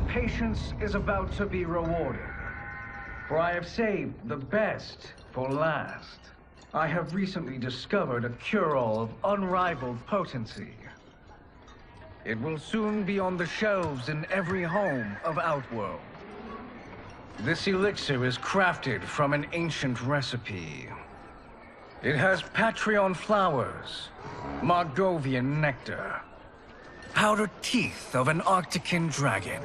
patience is about to be rewarded. For I have saved the best for last. I have recently discovered a cure-all of unrivaled potency. It will soon be on the shelves in every home of Outworld. This elixir is crafted from an ancient recipe. It has Patreon flowers, Margovian nectar, outer teeth of an Arctican dragon.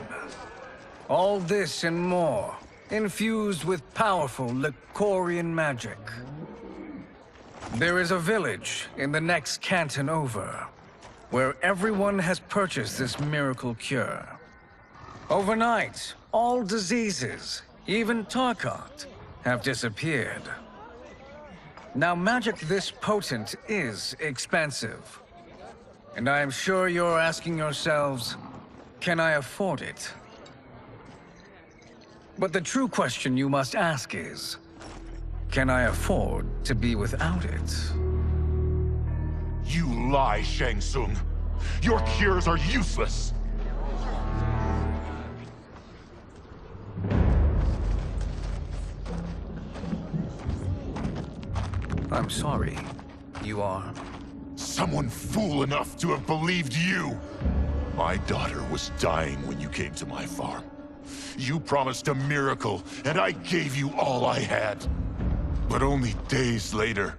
All this and more, infused with powerful Lycorian magic. There is a village in the next canton over, where everyone has purchased this miracle cure. Overnight, all diseases, even Tarkat, have disappeared. Now, magic this potent is expensive. And I am sure you're asking yourselves, can I afford it? But the true question you must ask is, can I afford to be without it? You lie, Shang Tsung. Your cures are useless. I'm sorry. You are? Someone fool enough to have believed you. My daughter was dying when you came to my farm. You promised a miracle, and I gave you all I had. But only days later,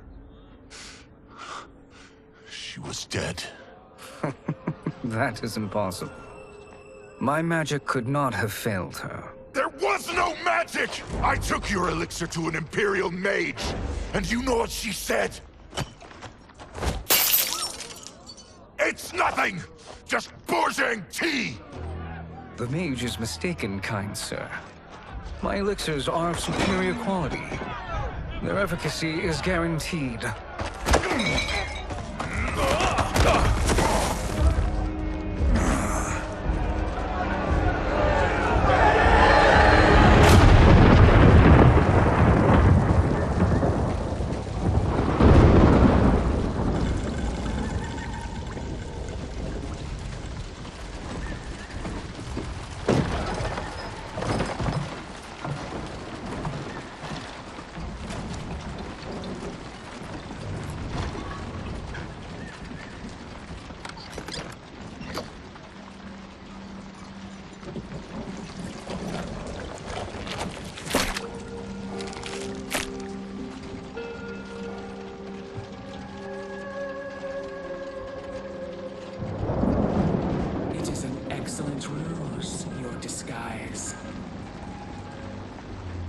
she was dead. That is impossible. My magic could not have failed her. There was no magic! I took your elixir to an Imperial mage, and you know what she said? It's nothing! Just Bourgeois tea! The mage is mistaken, kind sir. My elixirs are of superior quality. Their efficacy is guaranteed.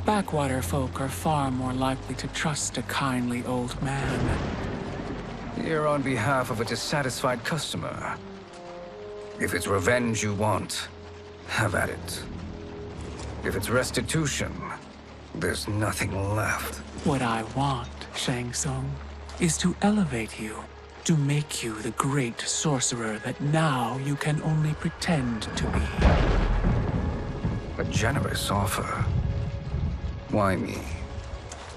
Backwater folk are far more likely to trust a kindly old man. Here on behalf of a dissatisfied customer. If it's revenge you want, have at it. If it's restitution, there's nothing left. What I want, Shang Tsung, is to elevate you, to make you the great sorcerer that now you can only pretend to be. A generous offer. Why me?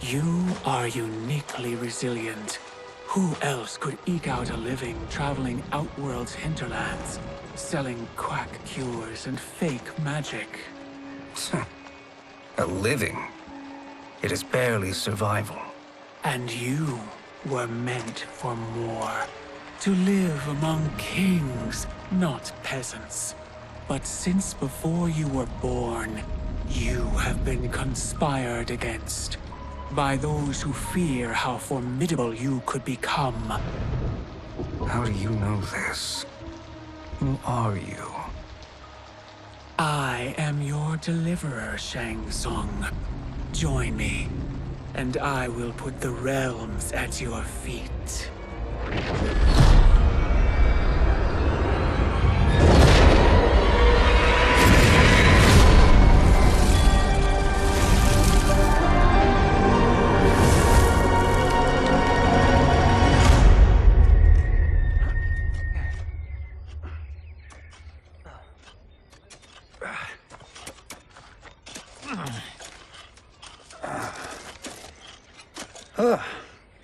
You are uniquely resilient. Who else could eke out a living traveling Outworld's hinterlands, selling quack cures and fake magic? A living? It is barely survival. And you were meant for more. To live among kings, not peasants. But since before you were born, you have been conspired against by those who fear how formidable you could become. How do you know this? Who are you? I am your deliverer, Shang Tsung. Join me, and I will put the realms at your feet.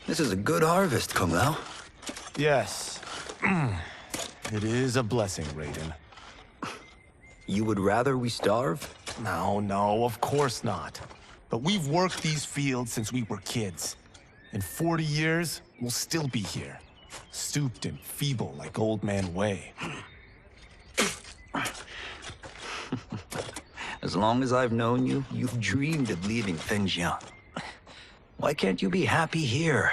This is a good harvest, Komplete. Yes. It is a blessing, Raiden. You would rather we starve? No, of course not. But we've worked these fields since we were kids. In 40 years, we'll still be here. Stooped and feeble like Old Man Way. As long as I've known you, you've dreamed of leaving things young. Why can't you be happy here?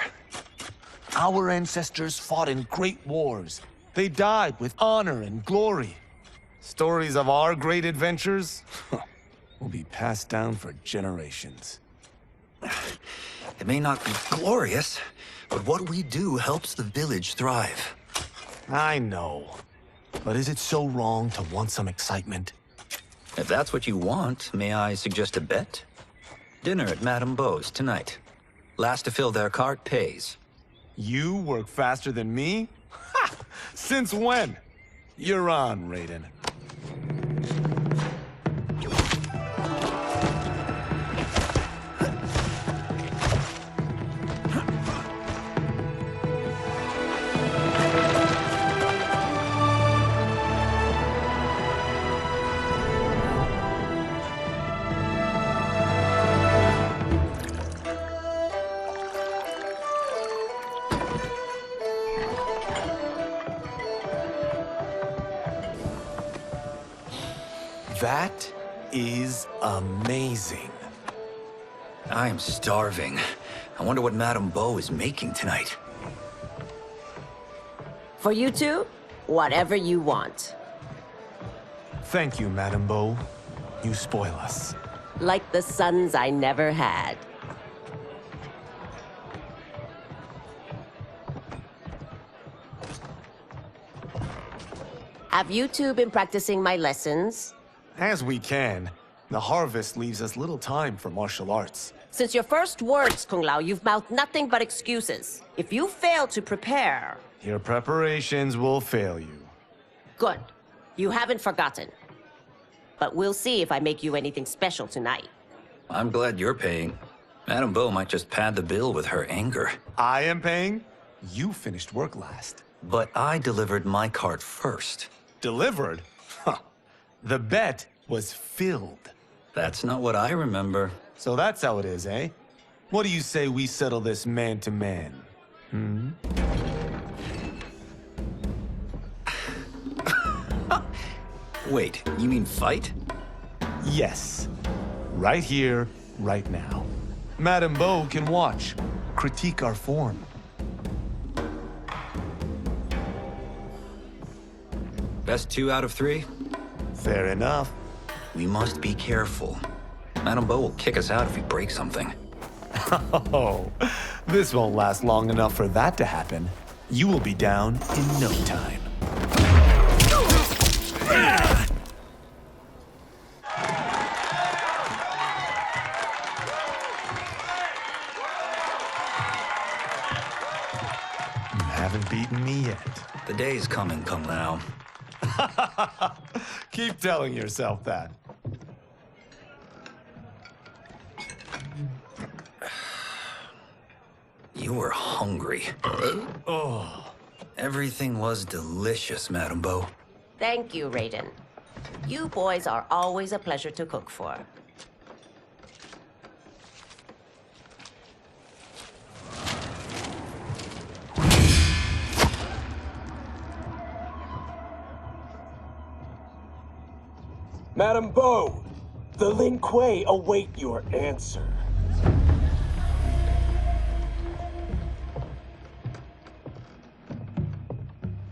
Our ancestors fought in great wars. They died with honor and glory. Stories of our great adventures will be passed down for generations. It may not be glorious, but what we do helps the village thrive. I know. But is it so wrong to want some excitement? If that's what you want, may I suggest a bet? Dinner at Madame Beau's tonight. Last to fill their cart pays. You work faster than me? Ha! Since when? You're on, Raiden. That is amazing. I am starving. I wonder what Madame Beau is making tonight. For you two, whatever you want. Thank you, Madame Beau. You spoil us. Like the sons I never had. Have you two been practicing my lessons? As we can. The harvest leaves us little time for martial arts. Since your first words, Kung Lao, you've mouthed nothing but excuses. If you fail to prepare... Your preparations will fail you. Good. You haven't forgotten. But we'll see if I make you anything special tonight. I'm glad you're paying. Madame Beau might just pad the bill with her anger. I am paying? You finished work last. But I delivered my cart first. Delivered? Huh. The bet was filled. That's not what I remember. So that's how it is, eh? What do you say we settle this man to man? Hmm? Wait, you mean fight? Yes. Right here, right now. Madame Beau can watch, critique our form. Best 2 out of 3? Fair enough. We must be careful. Madame Beau will kick us out if we break something. Oh, this won't last long enough for that to happen. You will be down in no time. You haven't beaten me yet. The day's coming, Kung Lao. Keep telling yourself that. You were hungry. Oh. Everything was delicious, Madame Beau. Thank you, Raiden. You boys are always a pleasure to cook for. Madame Beau, the Lin Kuei await your answer.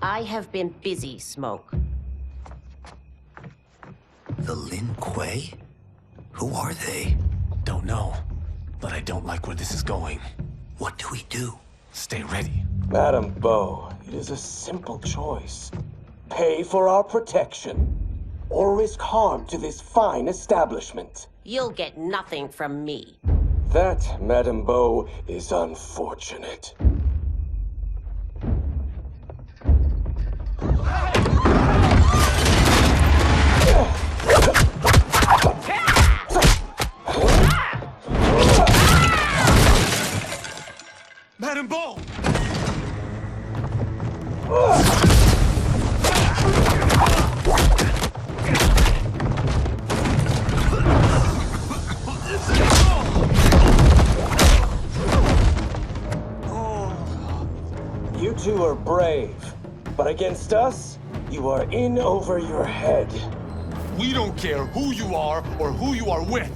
I have been busy, Smoke. The Lin Kuei? Who are they? Don't know, but I don't like where this is going. What do we do? Stay ready. Madame Beau, it is a simple choice. Pay for our protection, or risk harm to this fine establishment. You'll get nothing from me. That, Madame Beau, is unfortunate. Madame Beau! two are brave. But against us, you are in over your head. We don't care who you are or who you are with.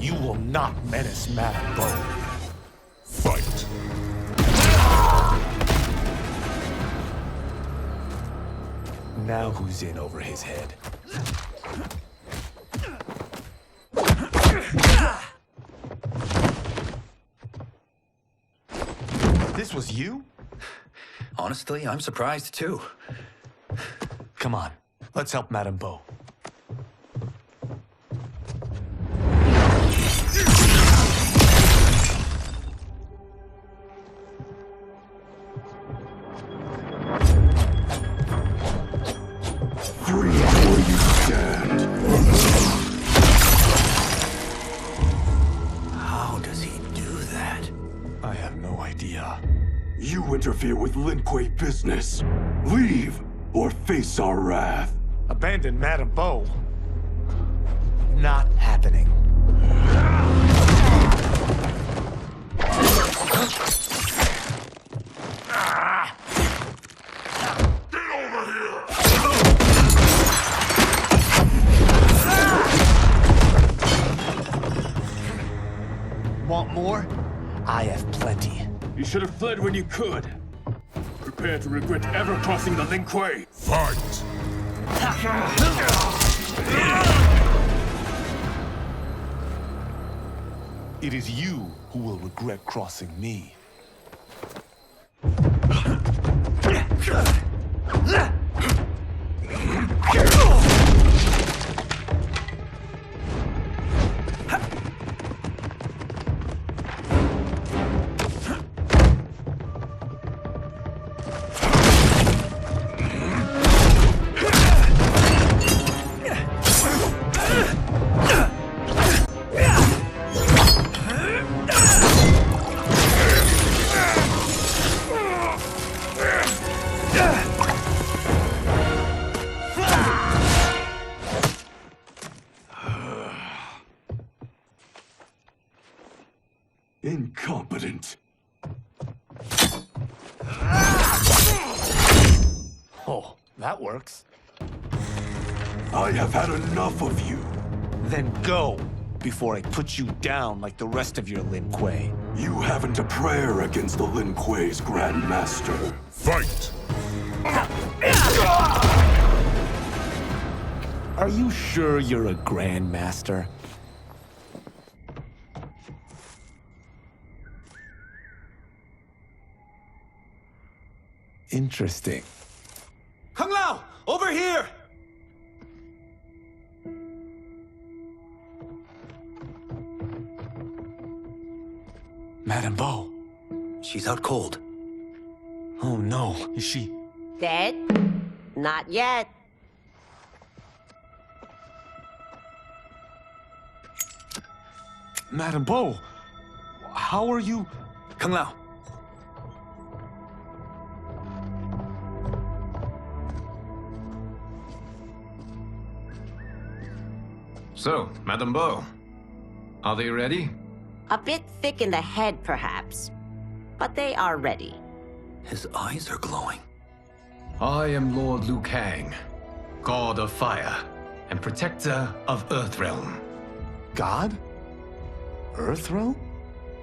You will not menace Madame Bo. Fight! Now who's in over his head? This was you? Honestly, I'm surprised too. Come on, let's help Madame Bo. How does he do that? I have no idea. You interfere with Lin Kuei business. Leave, or face our wrath. Abandon Madame Bo? Not happening. Want more? I have plenty. You should have fled when you could. Prepare to regret ever crossing the Lin Kuei. Fight! It is you who will regret crossing me. Incompetent. Oh, that works. I have had enough of you. Then go, before I put you down like the rest of your Lin Kuei. You haven't a prayer against the Lin Kuei's Grand Master. Fight! Are you sure you're a Grand Master? Interesting. Kung Lao! Over here! Madame Bo. She's out cold. Oh no, is she... Dead? Not yet. Madame Bo, how are you... Kung Lao. So, Madame Bo, are they ready? A bit thick in the head, perhaps. But they are ready. His eyes are glowing. I am Lord Liu Kang, God of Fire and Protector of Earthrealm. God? Earthrealm?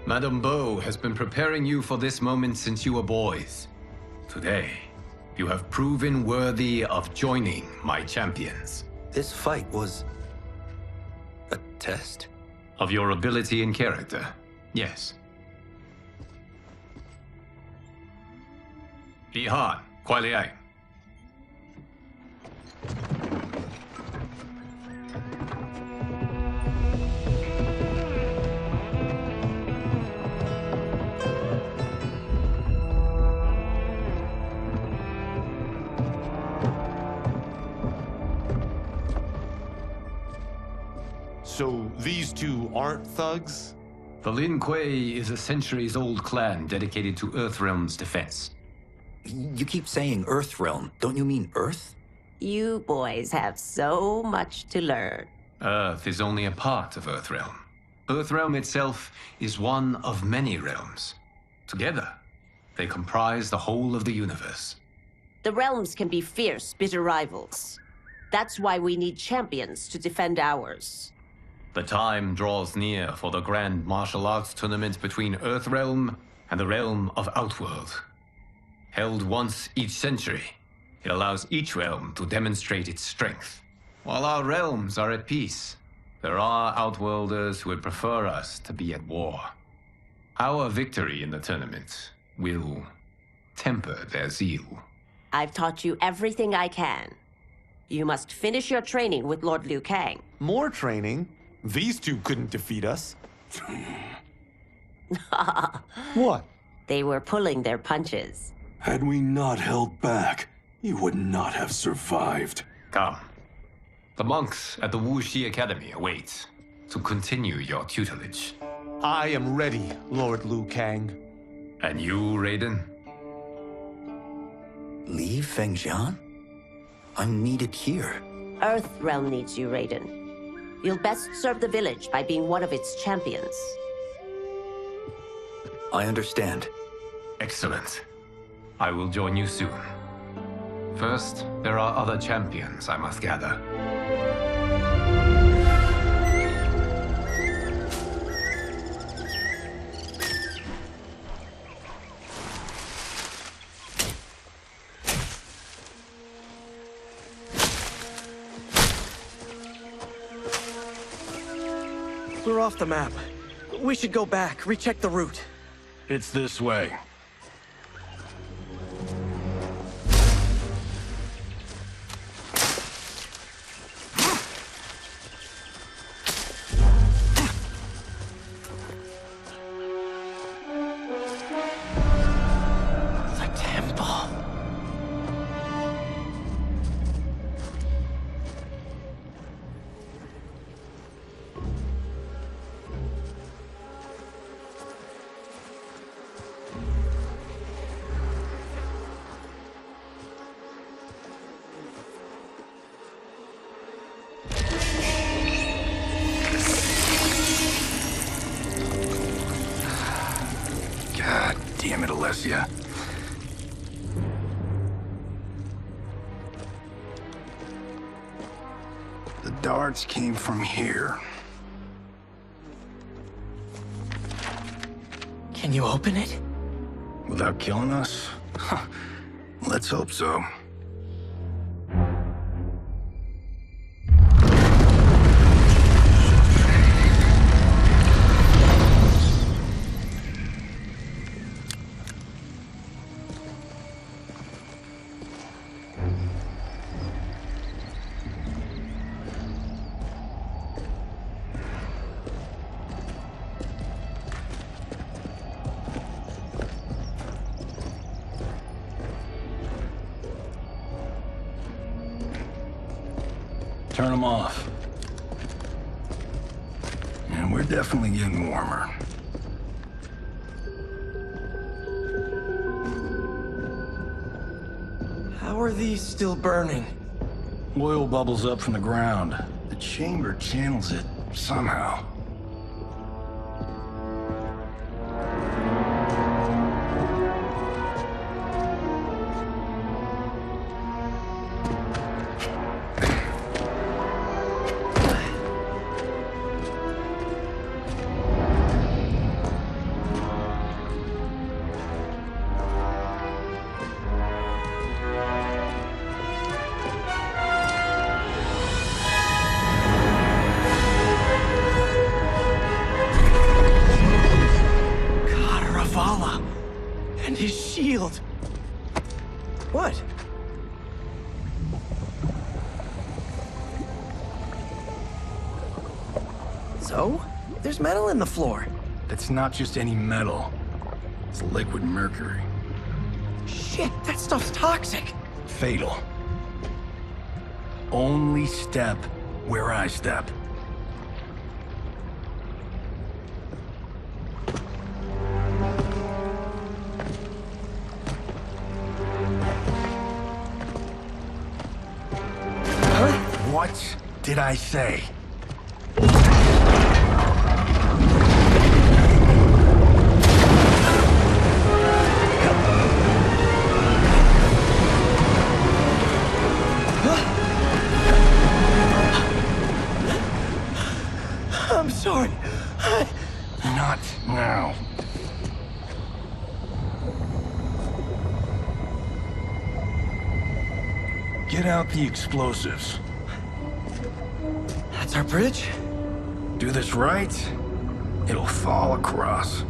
Madame Bo has been preparing you for this moment since you were boys. Today, you have proven worthy of joining my champions. This fight was... a test? Of your ability and character, yes. Bi Han, Kuai Liang. So these two aren't thugs? The Lin Kuei is a centuries-old clan dedicated to Earthrealm's defense. You keep saying Earthrealm. Don't you mean Earth? You boys have so much to learn. Earth is only a part of Earthrealm. Earthrealm itself is one of many realms. Together, They comprise the whole of the universe. The realms can be fierce, bitter rivals. That's why we need champions to defend ours. The time draws near for the grand martial arts tournament between Earthrealm and the realm of Outworld. Held once each century, it allows each realm to demonstrate its strength. While our realms are at peace, there are Outworlders who would prefer us to be at war. Our victory in the tournament will temper their zeal. I've taught you everything I can. You must finish your training with Lord Liu Kang. More training? These two couldn't defeat us. What? They were pulling their punches. Had we not held back, you would not have survived. Come. The monks at the Wuxi Academy await to continue your tutelage. I am ready, Lord Liu Kang. And you, Raiden? Leave Fengjian? I'm needed here. Earthrealm needs you, Raiden. You'll best serve the village by being one of its champions. I understand. Excellent. I will join you soon. First, there are other champions I must gather. We're off the map. We should go back, recheck the route. It's this way. The temple. God damn it, Alessia. The darts came from here. Can you open it? Without killing us? Let's hope so. Turn them off. And we're definitely getting warmer. How are these still burning? Oil bubbles up from the ground. The chamber channels it somehow. And his shield. What? So? There's metal in the floor. That's not just any metal. It's liquid mercury. Shit, that stuff's toxic. Fatal. Only step where I step. What did I say? Get out the explosives. That's our bridge? Do this right, it'll fall across.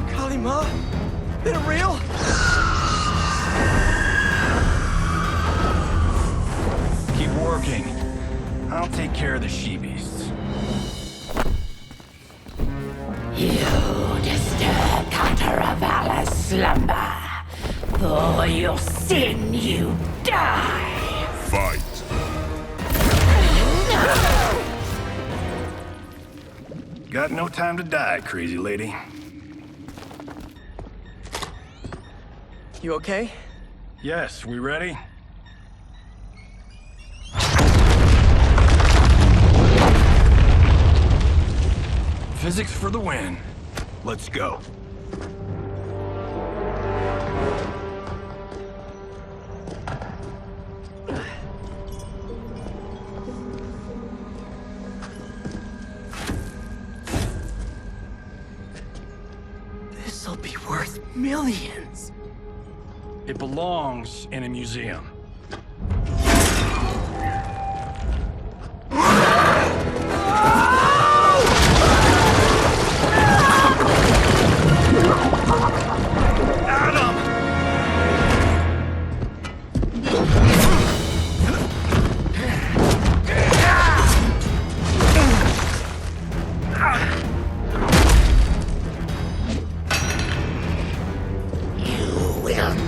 Kalima? Is it real? Keep working. I'll take care of the she-beasts. You disturb Cataravalla's slumber. For your sin, you die. Fight. Got no time to die, crazy lady. You okay? Yes, we ready? Physics for the win. Let's go. This'll be worth millions. It belongs in a museum.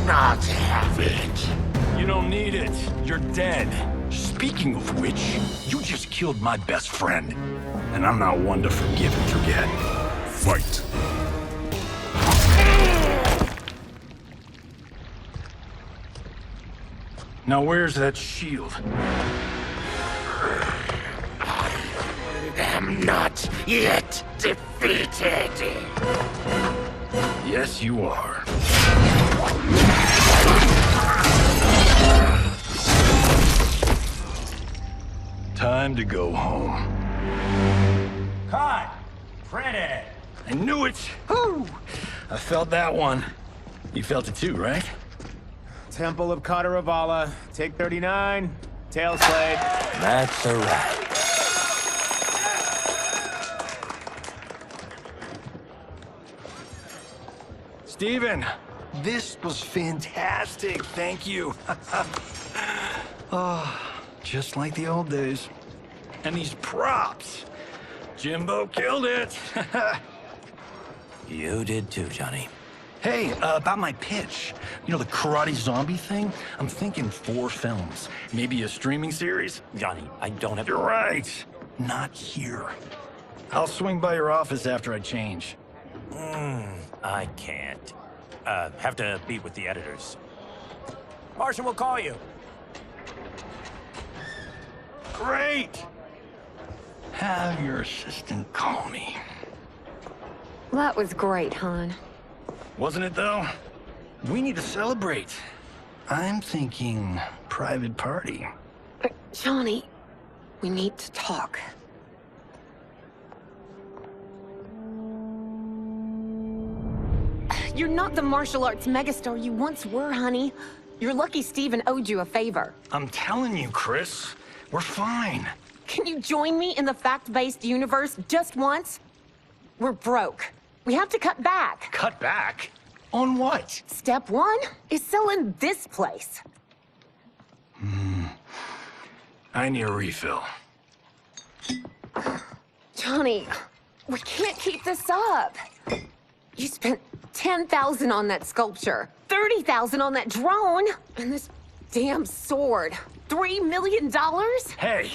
Not have it. You don't need it. You're dead. Speaking of which, you just killed my best friend. And I'm not one to forgive and forget. Fight. Now where's that shield? I'm not yet defeated. Yes, you are. Time to go home. Cut! Credit! I knew it! Woo! I felt that one. You felt it too, right? Temple of Kataravala, take 39, tail slate. That's a wrap. Steven, this was fantastic. Thank you. Oh, just like the old days. And these props. Jimbo killed it. You did too, Johnny. Hey, about my pitch. You know, the karate zombie thing? I'm thinking 4 films. Maybe a streaming series? Johnny, I don't have... You're right. Not here. I'll swing by your office after I change. I can't. Have to meet with the editors. Marshall will call you. Great! Have your assistant call me. That was great, hon. Wasn't it, though? We need to celebrate. I'm thinking private party. Johnny, we need to talk. You're not the martial arts megastar you once were, honey. You're lucky Steven owed you a favor. I'm telling you, Chris. We're fine. Can you join me in the fact-based universe just once? We're broke. We have to cut back. Cut back? On what? Step 1 is selling this place. I need a refill. Johnny, we can't keep this up. You spent $10,000 on that sculpture, $30,000 on that drone, and this damn sword. $3 million? Hey,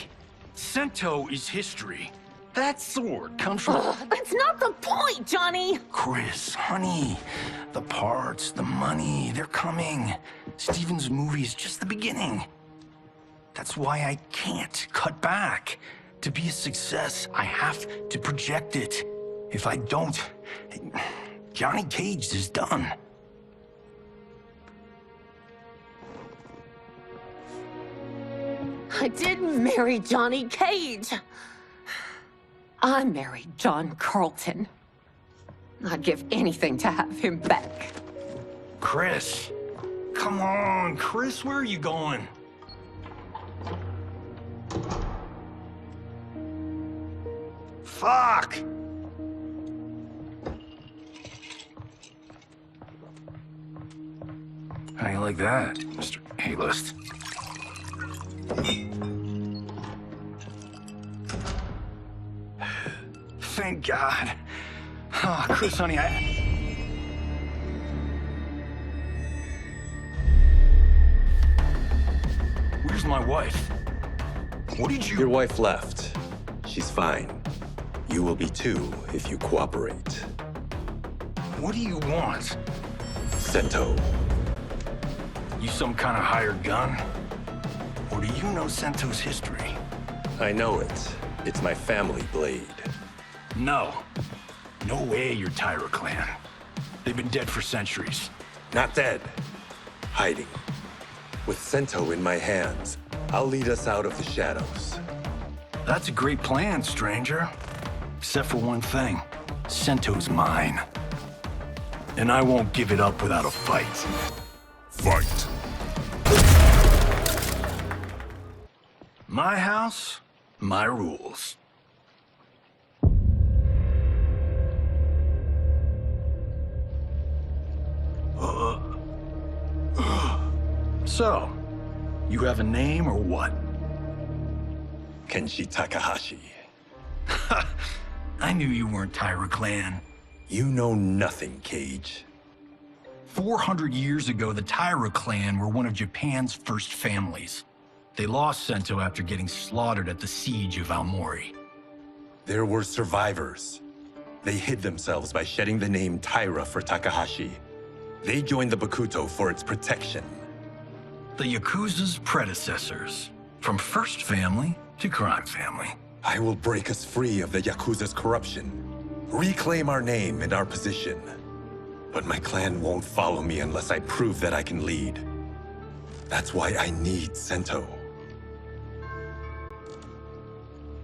Sento is history. That sword comes from... That's not the point, Johnny! Chris, honey, the parts, the money, they're coming. Steven's movie is just the beginning. That's why I can't cut back. To be a success, I have to project it. If I don't, Johnny Cage is done. I didn't marry Johnny Cage. I married John Carlton. I'd give anything to have him back. Chris. Come on, Chris, where are you going? Fuck! How you like that, Mr. A-list? Thank God. Oh, Chris, honey, Where's my wife? What did you... Your wife left. She's fine. You will be too if you cooperate. What do you want? Sento. You some kind of hired gun? Or do you know Sento's history? I know it. It's my family blade. No. No way you're Tyra clan. They've been dead for centuries. Not dead. Hiding. With Sento in my hands, I'll lead us out of the shadows. That's a great plan, stranger. Except for one thing. Sento's mine. And I won't give it up without a fight. Fight. My house, my rules. So, you have a name or what? Kenshi Takahashi. I knew you weren't Tyra clan. You know nothing, Cage. 400 years ago, the Tyra clan were one of Japan's first families. They lost Sento after getting slaughtered at the siege of Aomori. There were survivors. They hid themselves by shedding the name Tyra for Takahashi. They joined the Bakuto for its protection. The Yakuza's predecessors. From first family to crime family. I will break us free of the Yakuza's corruption. Reclaim our name and our position. But my clan won't follow me unless I prove that I can lead. That's why I need Sento.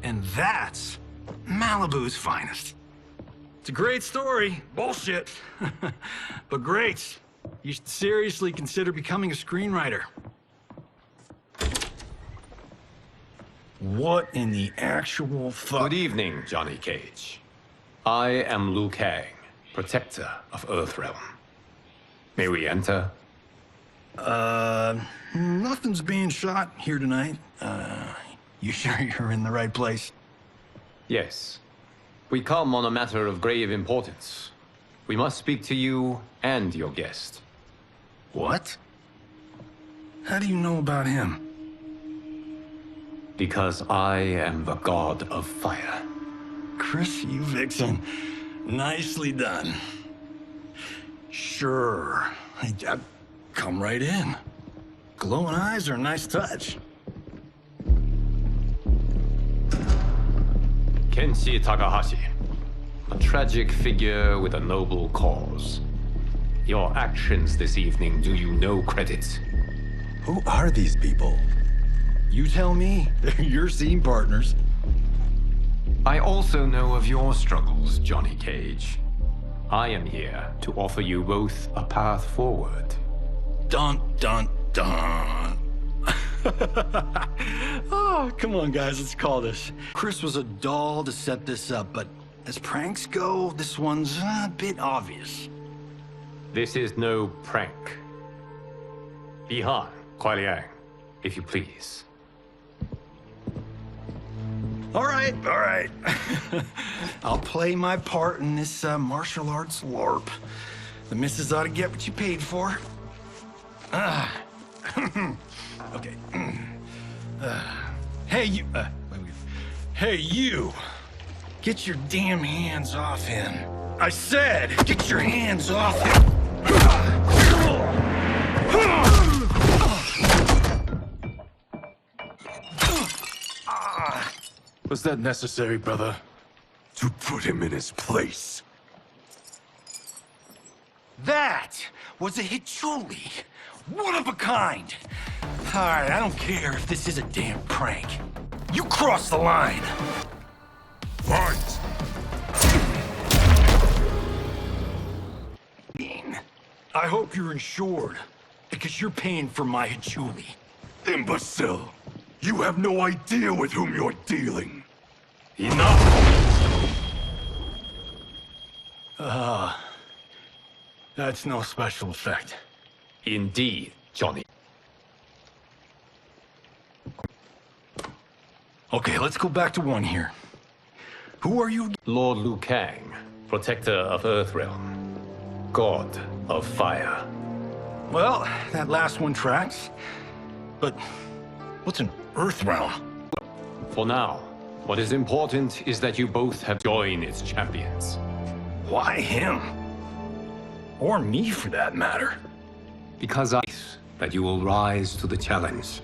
And that's Malibu's finest. It's a great story. Bullshit. But great. You should seriously consider becoming a screenwriter. What in the actual fuck? Good evening, Johnny Cage. I am Liu Kang, protector of Earthrealm. May we enter? Nothing's being shot here tonight. You sure you're in the right place? Yes. We come on a matter of grave importance. We must speak to you and your guest. What? How do you know about him? Because I am the god of fire. Chris, you vixen. Nicely done. Sure. I'd come right in. Glowing eyes are a nice touch. Kenshi Takahashi. A tragic figure with a noble cause. Your actions this evening do you no credit. Who are these people? You tell me. They're your scene partners. I also know of your struggles, Johnny Cage. I am here to offer you both a path forward. Dun, dun, dun. Oh, come on, guys, let's call this. Chris was a doll to set this up, but as pranks go, this one's a bit obvious. This is no prank. Bihan, Kuai Liang, if you please. All right. I'll play my part in this martial arts LARP. The missus ought to get what you paid for. Okay. Hey, you... Hey, you! Get your damn hands off him. I said, get your hands off him! Was that necessary, brother? To put him in his place. That was a Hichuli. One of a kind. Alright, I don't care if this is a damn prank. You crossed the line! Fight! I hope you're insured, because you're paying for my Julie. Imbecile! You have no idea with whom you're dealing. Enough! That's no special effect. Indeed, Johnny. Okay, let's go back to one here. Who are you? Lord Liu Kang, protector of Earthrealm. God of fire. Well, that last one tracks. But what's an Earthrealm? For now, what is important is that you both have joined its champions. Why him? Or me, for that matter. Because I that you will rise to the challenge.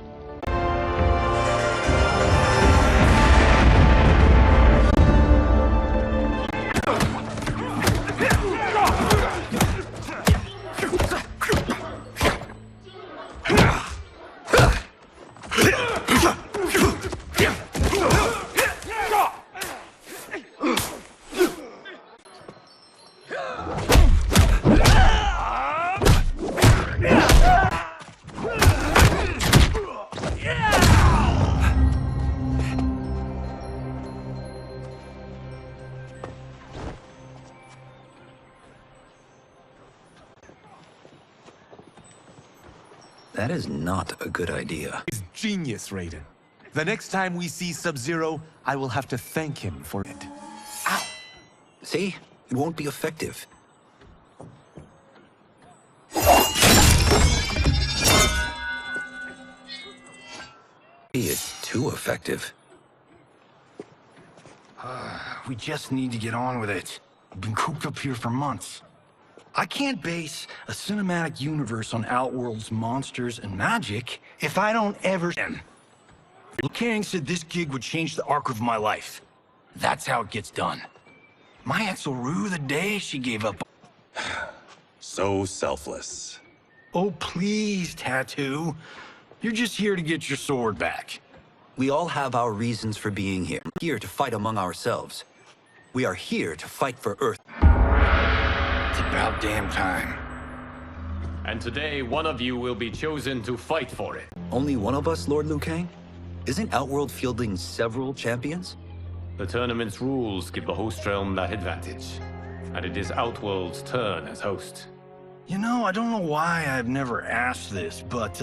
That is not a good idea. It's genius, Raiden. The next time we see Sub-Zero, I will have to thank him for it. Ow! See? It won't be effective. It's too effective. We just need to get on with it. We've been cooped up here for months. I can't base a cinematic universe on Outworld's monsters and magic if I don't ever... Liu Kang said this gig would change the arc of my life. That's how it gets done. My ex will rue the day she gave up. So selfless. Oh, please, Tattoo. You're just here to get your sword back. We all have our reasons for being here. We're here to fight among ourselves. We are here to fight for Earth. It's about damn time. And today, one of you will be chosen to fight for it. Only one of us, Lord Liu Kang? Isn't Outworld fielding several champions? The tournament's rules give the host realm that advantage. And it is Outworld's turn as host. You know, I don't know why I've never asked this, but,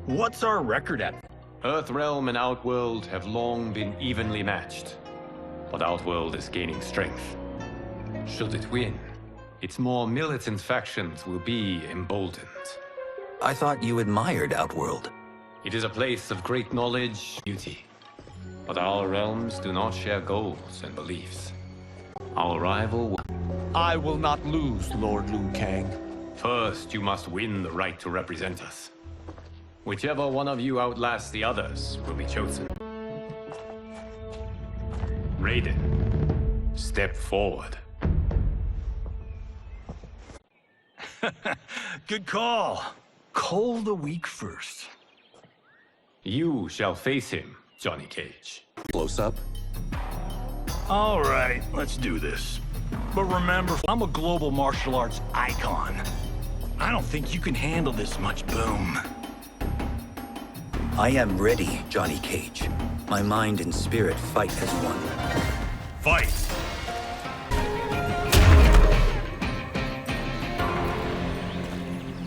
what's our record at? Earthrealm and Outworld have long been evenly matched. But Outworld is gaining strength. Should it win, its more militant factions will be emboldened. I thought you admired Outworld. It is a place of great knowledge, beauty. But our realms do not share goals and beliefs. Our rival will... I will not lose, Lord Liu Kang. First, you must win the right to represent us. Whichever one of you outlasts the others will be chosen. Raiden, step forward. Good call. Cole the weak first. You shall face him, Johnny Cage. Close up. All right, let's do this. But remember, I'm a global martial arts icon. I don't think you can handle this much boom. I am ready, Johnny Cage. My mind and spirit fight as one. Fight!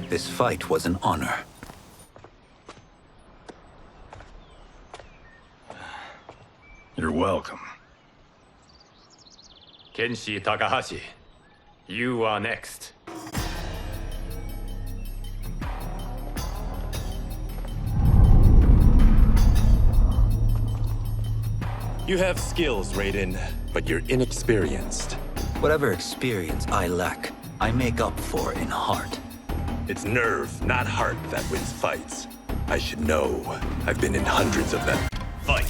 This fight was an honor. You're welcome. Kenshi Takahashi, you are next. You have skills, Raiden, but you're inexperienced. Whatever experience I lack, I make up for in heart. It's nerve, not heart, that wins fights. I should know. I've been in hundreds of them. Fight!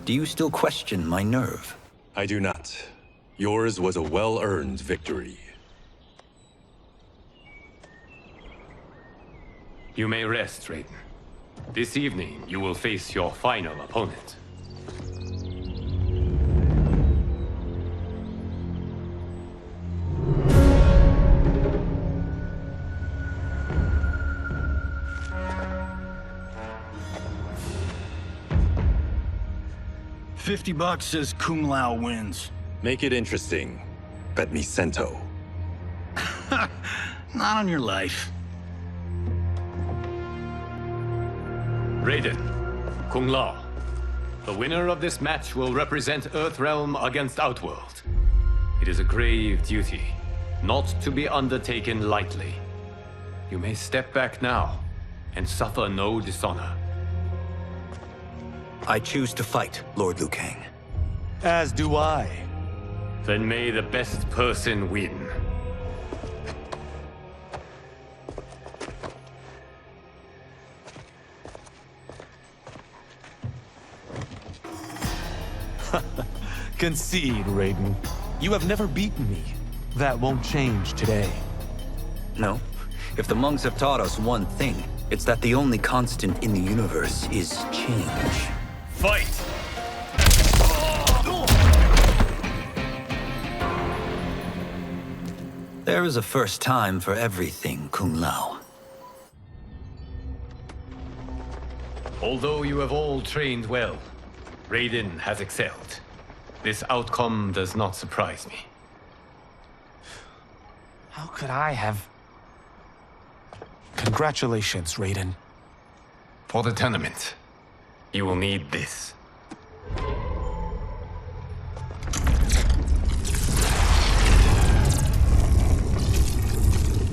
Do you still question my nerve? I do not. Yours was a well-earned victory. You may rest, Raiden. This evening, you will face your final opponent. $50 says Kung Lao wins. Make it interesting. Bet me cento. Not on your life. Raiden, Kung Lao. The winner of this match will represent Earthrealm against Outworld. It is a grave duty, not to be undertaken lightly. You may step back now, and suffer no dishonor. I choose to fight, Lord Liu Kang. As do I. Then may the best person win. Concede, Raiden. You have never beaten me. That won't change today. No. If the monks have taught us one thing, it's that the only constant in the universe is change. Fight! There is a first time for everything, Kung Lao. Although you have all trained well, Raiden has excelled. This outcome does not surprise me. How could I have... Congratulations, Raiden. For the tournament, you will need this.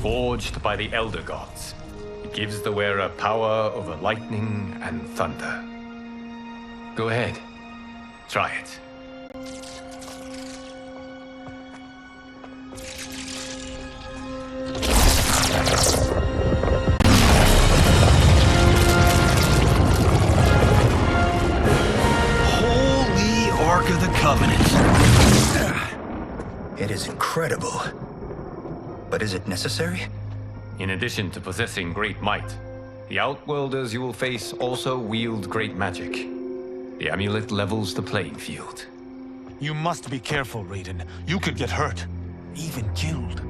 Forged by the Elder Gods, it gives the wearer power over lightning and thunder. Go ahead, try it. Holy Ark of the Covenant. It is incredible. But is it necessary? In addition to possessing great might, the Outworlders you will face also wield great magic. The amulet levels the playing field. You must be careful, Raiden. You could get hurt. Even killed.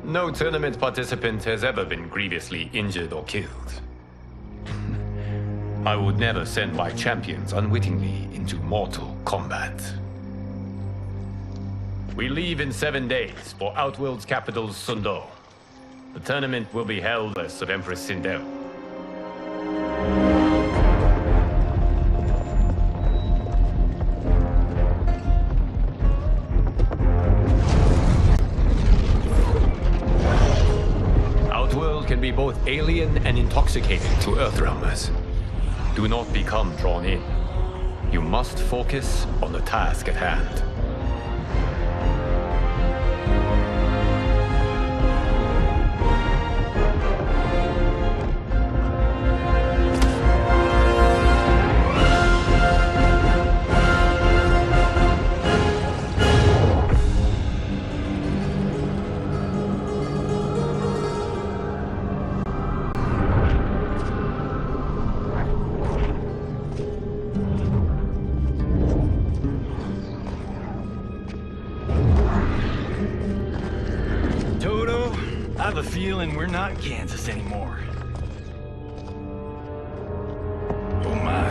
No tournament participant has ever been grievously injured or killed. I would never send my champions unwittingly into Mortal Kombat. We leave in 7 days for Outworld's capital, Sundo. The tournament will be held as of Empress Sindel. Outworld can be both alien and intoxicating to Earthrealmers. Do not become drawn in. You must focus on the task at hand. I have a feeling we're not Kansas anymore. Oh my.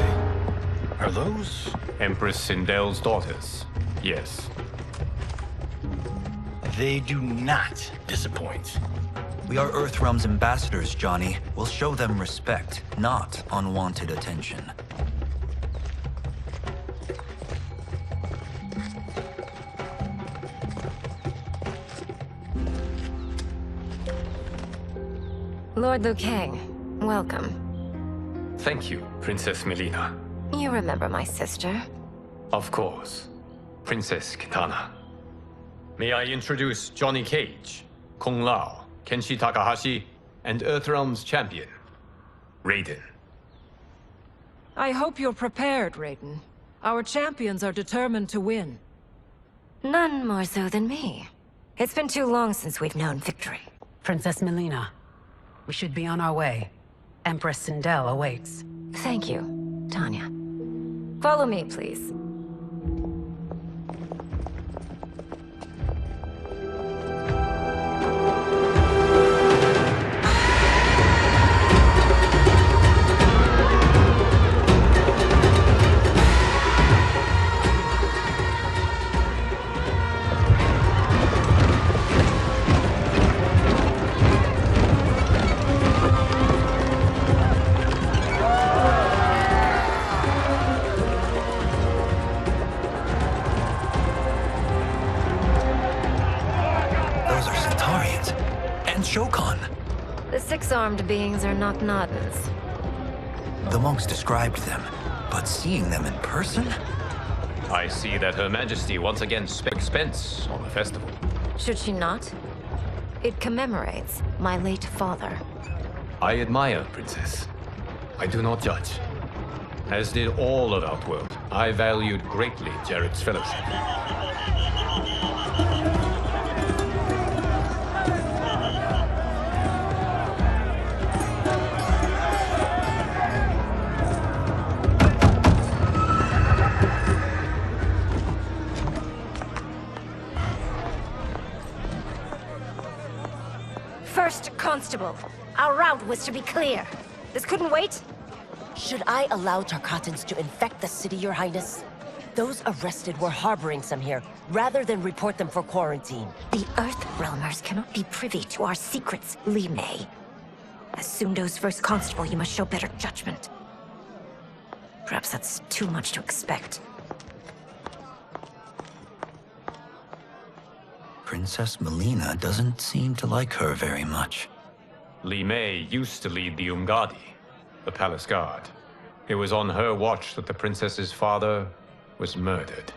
Are those? Empress Sindel's daughters, yes. They do not disappoint. We are Earthrealm's ambassadors, Johnny. We'll show them respect, not unwanted attention. Lord Liu Kang, welcome. Thank you, Princess Melina. You remember my sister? Of course. Princess Kitana. May I introduce Johnny Cage, Kung Lao, Kenshi Takahashi, and Earthrealm's champion, Raiden. I hope you're prepared, Raiden. Our champions are determined to win. None more so than me. It's been too long since we've known victory. Princess Melina, We should be on our way. Empress Sindel awaits. Thank you, Tanya. Follow me, please. The six-armed beings are not Nodens. The monks described them, but seeing them in person? I see that Her Majesty once again spent expense on the festival. Should she not? It commemorates my late father. I admire, Princess. I do not judge. As did all of Outworld, I valued greatly Jared's fellowship. First Constable, our route was to be clear. This couldn't wait? Should I allow Tarkatans to infect the city, Your Highness? Those arrested were harboring some here, rather than report them for quarantine. The Earthrealmers cannot be privy to our secrets, Li Mei. As Sundo's first constable, you must show better judgment. Perhaps that's too much to expect. Princess Melina doesn't seem to like her very much. Li Mei used to lead the Umgadi, the palace guard. It was on her watch that the princess's father was murdered.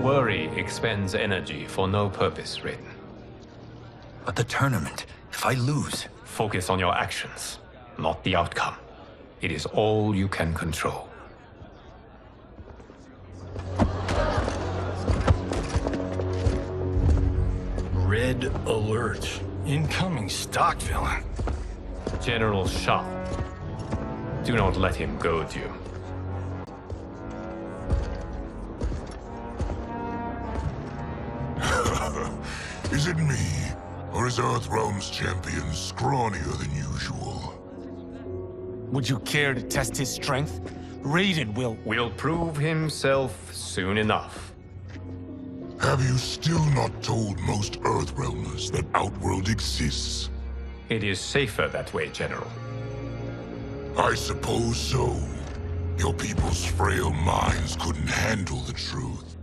Worry expends energy for no purpose, Raiden. But the tournament, if I lose... Focus on your actions, not the outcome. It is all you can control. Red alert. Incoming stock villain. General Shah. Do not let him goad you. Is it me? Or is Earthrealm's champion scrawnier than usual? Would you care to test his strength? Raiden will prove himself soon enough. Have you still not told most Earthrealmers that Outworld exists? It is safer that way, General. I suppose so. Your people's frail minds couldn't handle the truth.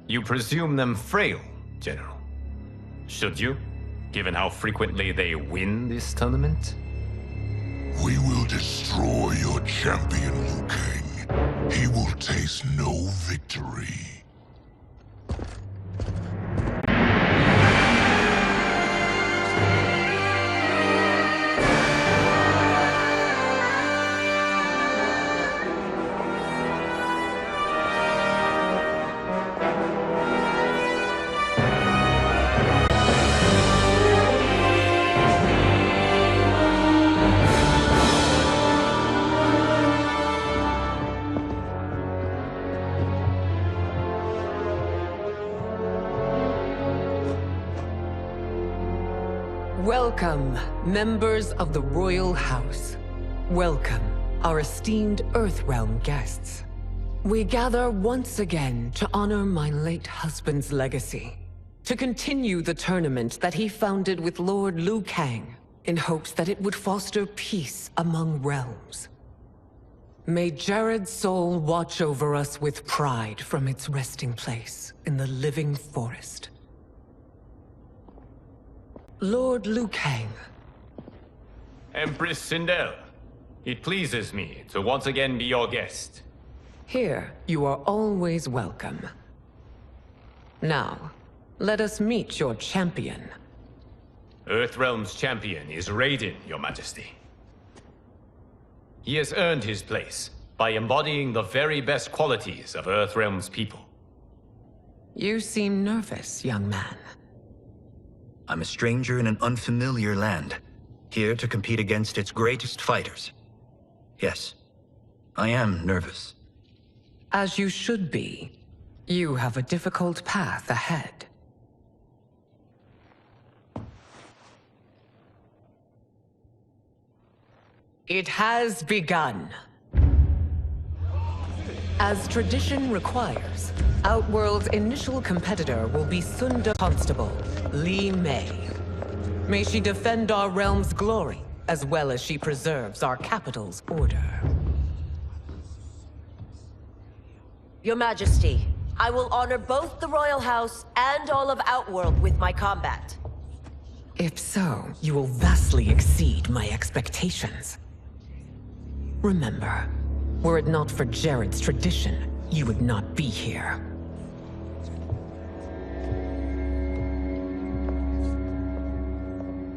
You presume them frail, General. Should you, given how frequently they win this tournament? We will destroy your champion, Liu Kang. He will taste no victory. Welcome, members of the Royal House. Welcome, our esteemed Earthrealm guests. We gather once again to honor my late husband's legacy, to continue the tournament that he founded with Lord Liu Kang, in hopes that it would foster peace among realms. May Jared's soul watch over us with pride from its resting place in the living forest. Lord Liu Kang. Empress Sindel, it pleases me to once again be your guest. Here, you are always welcome. Now, let us meet your champion. Earthrealm's champion is Raiden, Your Majesty. He has earned his place, by embodying the very best qualities of Earthrealm's people. You seem nervous, young man. I'm a stranger in an unfamiliar land, here to compete against its greatest fighters. Yes, I am nervous. As you should be. You have a difficult path ahead. It has begun. As tradition requires, Outworld's initial competitor will be Sunda Constable, Li Mei. May she defend our realm's glory, as well as she preserves our capital's order. Your Majesty, I will honor both the Royal House and all of Outworld with my combat. If so, you will vastly exceed my expectations. Remember, were it not for Jared's tradition, you would not be here.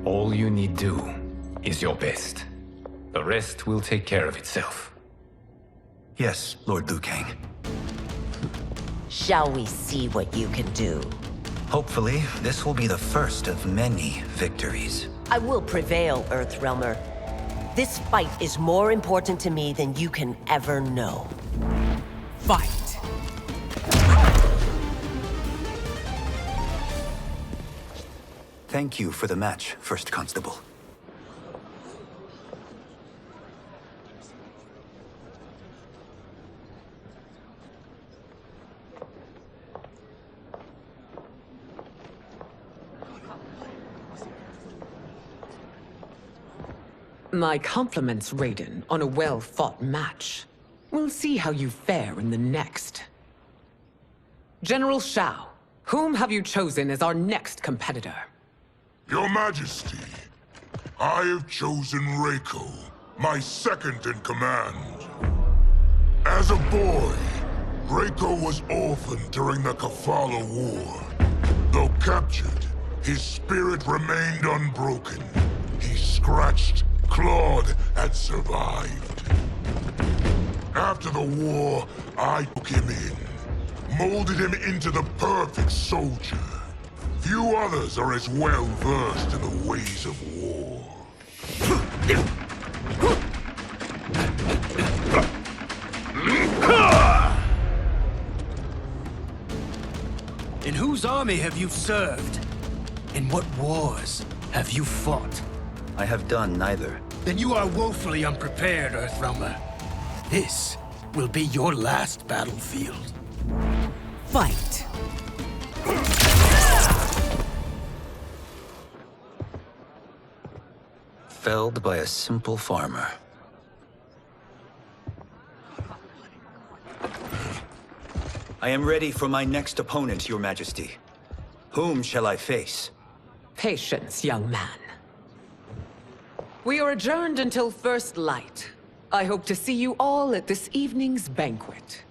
All you need do is your best. The rest will take care of itself. Yes, Lord Liu Kang. Shall we see what you can do? Hopefully, this will be the first of many victories. I will prevail, Earthrealmer. This fight is more important to me than you can ever know. Fight! Thank you for the match, First Constable. My compliments, Raiden, on a well-fought match. We'll see how you fare in the next. General Shao, whom have you chosen as our next competitor? Your Majesty, I have chosen Reiko, my second in command. As a boy, Reiko was orphaned during the Kafala War. Though captured, his spirit remained unbroken. He scratched, clawed, and survived. After the war, I took him in, molded him into the perfect soldier. Few others are as well versed in the ways of war. In whose army have you served? In what wars have you fought? I have done neither. Then you are woefully unprepared, Earthrealmer. This will be your last battlefield. Fight! Felled by a simple farmer. I am ready for my next opponent, Your Majesty. Whom shall I face? Patience, young man. We are adjourned until first light. I hope to see you all at this evening's banquet.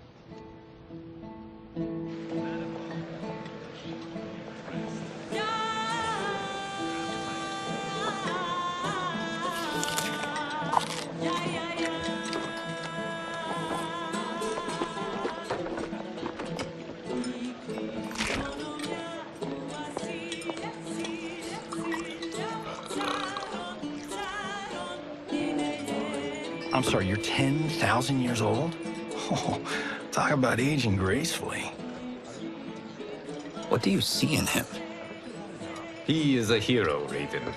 I'm sorry, you're 10,000 years old? Oh, talk about aging gracefully. What do you see in him? He is a hero, Raiden.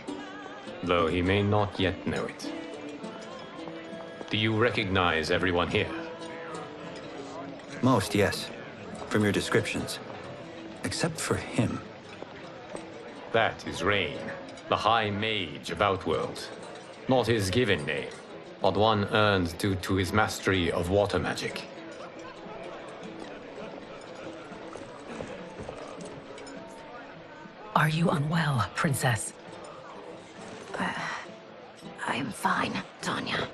Though he may not yet know it. Do you recognize everyone here? Most, yes. From your descriptions. Except for him. That is Rain, the High Mage of Outworld. Not his given name, but one earned due to his mastery of water magic. Are you unwell, Princess? I am fine, Tanya.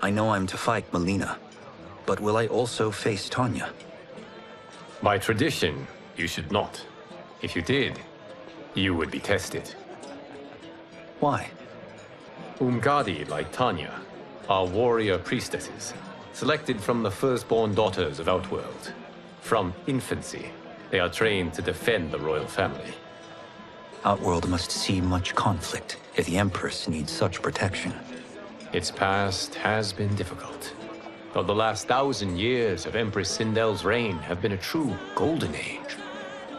I know I'm to fight Melina, but will I also face Tanya? By tradition, you should not. If you did, you would be tested. Why? Umgadi, like Tanya, are warrior priestesses, selected from the firstborn daughters of Outworld. From infancy, they are trained to defend the royal family. Outworld must see much conflict if the Empress needs such protection. Its past has been difficult, though the last 1,000 years of Empress Sindel's reign have been a true golden age.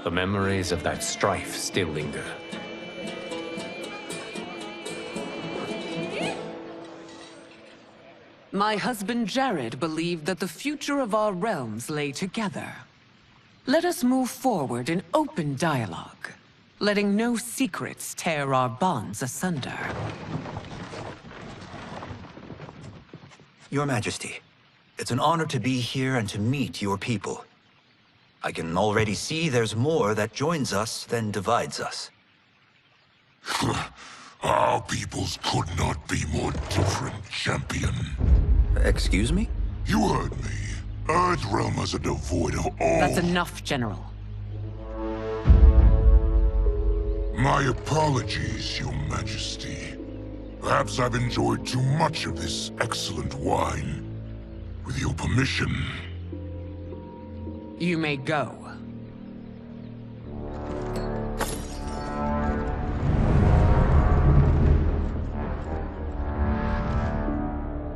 The memories of that strife still linger. My husband Jared believed that the future of our realms lay together. Let us move forward in open dialogue, letting no secrets tear our bonds asunder. Your Majesty, it's an honor to be here and to meet your people. I can already see there's more that joins us than divides us. Our peoples could not be more different, champion. Excuse me? You heard me. Earthrealmers are devoid of all... That's enough, General. My apologies, Your Majesty. Perhaps I've enjoyed too much of this excellent wine. With your permission... You may go.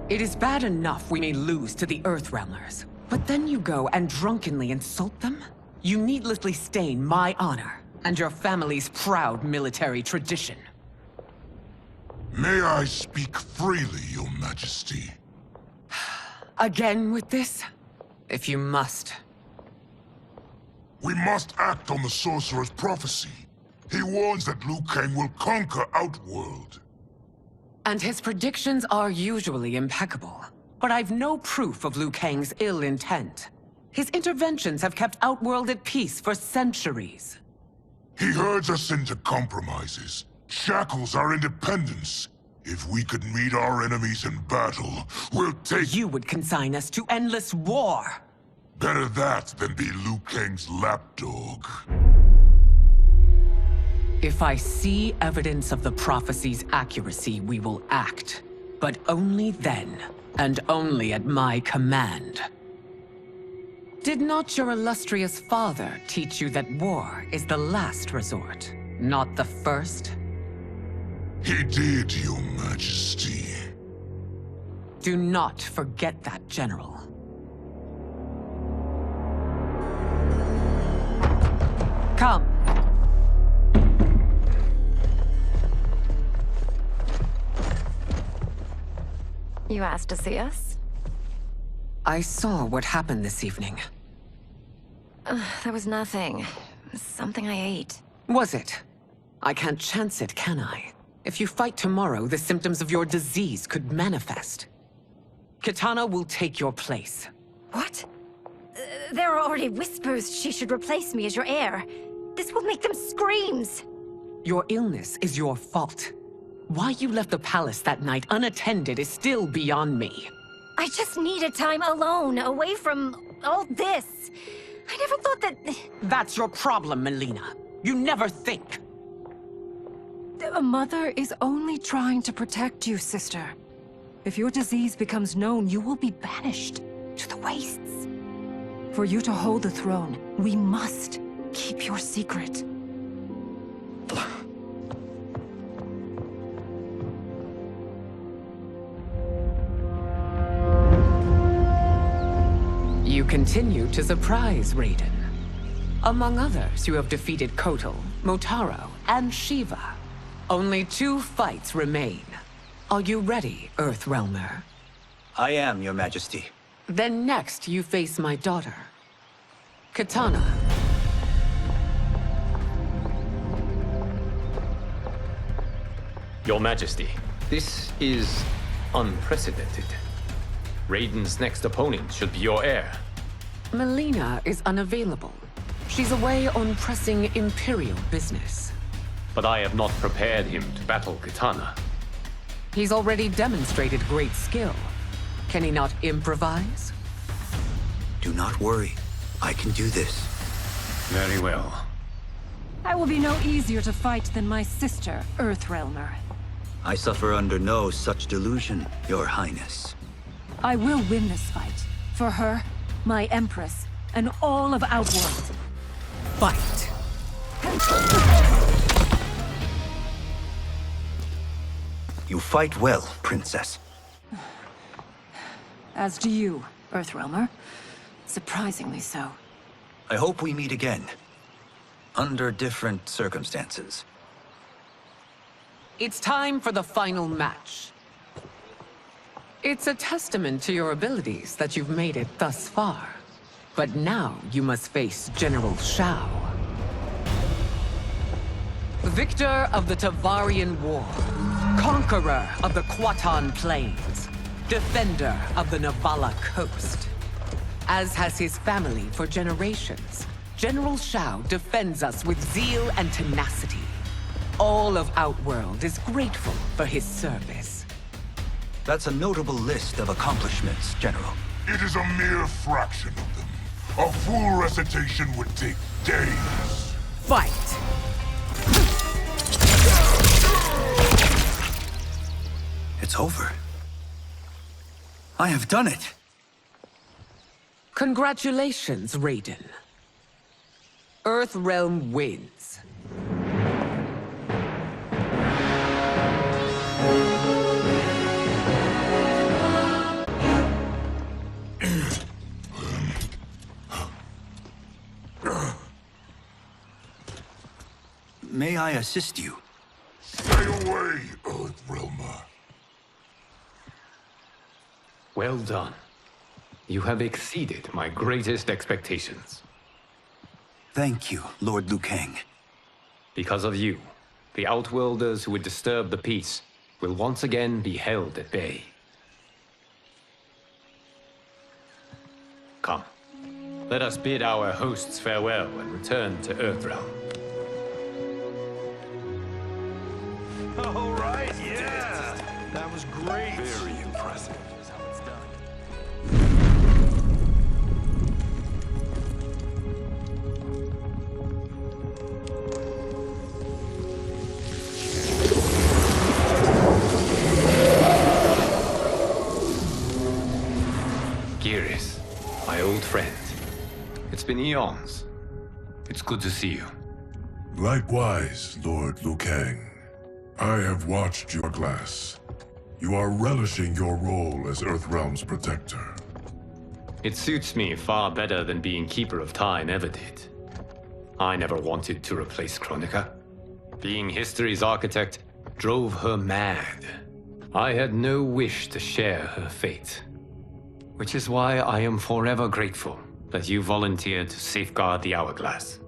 It is bad enough we may lose to the Earthrealmers, but then you go and drunkenly insult them? You needlessly stain my honor and your family's proud military tradition. May I speak freely, Your Majesty? Again with this? If you must. We must act on the Sorcerer's prophecy. He warns that Liu Kang will conquer Outworld. And his predictions are usually impeccable. But I've no proof of Liu Kang's ill intent. His interventions have kept Outworld at peace for centuries. He herds us into compromises, shackles our independence. If we could meet our enemies in battle, we'll take... You would consign us to endless war! Better that than be Liu Kang's lapdog. If I see evidence of the prophecy's accuracy, we will act. But only then, and only at my command. Did not your illustrious father teach you that war is the last resort, not the first? He did, Your Majesty. Do not forget that, General. Come. You asked to see us? I saw what happened this evening. There was nothing. Something I ate. Was it? I can't chance it, can I? If you fight tomorrow, the symptoms of your disease could manifest. Kitana will take your place. What? There are already whispers she should replace me as your heir. This will make them screams! Your illness is your fault. Why you left the palace that night unattended is still beyond me. I just needed time alone, away from all this. I never thought that... That's your problem, Melina. You never think. A mother is only trying to protect you, sister. If your disease becomes known, you will be banished to the wastes. For you to hold the throne, we must keep your secret. You continue to surprise Raiden. Among others, you have defeated Kotal, Motaro, and Shiva. Only 2 fights remain. Are you ready, Earthrealmer? I am, Your Majesty. Then next, you face my daughter, Kitana. Your Majesty, this is unprecedented. Raiden's next opponent should be your heir. Melina is unavailable. She's away on pressing Imperial business. But I have not prepared him to battle Kitana. He's already demonstrated great skill. Can he not improvise? Do not worry. I can do this. Very well. I will be no easier to fight than my sister, Earthrealmer. I suffer under no such delusion, Your Highness. I will win this fight. For her, my Empress, and all of Outworld. Fight! You fight well, Princess. As do you, Earthrealmer. Surprisingly so. I hope we meet again. Under different circumstances. It's time for the final match. It's a testament to your abilities that you've made it thus far. But now you must face General Shao. Victor of the Tavarian War. Conqueror of the Quatan Plains. Defender of the Navala Coast. As has his family for generations, General Shao defends us with zeal and tenacity. All of Outworld is grateful for his service. That's a notable list of accomplishments, General. It is a mere fraction of them. A full recitation would take days. Fight! It's over. I have done it. Congratulations, Raiden. Earthrealm wins. May I assist you? Stay away, Earthrealmer. Well done. You have exceeded my greatest expectations. Thank you, Lord Liu Kang. Because of you, the Outworlders who would disturb the peace will once again be held at bay. Come, let us bid our hosts farewell and return to Earthrealm. All right, yeah! That was great! Very impressive. Here's how it's done. Geras, my old friend. It's been eons. It's good to see you. Likewise, Lord Liu Kang. I have watched your glass. You are relishing your role as Earthrealm's protector. It suits me far better than being Keeper of Time ever did. I never wanted to replace Kronika. Being history's architect drove her mad. I had no wish to share her fate. Which is why I am forever grateful that you volunteered to safeguard the Hourglass.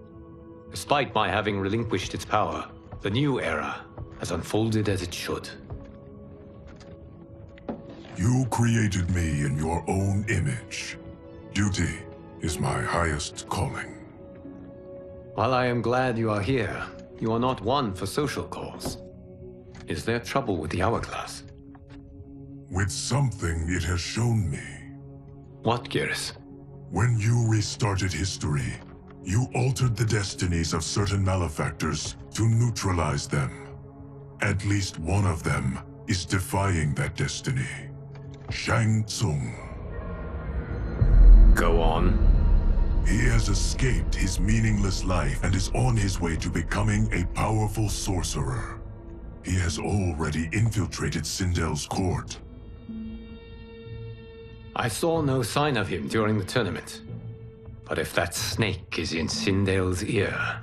Despite my having relinquished its power, the new era has unfolded as it should. You created me in your own image. Duty is my highest calling. While I am glad you are here, you are not one for social calls. Is there trouble with the Hourglass? With something it has shown me. What, Geras? When you restarted history, you altered the destinies of certain malefactors to neutralize them. At least one of them is defying that destiny. Shang Tsung. Go on. He has escaped his meaningless life and is on his way to becoming a powerful sorcerer. He has already infiltrated Sindel's court. I saw no sign of him during the tournament. But if that snake is in Sindel's ear...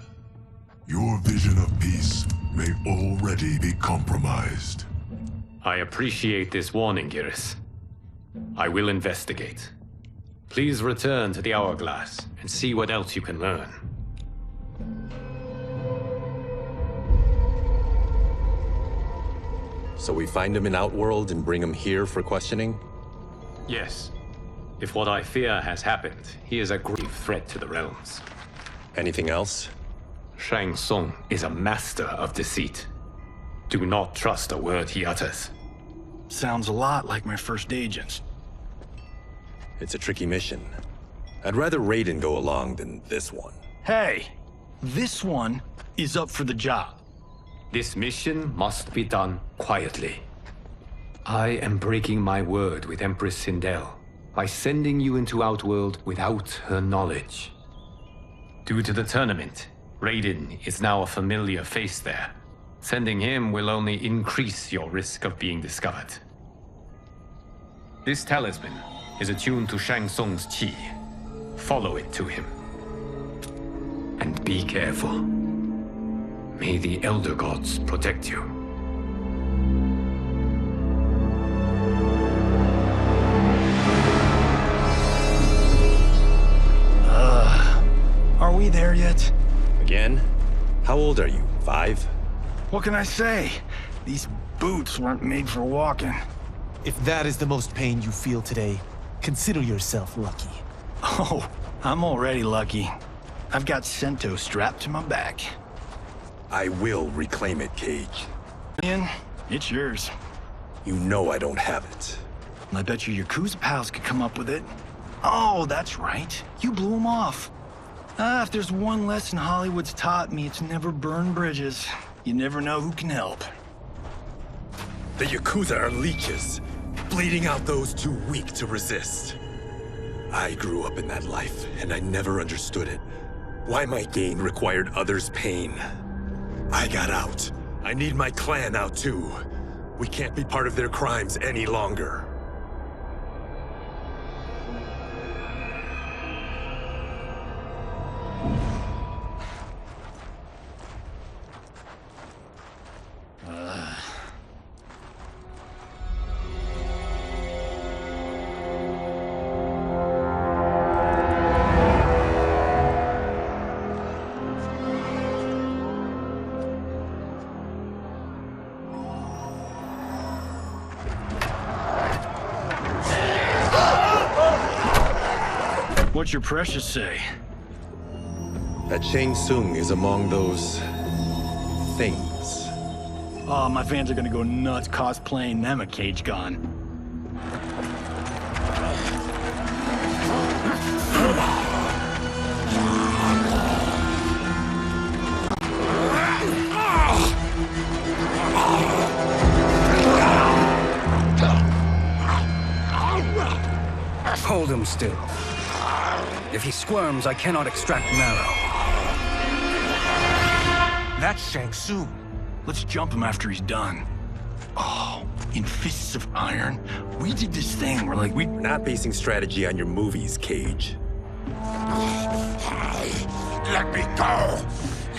Your vision of peace may already be compromised. I appreciate this warning, Geras. I will investigate. Please return to the Hourglass and see what else you can learn. So we find him in Outworld and bring him here for questioning? Yes. If what I fear has happened, he is a grave threat to the realms. Anything else? Shang Tsung is a master of deceit. Do not trust a word he utters. Sounds a lot like my first agents. It's a tricky mission. I'd rather Raiden go along than this one. Hey, this one is up for the job. This mission must be done quietly. I am breaking my word with Empress Sindel by sending you into Outworld without her knowledge. Due to the tournament, Raiden is now a familiar face there. Sending him will only increase your risk of being discovered. This talisman is attuned to Shang Tsung's chi. Follow it to him. And be careful. May the Elder Gods protect you. Are we there yet? Again? How old are you? 5? What can I say? These boots weren't made for walking. If that is the most pain you feel today, consider yourself lucky. Oh, I'm already lucky. I've got Sento strapped to my back. I will reclaim it, Cage. Ian, it's yours. You know I don't have it. I bet your Yakuza pals could come up with it. Oh, that's right. You blew them off. If there's one lesson Hollywood's taught me, it's never burn bridges. You never know who can help. The Yakuza are leeches, bleeding out those too weak to resist. I grew up in that life, and I never understood it. Why my gain required others' pain. I got out. I need my clan out too. We can't be part of their crimes any longer. What's your precious say? That Shang Tsung is among those... things. Oh, my fans are gonna go nuts cosplaying them a Cage Gun. Hold him still. If he squirms, I cannot extract marrow. That's Shang Tsung. Let's jump him after he's done. Oh, in Fists of Iron, we did this thing where like We're not basing strategy on your movies, Cage. Let me go!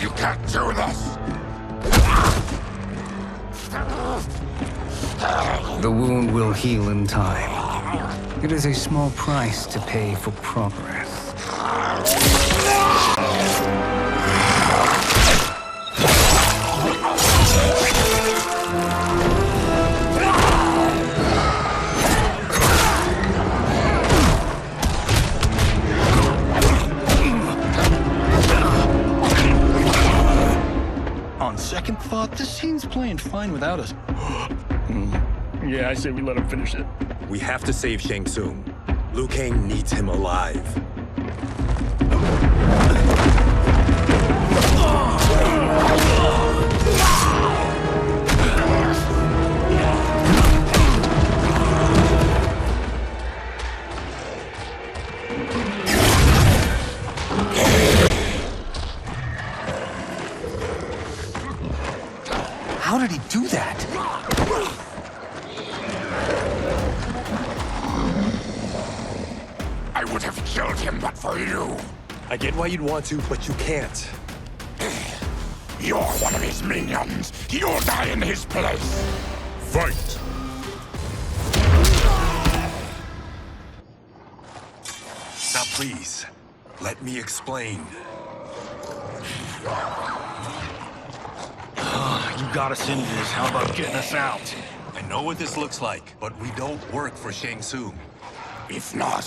You can't do this! The wound will heal in time. It is a small price to pay for progress. On second thought, this scene's playing fine without us. Yeah, I say we let him finish it. We have to save Shang Tsung. Liu Kang needs him alive. How did he do that? I would have killed him but for you. I get why you'd want to, but you can't. You're one of his minions. You'll die in his place. Fight! Now please, let me explain. You got us into this. How about getting us out? I know what this looks like, but we don't work for Shang Tsung. If not,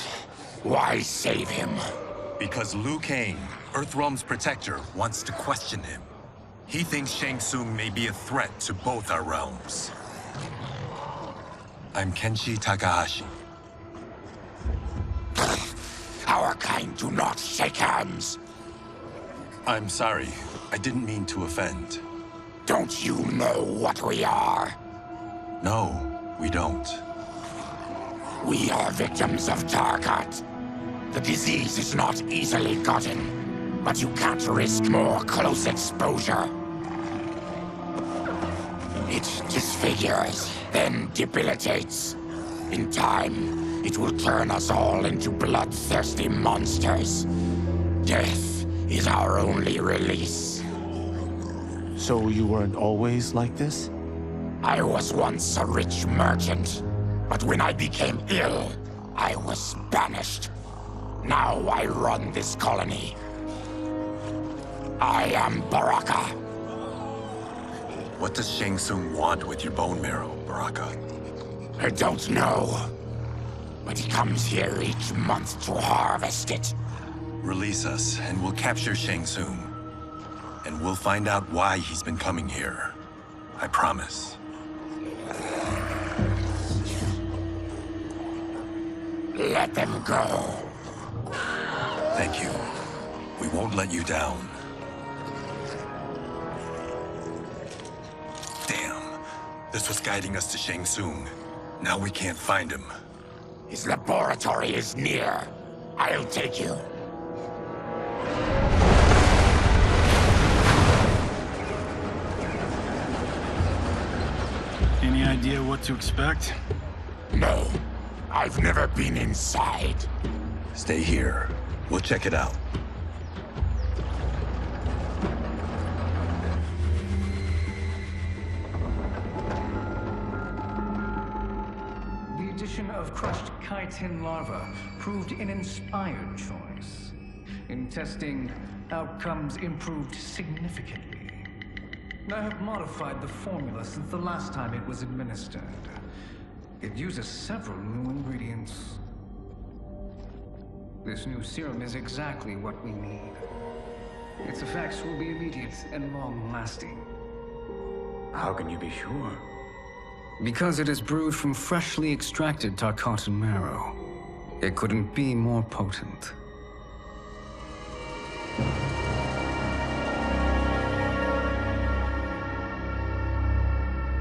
why save him? Because Liu Kang, Earthrealm's protector, wants to question him. He thinks Shang Tsung may be a threat to both our realms. I'm Kenshi Takahashi. Our kind do not shake hands. I'm sorry. I didn't mean to offend. Don't you know what we are? No, we don't. We are victims of Tarkat. The disease is not easily gotten, but you can't risk more close exposure. It disfigures, then debilitates. In time, it will turn us all into bloodthirsty monsters. Death is our only release. So you weren't always like this? I was once a rich merchant, but when I became ill, I was banished. Now I run this colony. I am Baraka. What does Shang Tsung want with your bone marrow, Baraka? I don't know, but he comes here each month to harvest it. Release us, and we'll capture Shang Tsung. And we'll find out why he's been coming here. I promise. Let them go. Thank you. We won't let you down. Damn. This was guiding us to Shang Tsung. Now we can't find him. His laboratory is near. I'll take you. Any idea what to expect? No. I've never been inside. Stay here. We'll check it out. The addition of crushed chitin larva proved an inspired choice. In testing, outcomes improved significantly. I have modified the formula since the last time it was administered. It uses several new ingredients. This new serum is exactly what we need. Its effects will be immediate and long-lasting. How can you be sure? Because it is brewed from freshly extracted Tarkatan marrow. It couldn't be more potent.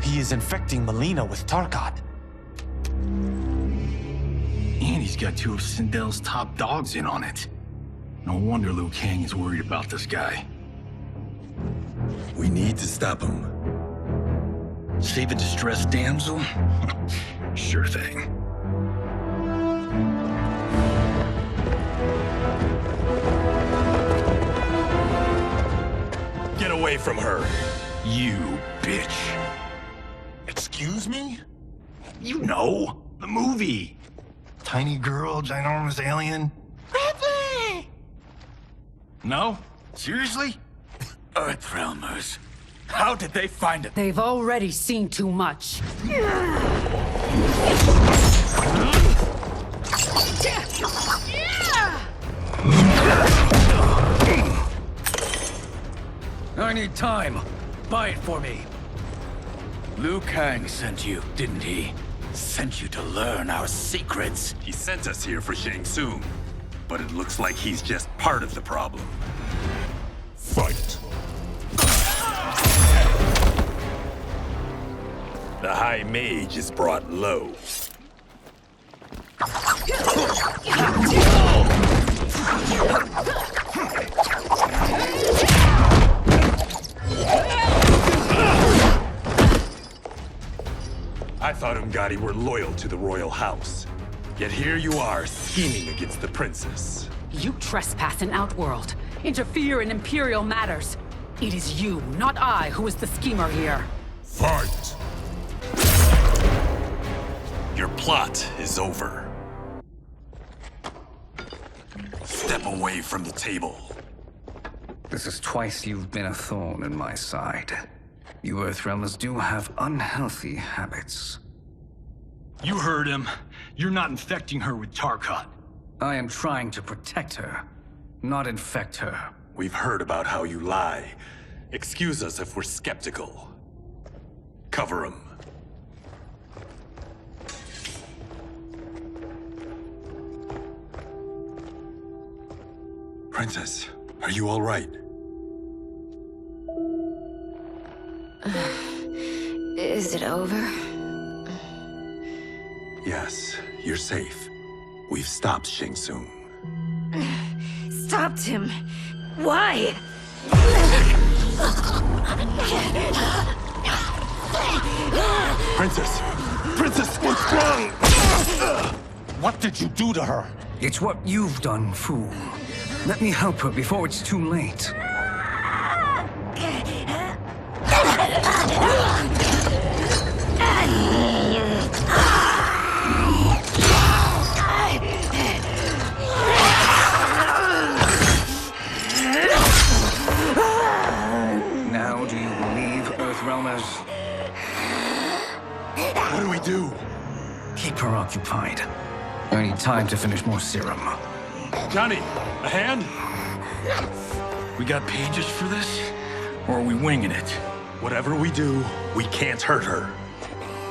He is infecting Melina with Tarkat. And he's got two of Sindel's top dogs in on it. No wonder Liu Kang is worried about this guy. We need to stop him. Save a distressed damsel? Sure thing. Get away from her! You bitch. Excuse me? You know, the movie. Tiny girl, ginormous alien. Ripley! No? Seriously? Earthrealmers. How did they find it? They've already seen too much. I need time. Buy it for me. Liu Kang sent you, didn't he? Sent you to learn our secrets. He sent us here for Shang Tsung, but it looks like he's just part of the problem. Fight! The High Mage is brought low. I thought Umgadi were loyal to the royal house. Yet here you are, scheming against the princess. You trespass in Outworld, interfere in Imperial matters. It is you, not I, who is the schemer here. Fight! Your plot is over. Step away from the table. This is twice you've been a thorn in my side. You Earthrealmers do have unhealthy habits. You heard him. You're not infecting her with Tarkat. I am trying to protect her, not infect her. We've heard about how you lie. Excuse us if we're skeptical. Cover him. Princess, are you all right? Is it over? Yes, you're safe. We've stopped Shang Tsung. Stopped him? Why? Princess! Princess, what's wrong? What did you do to her? It's what you've done, fool. Let me help her before it's too late. Now do you believe, Earthrealmers? What do we do? Keep her occupied. I need time to finish more serum. Johnny, a hand? We got pages for this? Or are we winging it? Whatever we do, we can't hurt her.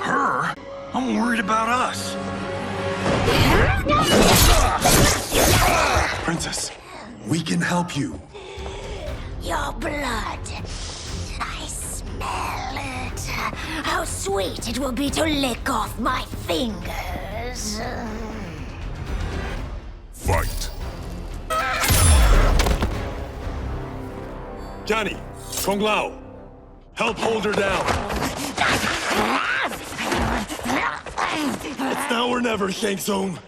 Her? I'm worried about us. Princess, we can help you. Your blood. I smell it. How sweet it will be to lick off my fingers. Fight. Johnny, Kung Lao, help hold her down. It's now or never, Shang Tsung.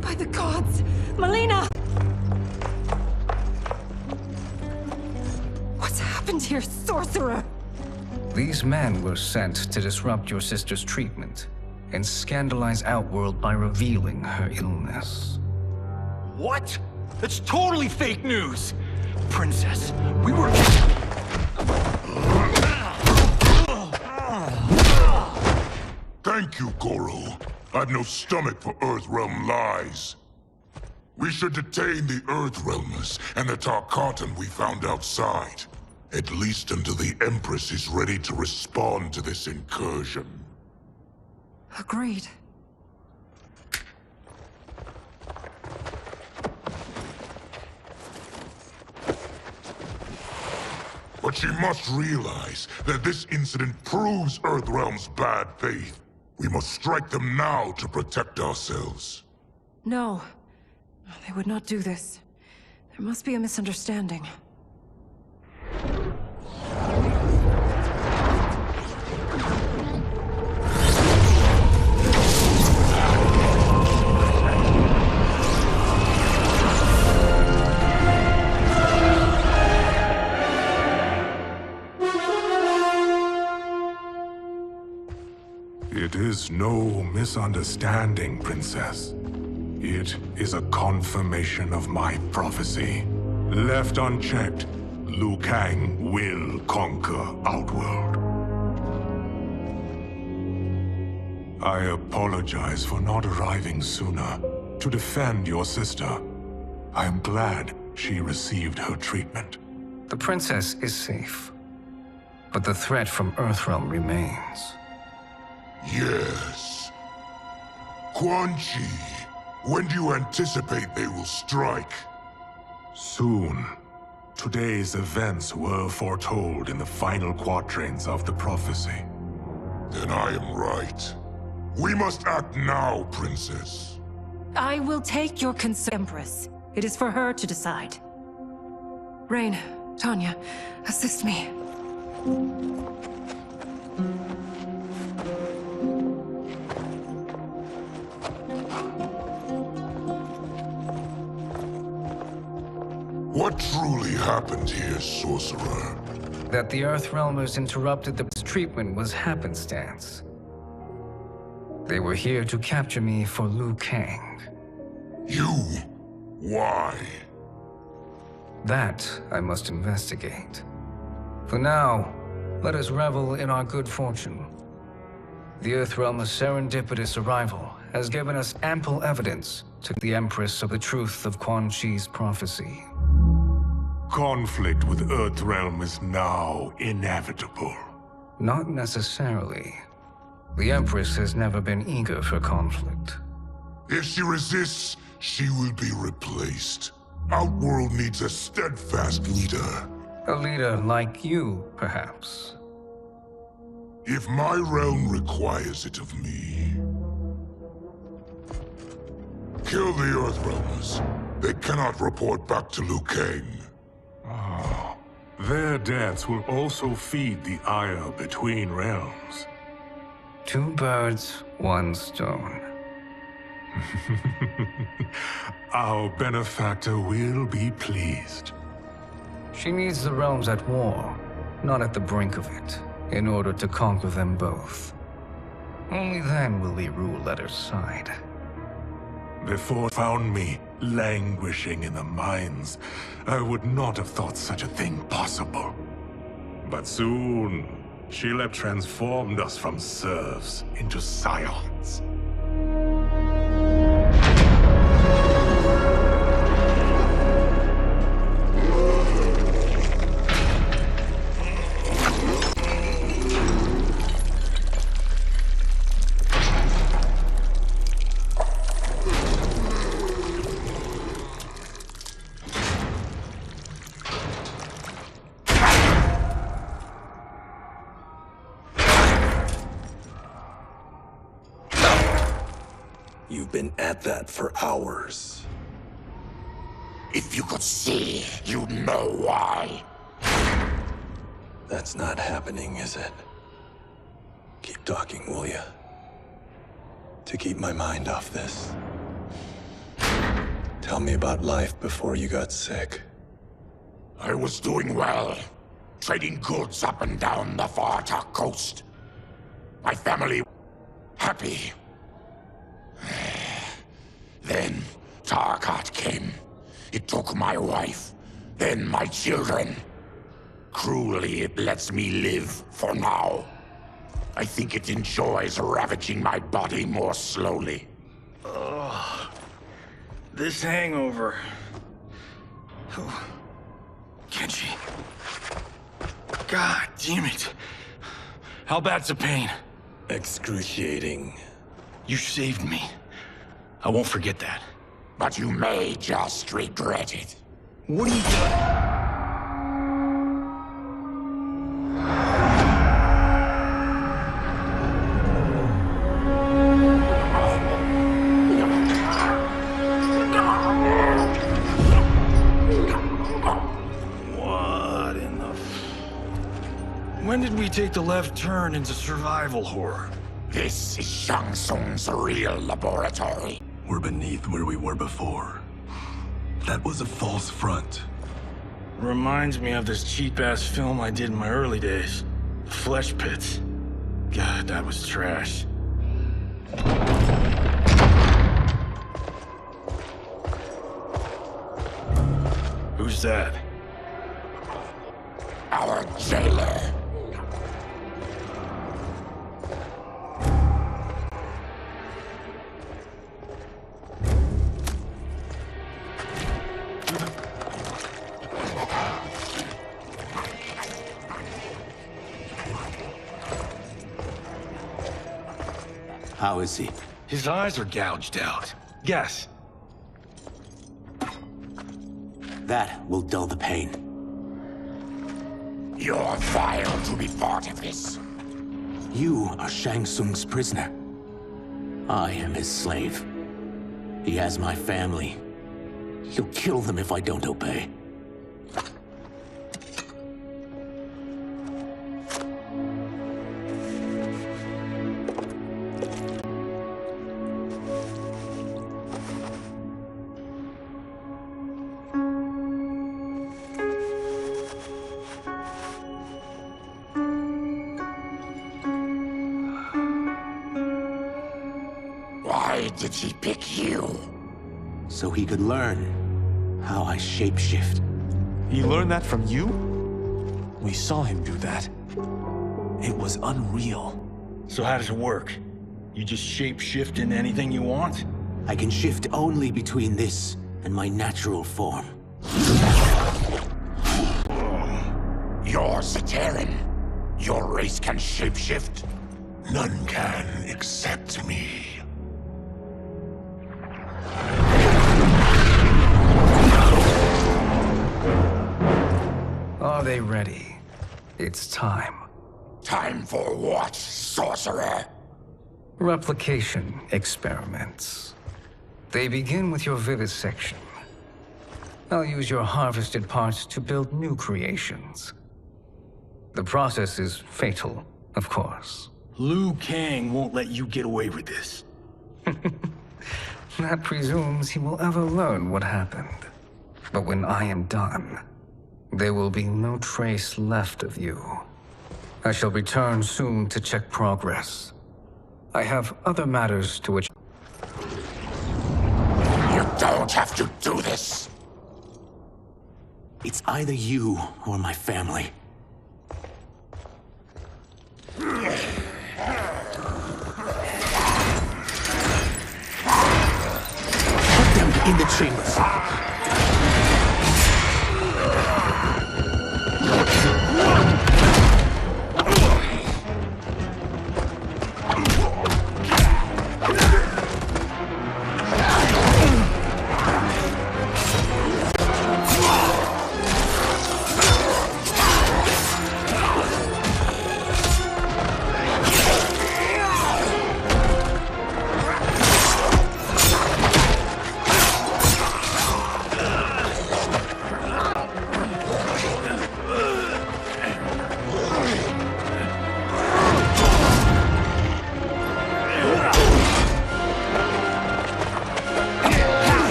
By the gods! Melina! What's happened here, sorcerer? These men were sent to disrupt your sister's treatment and scandalize Outworld by revealing her illness. What? That's totally fake news! Princess, we were... Thank you, Goro. I've no stomach for Earthrealm lies. We should detain the Earthrealmers and the Tarkatan we found outside. At least until the Empress is ready to respond to this incursion. Agreed. But she must realize that this incident proves Earthrealm's bad faith. We must strike them now to protect ourselves. No. They would not do this. There must be a misunderstanding. It is no misunderstanding, Princess. It is a confirmation of my prophecy. Left unchecked, Liu Kang will conquer Outworld. I apologize for not arriving sooner to defend your sister. I am glad she received her treatment. The princess is safe, but the threat from Earthrealm remains. Yes. Quan Chi, when do you anticipate they will strike? Soon. Today's events were foretold in the final quatrains of the prophecy. Then I am right. We must act now, Princess. I will take your concern, Empress. It is for her to decide. Rain, Tanya, assist me. What truly happened here, Sorcerer? That the Earthrealmers interrupted the treatment was happenstance. They were here to capture me for Liu Kang. You? Why? That I must investigate. For now, let us revel in our good fortune. The Earthrealm's serendipitous arrival has given us ample evidence to the Empress of the truth of Quan Chi's prophecy. Conflict with Earthrealm is now inevitable. Not necessarily. The Empress has never been eager for conflict. If she resists, she will be replaced. Outworld needs a steadfast leader. A leader like you, perhaps. If my realm requires it of me. Kill the Earthrealmers. They cannot report back to Liu Kang. Their deaths will also feed the ire between realms. 2 birds, 1 stone. Our benefactor will be pleased. She needs the realms at war, not at the brink of it, in order to conquer them both. Only then will we rule at her side. Before found me languishing in the mines, I would not have thought such a thing possible. But soon, she'll have transformed us from serfs into scions. You've been at that for hours. If you could see, you'd know why. That's not happening, is it? Keep talking, will ya? To keep my mind off this. Tell me about life before you got sick. I was doing well, trading goods up and down the Varta coast. My family happy. Then Tarkat came. It took my wife, then my children. Cruelly, it lets me live for now. I think it enjoys ravaging my body more slowly. Ugh. This hangover. Oh. Kenji. God damn it. How bad's the pain? Excruciating. You saved me. I won't forget that. But you may just regret it. What are you doing? When did we take the left turn into survival horror? This is Shang Tsung's real laboratory. We're beneath where we were before. That was a false front. Reminds me of this cheap-ass film I did in my early days. Flesh Pits. God, that was trash. Who's that? Our jailer. How is he? His eyes are gouged out. Guess. That will dull the pain. You're vile to be part of this. You are Shang Tsung's prisoner. I am his slave. He has my family. He'll kill them if I don't obey. Why did he pick you? So he could learn how I shapeshift. He learned that from you? We saw him do that. It was unreal. So how does it work? You just shape-shift into anything you want? I can shift only between this and my natural form. You're Sateran. Your race can shapeshift. None can except me. Are they ready? It's time. Time for what, sorcerer? Replication experiments. They begin with your vivisection. I'll use your harvested parts to build new creations. The process is fatal, of course. Liu Kang won't let you get away with this. That presumes he will ever learn what happened. But when I am done, there will be no trace left of you. I shall return soon to check progress. I have other matters to which... You don't have to do this. It's either you or my family. Put them in the chambers.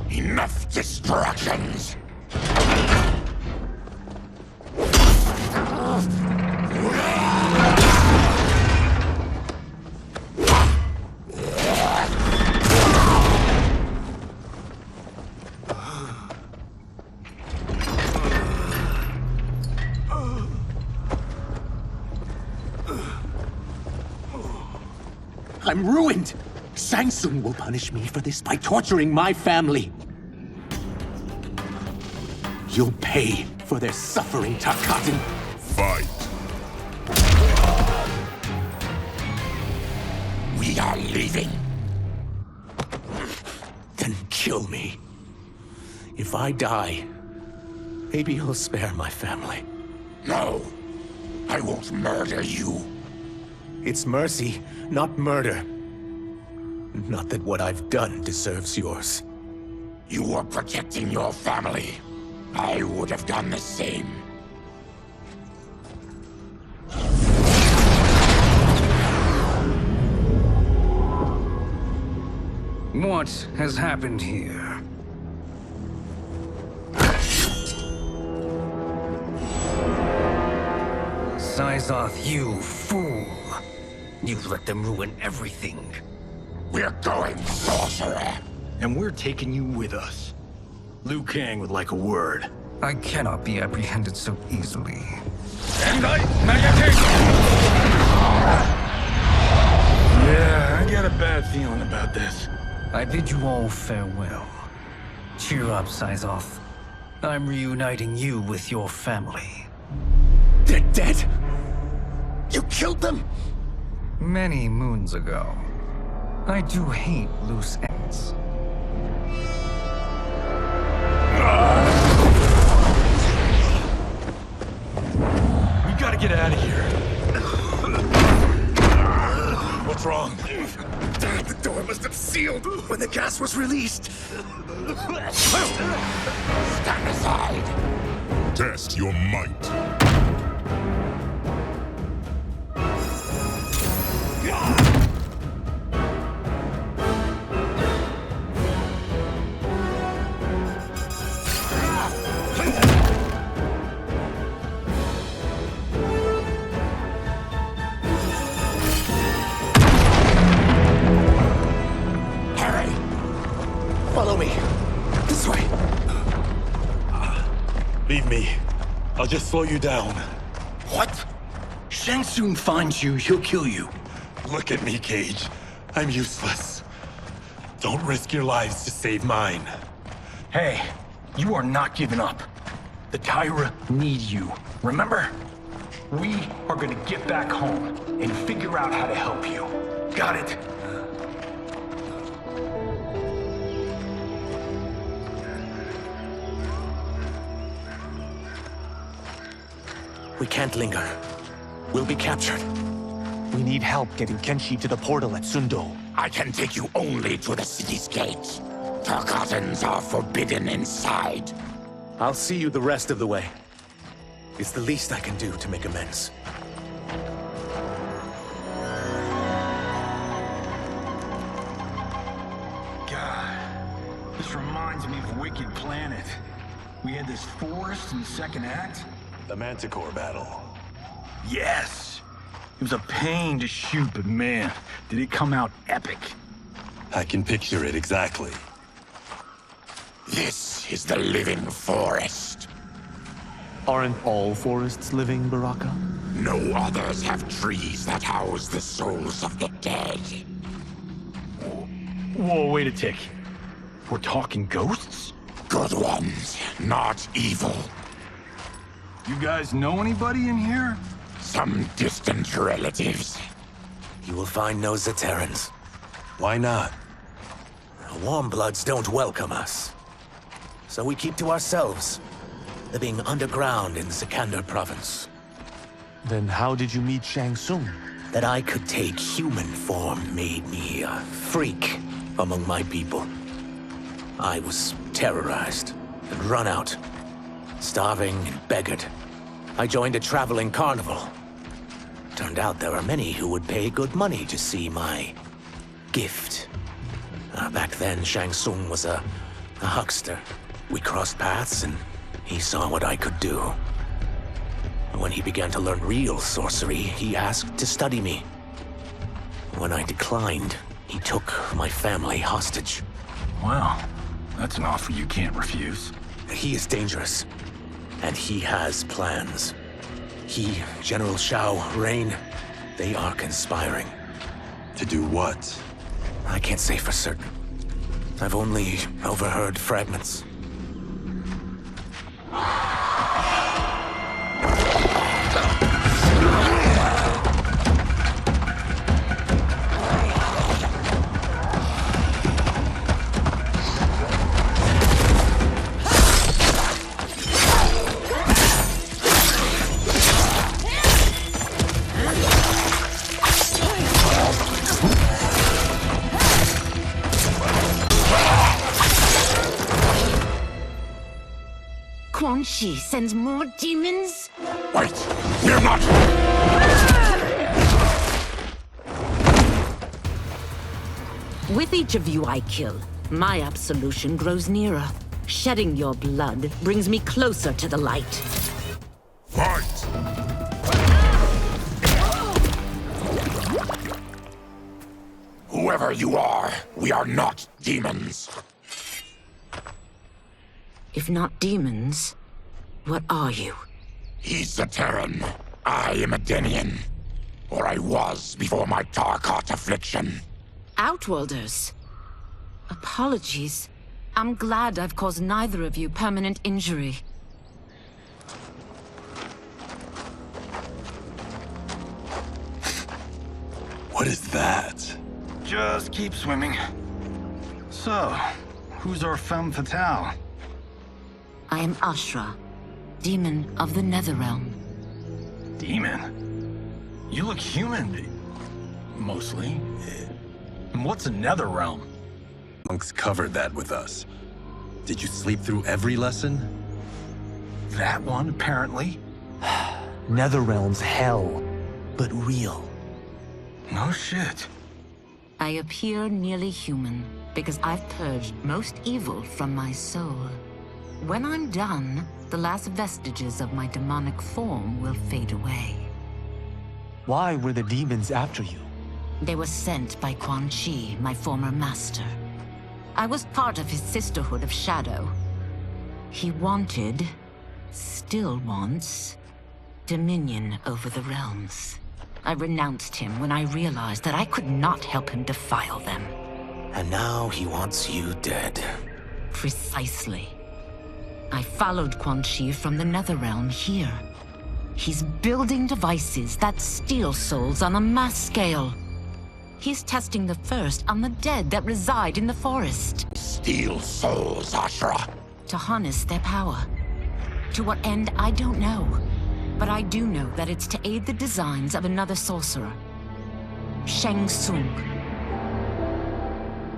Enough distractions! I'm ruined! Shang Tsung will punish me for this by torturing my family. You'll pay for their suffering, Tarkatan. Fight. We are leaving. Then kill me. If I die, maybe you'll spare my family. No, I won't murder you. It's mercy, not murder. Not that what I've done deserves yours. You were protecting your family. I would have done the same. What has happened here? Sizoth, you fool! You let them ruin everything. We're going, sorcerer. And we're taking you with us. Liu Kang would like a word. I cannot be apprehended so easily. Yeah, I got a bad feeling about this. I bid you all farewell. Cheer up, Sizoth. I'm reuniting you with your family. They're dead? You killed them? Many moons ago. I do hate loose ends. We gotta get out of here. What's wrong? The door must have sealed when the gas was released. Stand aside. Test your might. Leave me. I'll just slow you down. What? Shang Tsung finds you, he'll kill you. Look at me, Cage. I'm useless. Don't risk your lives to save mine. Hey, you are not giving up. The Tyra need you, remember? We are gonna get back home and figure out how to help you. Got it? We can't linger. We'll be captured. We need help getting Kenshi to the portal at Sundo. I can take you only to the city's gate. Tarkatans are forbidden inside. I'll see you the rest of the way. It's the least I can do to make amends. God, this reminds me of Wicked Planet. We had this forest in the second act. The Manticore battle. Yes! It was a pain to shoot, but man, did it come out epic. I can picture it exactly. This is the living forest. Aren't all forests living, Baraka? No others have trees that house the souls of the dead. Whoa, wait a tick. We're talking ghosts? Good ones, not evil. You guys know anybody in here? Some distant relatives. You will find no Zaterrans. Why not? The Warmbloods don't welcome us. So we keep to ourselves, living underground in Sikander province. Then how did you meet Shang Tsung? That I could take human form made me a freak among my people. I was terrorized and run out, starving and beggared. I joined a traveling carnival. Turned out there are many who would pay good money to see my gift. Back then, Shang Tsung was a huckster. We crossed paths and he saw what I could do. When he began to learn real sorcery, he asked to study me. When I declined, he took my family hostage. Wow, that's an offer you can't refuse. He is dangerous, and he has plans. He, General Shao, Rain, they are conspiring. To do what? I can't say for certain. I've only overheard fragments. Quan Chi sends more demons? Wait, we're not... With each of you I kill, my absolution grows nearer. Shedding your blood brings me closer to the light. Fight! Whoever you are, we are not demons. If not demons, what are you? He's a Terran. I am a Denian. Or I was before my Tarkat affliction. Outworlders. Apologies. I'm glad I've caused neither of you permanent injury. What is that? Just keep swimming. So, who's our femme fatale? I am Ashra, demon of the Netherrealm. Demon? You look human, mostly. And what's a Netherrealm? Monks covered that with us. Did you sleep through every lesson? That one, apparently. Netherrealm's hell, but real. No shit. I appear nearly human because I've purged most evil from my soul. When I'm done, the last vestiges of my demonic form will fade away. Why were the demons after you? They were sent by Quan Chi, my former master. I was part of his Sisterhood of Shadow. He wanted still wants dominion over the realms. I renounced him when I realized that I could not help him defile them. And now he wants you dead. Precisely. I followed Quan Chi from the Netherrealm here. He's building devices that steal souls on a mass scale. He's testing the first on the dead that reside in the forest. Steal souls, Ashra. To harness their power. To what end, I don't know. But I do know that it's to aid the designs of another sorcerer. Shang Tsung.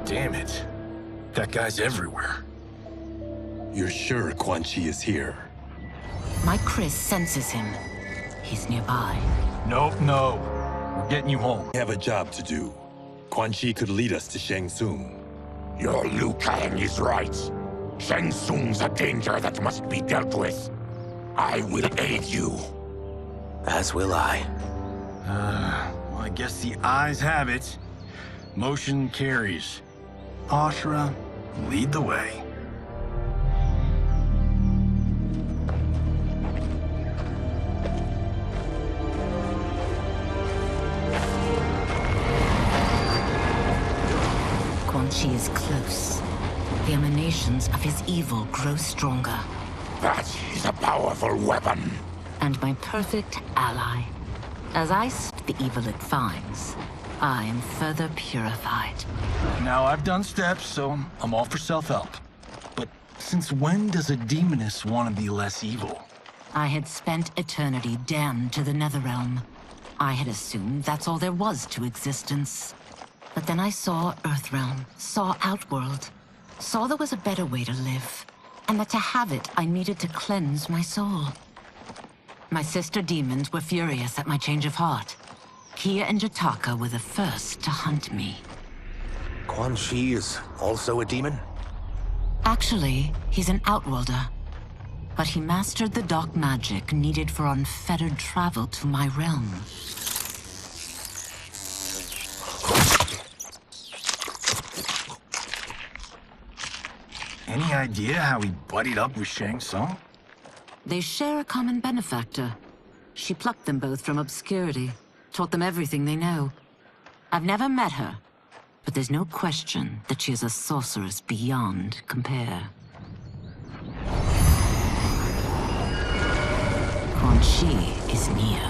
Damn it. That guy's everywhere. You're sure Quan Chi is here? My Chris senses him. He's nearby. Nope, no. We're getting you home. We have a job to do. Quan Chi could lead us to Shang Tsung. Your Liu Kang is right. Shang Tsung's a danger that must be dealt with. I will aid you. As will I. Well, I guess the eyes have it. Motion carries. Ashra, lead the way. Quan Chi is close. The emanations of his evil grow stronger. That is a powerful weapon. And my perfect ally. As I sift the evil it finds, I am further purified. Now, I've done steps, so I'm all for self-help. But since when does a demoness want to be less evil? I had spent eternity damned to the Netherrealm. I had assumed that's all there was to existence. But then I saw Earthrealm, saw Outworld, saw there was a better way to live, and that to have it, I needed to cleanse my soul. My sister demons were furious at my change of heart. Kia and Jataka were the first to hunt me. Quan Chi is also a demon? Actually, he's an Outworlder. But he mastered the dark magic needed for unfettered travel to my realm. Any idea how he buddied up with Shang Tsung? They share a common benefactor. She plucked them both from obscurity, taught them everything they know. I've never met her, but there's no question that she is a sorceress beyond compare. Quan Chi is near.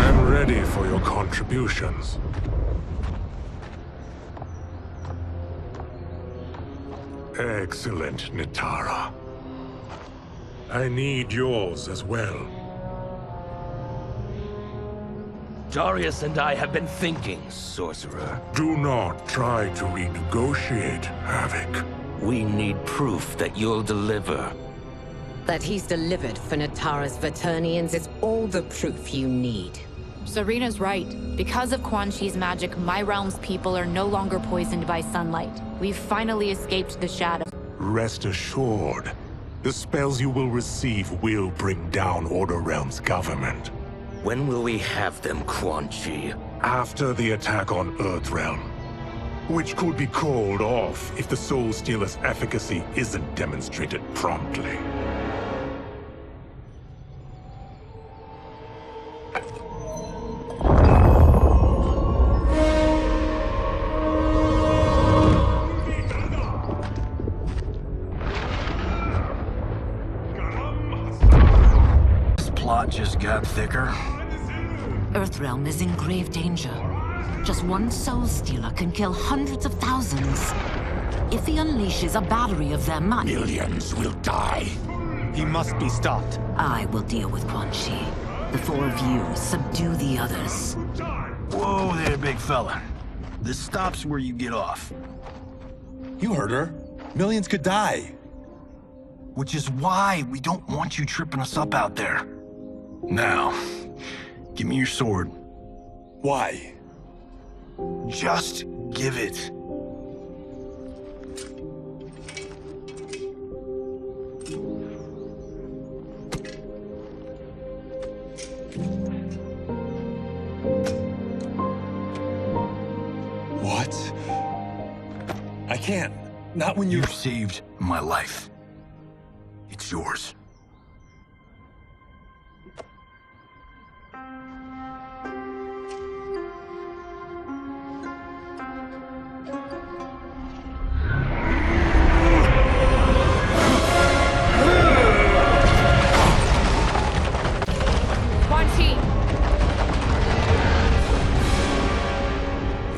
I'm ready for your contributions. Excellent, Nitara. I need yours as well. Darius and I have been thinking, Sorcerer. Do not try to renegotiate, Havoc. We need proof that you'll deliver. That he's delivered for Natara's Vaternians is all the proof you need. Serena's right. Because of Quan Chi's magic, my realm's people are no longer poisoned by sunlight. We've finally escaped the shadow. Rest assured, the spells you will receive will bring down Order Realm's government. When will we have them, Quan Chi? After the attack on Earthrealm, which could be called off if the Soul Stealer's efficacy isn't demonstrated promptly. Just got thicker. Earthrealm is in grave danger. Just one Soul Stealer can kill hundreds of thousands. If he unleashes a battery of them, millions will die. He must be stopped. I will deal with Quan Chi. The four of you subdue the others. Whoa there, big fella. This stops where you get off. You heard her. Millions could die. Which is why we don't want you tripping us up out there. Now, give me your sword. Why? Just give it. can't. Not when You've saved my life. It's yours.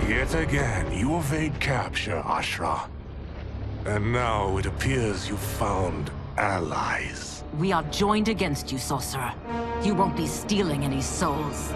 Yet again, you evade capture, Ashra. And now it appears you've found allies. We are joined against you, sorcerer. You won't be stealing any souls.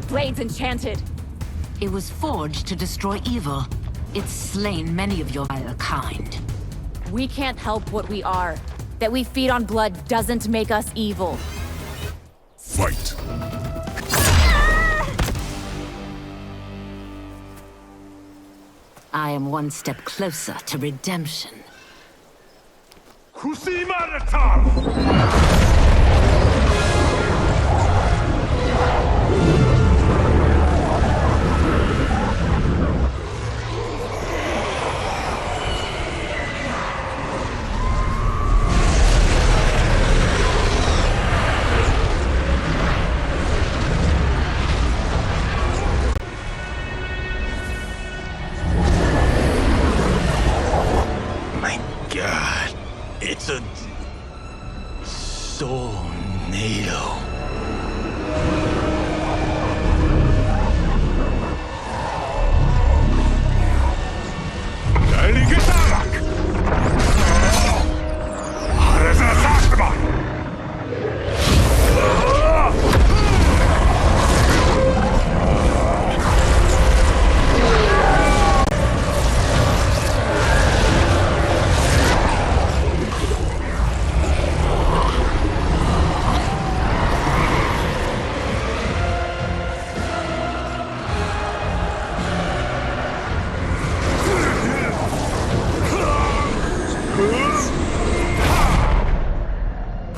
Blade's enchanted. It was forged to destroy evil. It's slain many of your vile kind. We can't help what we are. That we feed on blood doesn't make us evil. Fight! I am one step closer to redemption. God, it's a soul-nado.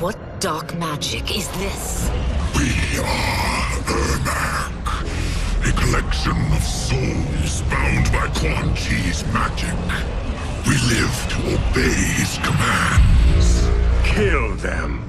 What dark magic is this? We are Ermac, a collection of souls bound by Quan Chi's magic. We live to obey his commands. Kill them.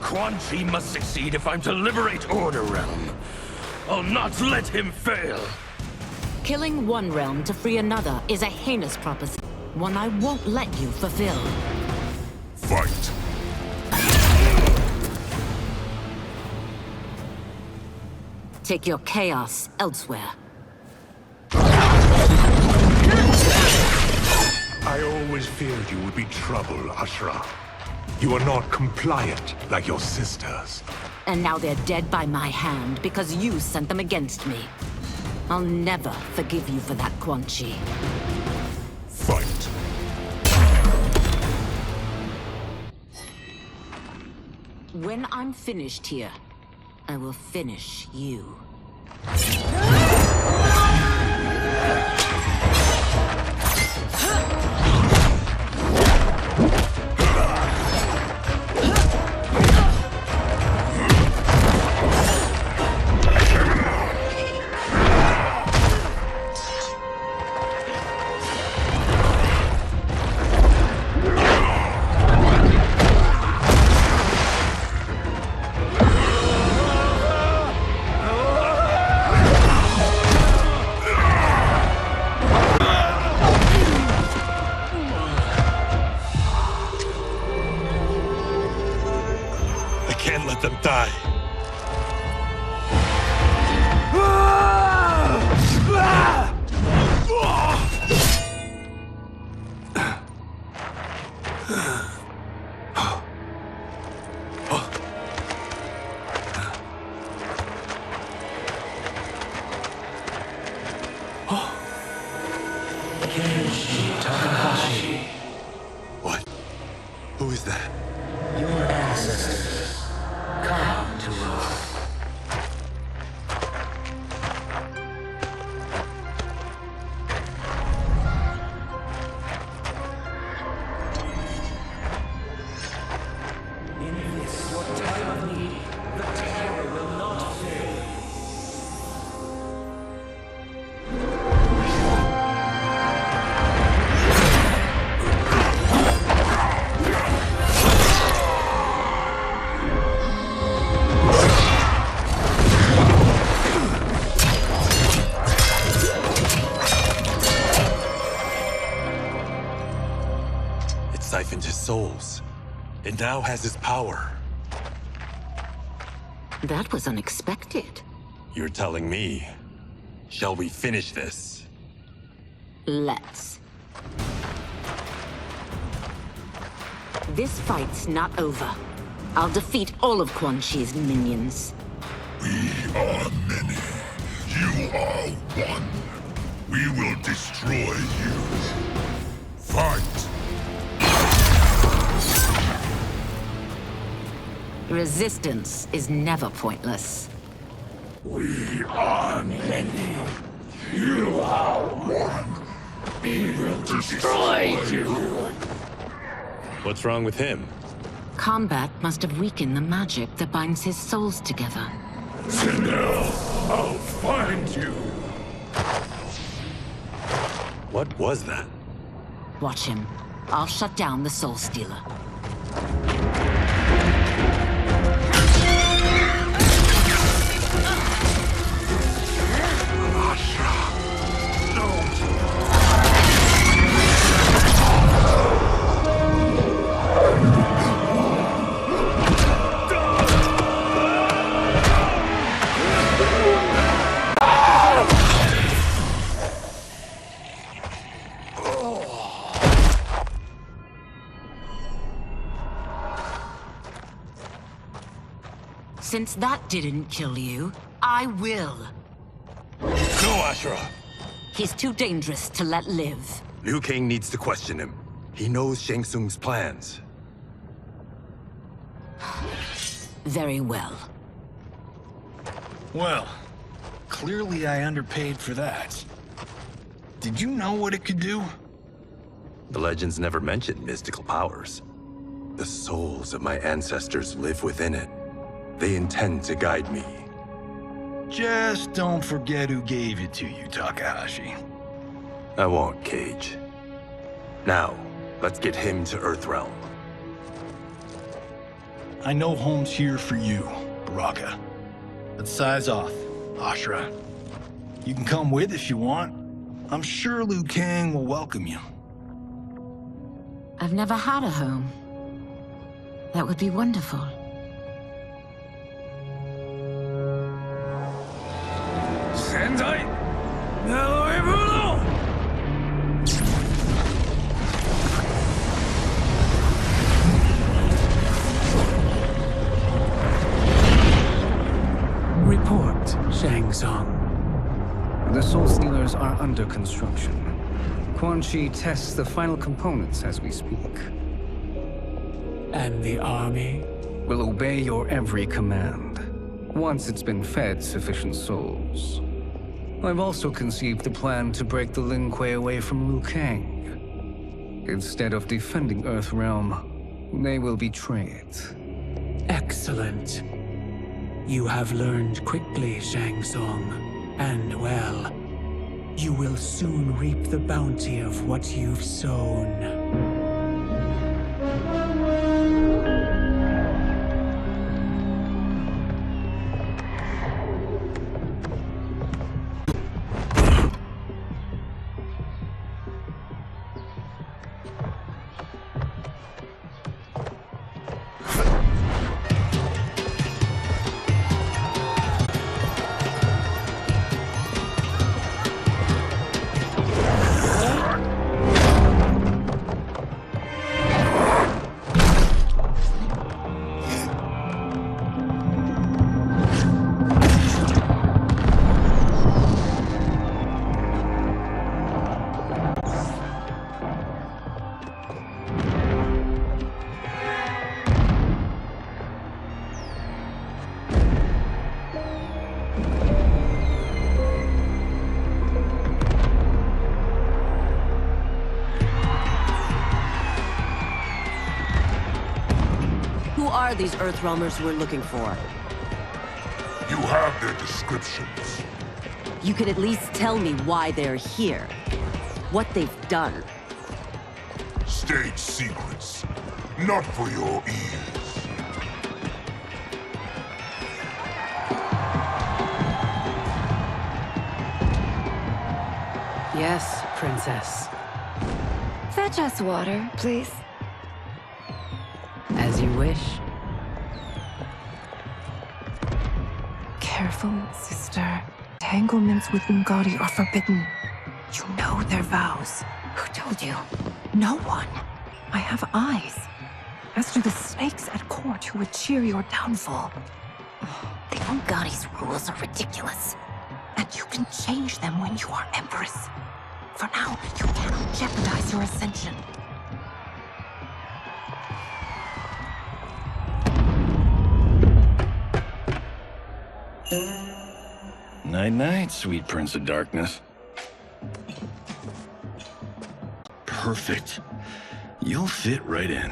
Quan Chi must succeed if I'm to liberate Order Realm. I'll not let him fail. Killing one realm to free another is a heinous proposition, one I won't let you fulfill. Fight. Take your chaos elsewhere. I always feared you would be trouble, Ashra. You are not compliant like your sisters. And now they're dead by my hand because you sent them against me. I'll never forgive you for that, Quan Chi. Fight. When I'm finished here, I will finish you. Can't let them die. Takahashi. What? Who is that? Your ancestors. Come to us. In this, your time of need, the terror will not fail. It siphoned his souls. It now has his power. That was unexpected. You're telling me. Shall we finish this? Let's. This fight's not over. I'll defeat all of Quan Chi's minions. We are many. You are one. We will destroy you. Fight! Resistance is never pointless. We are many. You are one. We will destroy you. What's wrong with him? Combat must have weakened the magic that binds his souls together. Sinner, I'll find you. What was that? Watch him. I'll shut down the Soul Stealer. Since that didn't kill you, I will. Go, Ashura! He's too dangerous to let live. Liu Kang needs to question him. He knows Shang Tsung's plans. Very well. Well, clearly I underpaid for that. Did you know what it could do? The legends never mentioned mystical powers. The souls of my ancestors live within it. They intend to guide me. Just don't forget who gave it to you, Takahashi. I won't, Cage. Now, let's get him to Earthrealm. I know home's here for you, Baraka. But size off, Ashura. You can come with if you want. I'm sure Liu Kang will welcome you. I've never had a home. That would be wonderful. Sendai! Now Report, Shang Tsung. The Soul Stealers are under construction. Quan Chi tests the final components as we speak. And the army? Will obey your every command, once it's been fed sufficient souls. I've also conceived a plan to break the Lin Kuei away from Liu Kang. Instead of defending Earthrealm, they will betray it. Excellent. You have learned quickly, Shang Tsung. And well, you will soon reap the bounty of what you've sown. are these Earthrealmers we're looking for? You have their descriptions. You can at least tell me why they're here. What they've done. State secrets. Not for your ears. Yes, Princess. Fetch us water, please. As you wish. Careful, sister. Entanglements with Ungadi are forbidden. You know their vows. Who told you? No one. I have eyes. As do the snakes at court who would cheer your downfall. The Ungadi's rules are ridiculous. And you can change them when you are Empress. For now, you cannot jeopardize your ascension. Night-night, sweet Prince of Darkness. Perfect. You'll fit right in.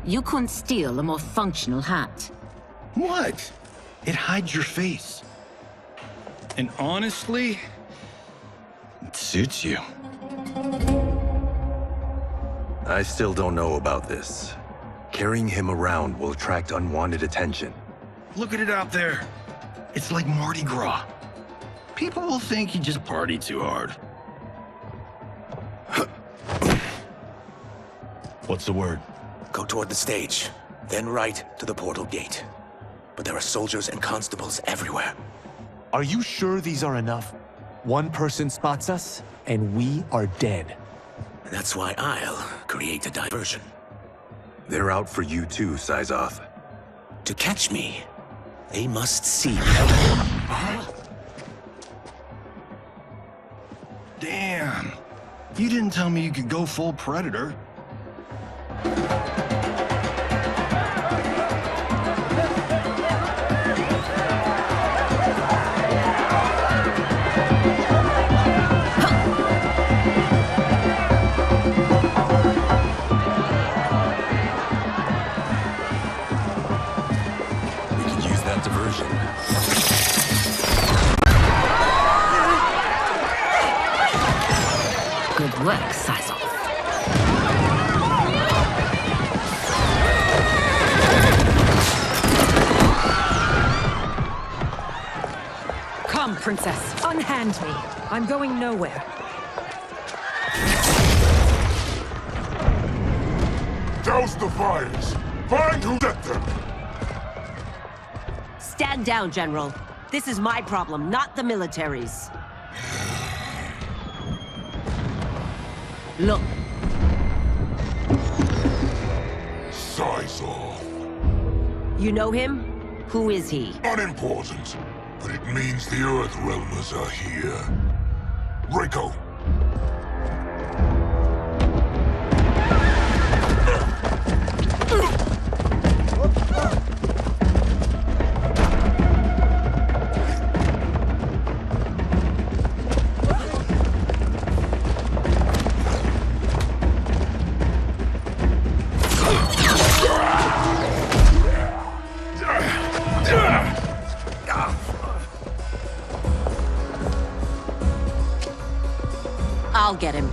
You couldn't steal a more functional hat. What? It hides your face. And honestly, it suits you. I still don't know about this. Carrying him around will attract unwanted attention. Look at it out there. It's like Mardi Gras. People will think you just party too hard. What's the word? Go toward the stage, then right to the portal gate. But there are soldiers and constables everywhere. Are you sure these are enough? One person spots us, and we are dead. That's why I'll create a diversion. They're out for you too, Syzoth. To catch me, they must see me. Damn. You didn't tell me you could go full Predator. Good work, Syzoth. Come, Princess. Unhand me. I'm going nowhere. Douse the fires! Find who lit them! Stand down, General. This is my problem, not the military's. Look. Syzoth. You know him? Who is he? Unimportant, but it means the Earthrealmers are here. Rico. I'll get him.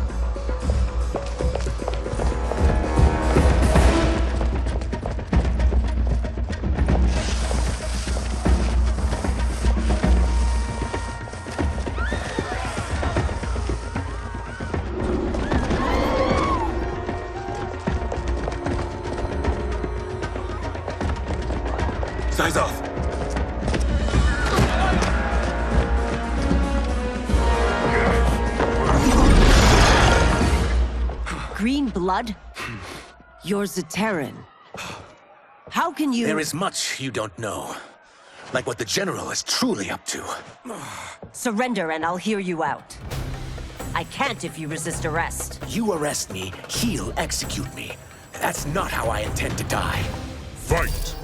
Syzoth! Green blood? You're Zaterran. How can you— There is much you don't know. Like what the General is truly up to. Surrender and I'll hear you out. I can't if you resist arrest. You arrest me, he'll execute me. That's not how I intend to die. Fight!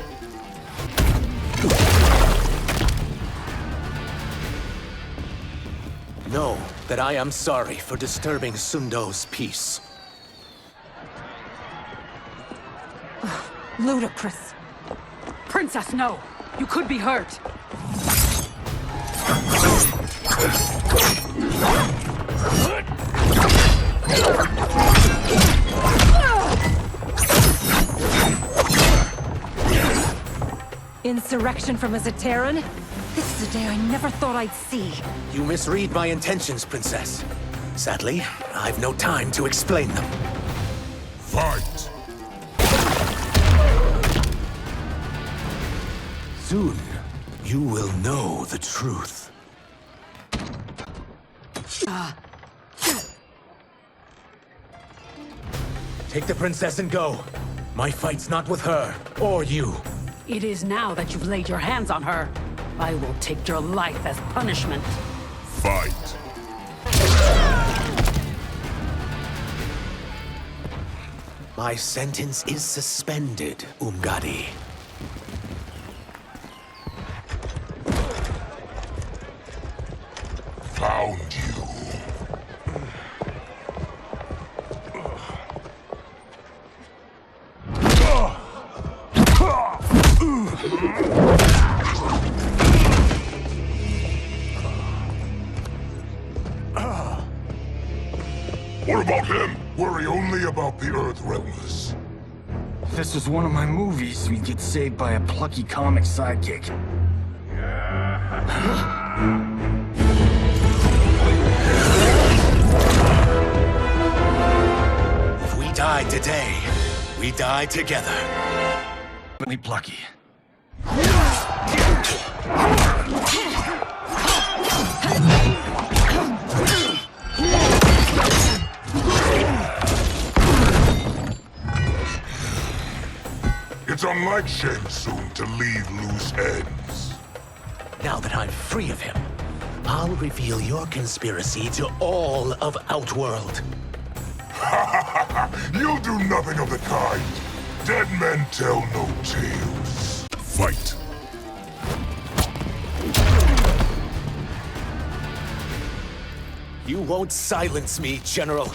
Know that I am sorry for disturbing Sundo's peace. Ludicrous. Princess, no! You could be hurt! Insurrection from a Zaterran? This is a day I never thought I'd see. You misread my intentions, Princess. Sadly, I've no time to explain them. Fight! Soon, you will know the truth. Take the princess and go. My fight's not with her, or you. It is now that you've laid your hands on her. I will take your life as punishment. Fight! My sentence is suspended, Umgadi. Found you. What about him? Worry only about the Earth Realmers. If this was one of my movies, we'd get saved by a plucky comic sidekick. If we die today, we die together. Really plucky. It's unlike Shang Tsung to leave loose ends. Now that I'm free of him, I'll reveal your conspiracy to all of Outworld. You'll do nothing of the kind. Dead men tell no tales. Fight. You won't silence me, General.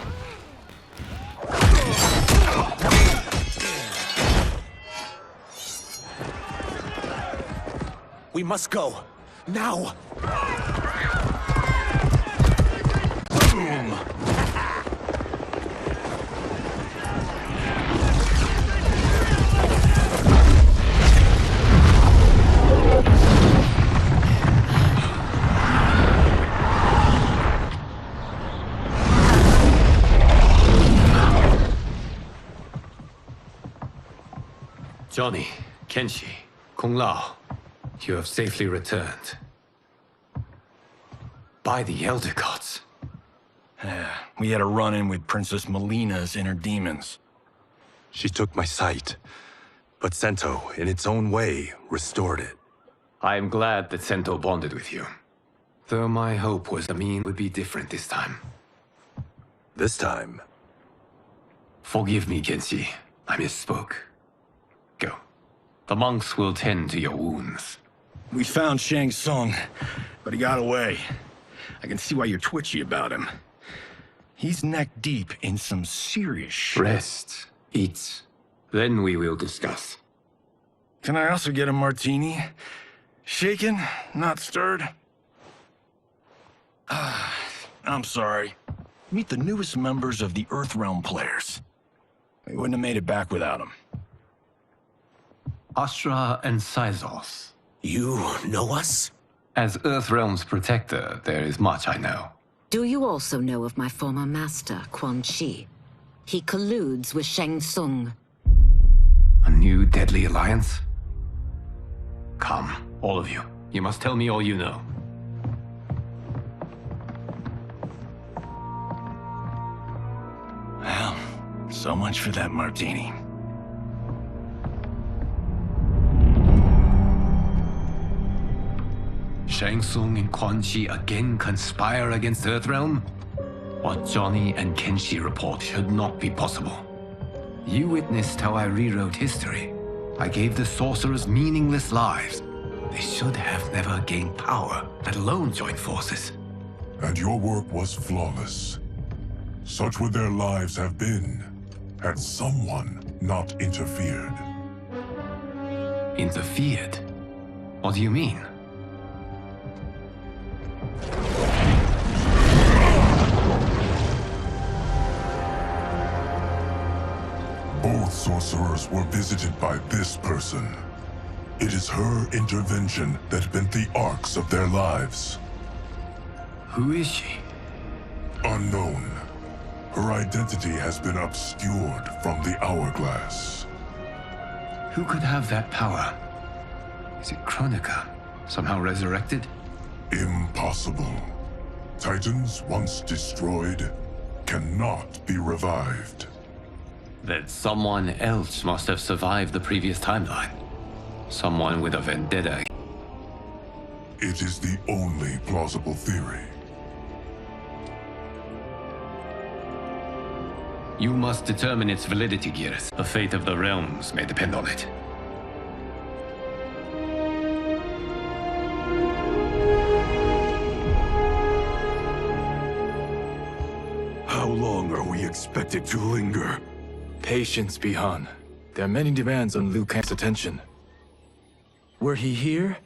We must go. Now! Boom! Johnny, Kenshi, Kung Lao, you have safely returned. By the Elder Gods. We had a run-in with Princess Melina's inner demons. She took my sight, but Sento, in its own way, restored it. I am glad that Sento bonded with you. Though my hope was Amin would be different this time. This time? Forgive me, Kenshi. I misspoke. Go. The monks will tend to your wounds. We found Shang Tsung, but he got away. I can see why you're twitchy about him. He's neck-deep in some serious shit. Rest. Eat. Then we will discuss. Can I also get a martini? Shaken, not stirred? I'm sorry. Meet the newest members of the Earthrealm players. We wouldn't have made it back without them. Astra and Syzos. You know us? As Earthrealm's protector, there is much I know. Do you also know of my former master, Quan Chi? He colludes with Shang Tsung. A new deadly alliance? Come, all of you. You must tell me all you know. Well, so much for that martini. Shang Tsung and Quan Chi again conspire against Earthrealm? What Johnny and Kenshi report should not be possible. You witnessed how I rewrote history. I gave the sorcerers meaningless lives. They should have never gained power, let alone joined forces. And your work was flawless. Such would their lives have been, had someone not interfered. Interfered? What do you mean? Both sorcerers were visited by this person. It is her intervention that bent the arcs of their lives. Who is she? Unknown. Her identity has been obscured from the hourglass. Who could have that power? Is it Kronika? Somehow resurrected? Impossible. Titans once destroyed cannot be revived. That someone else must have survived the previous timeline. Someone with a vendetta. It is the only plausible theory. You must determine its validity, Geras. The fate of the realms may depend on it. How long are we expected to linger? Patience, Bihan. There are many demands on Liu Kang's attention. Were he here,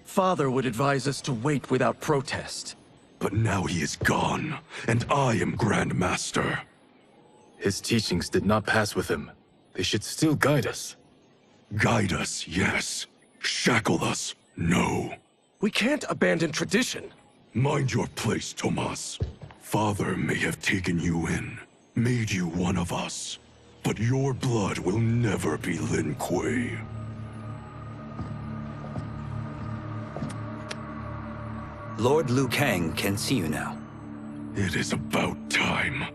Father would advise us to wait without protest. But now he is gone, and I am Grand Master. His teachings did not pass with him. They should still guide us. Guide us, yes. Shackle us, no. We can't abandon tradition. Mind your place, Tomas. Father may have taken you in, made you one of us. But your blood will never be Lin Kuei. Lord Liu Kang can see you now. It is about time.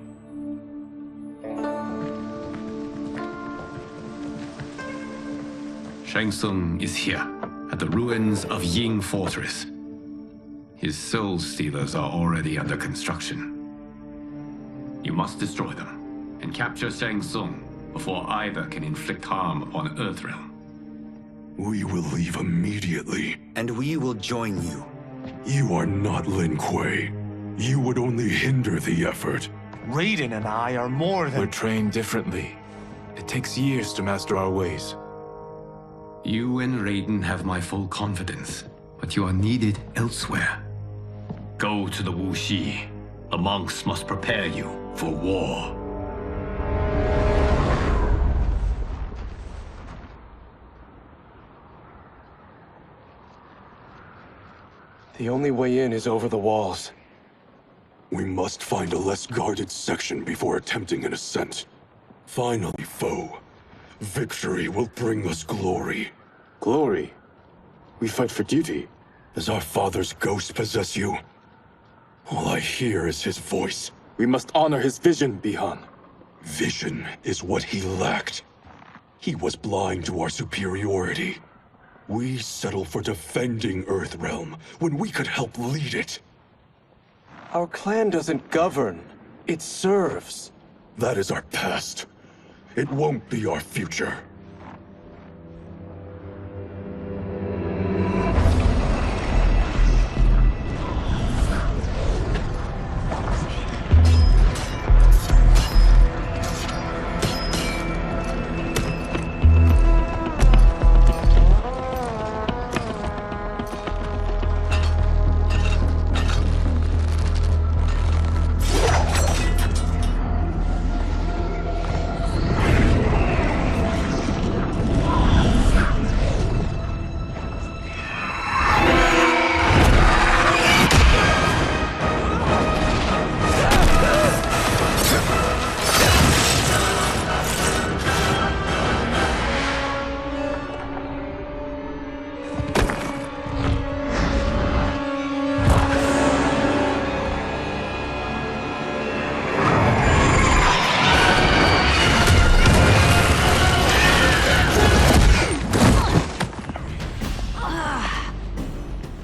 Shang Tsung is here, at the ruins of Ying Fortress. His soul stealers are already under construction. You must destroy them, and capture Shang Tsung before either can inflict harm upon Earthrealm. We will leave immediately. And we will join you. You are not Lin Kuei. You would only hinder the effort. Raiden and I are more than— We're trained differently. It takes years to master our ways. You and Raiden have my full confidence, but you are needed elsewhere. Go to the Wuxi. The monks must prepare you for war. The only way in is over the walls. We must find a less guarded section before attempting an ascent. Finally, foe. Victory will bring us glory. Glory? We fight for duty. Does our father's ghost possess you? All I hear is his voice. We must honor his vision, Bihan. Vision is what he lacked. He was blind to our superiority. We settle for defending Earthrealm when we could help lead it. Our clan doesn't govern. It serves. That is our past. It won't be our future.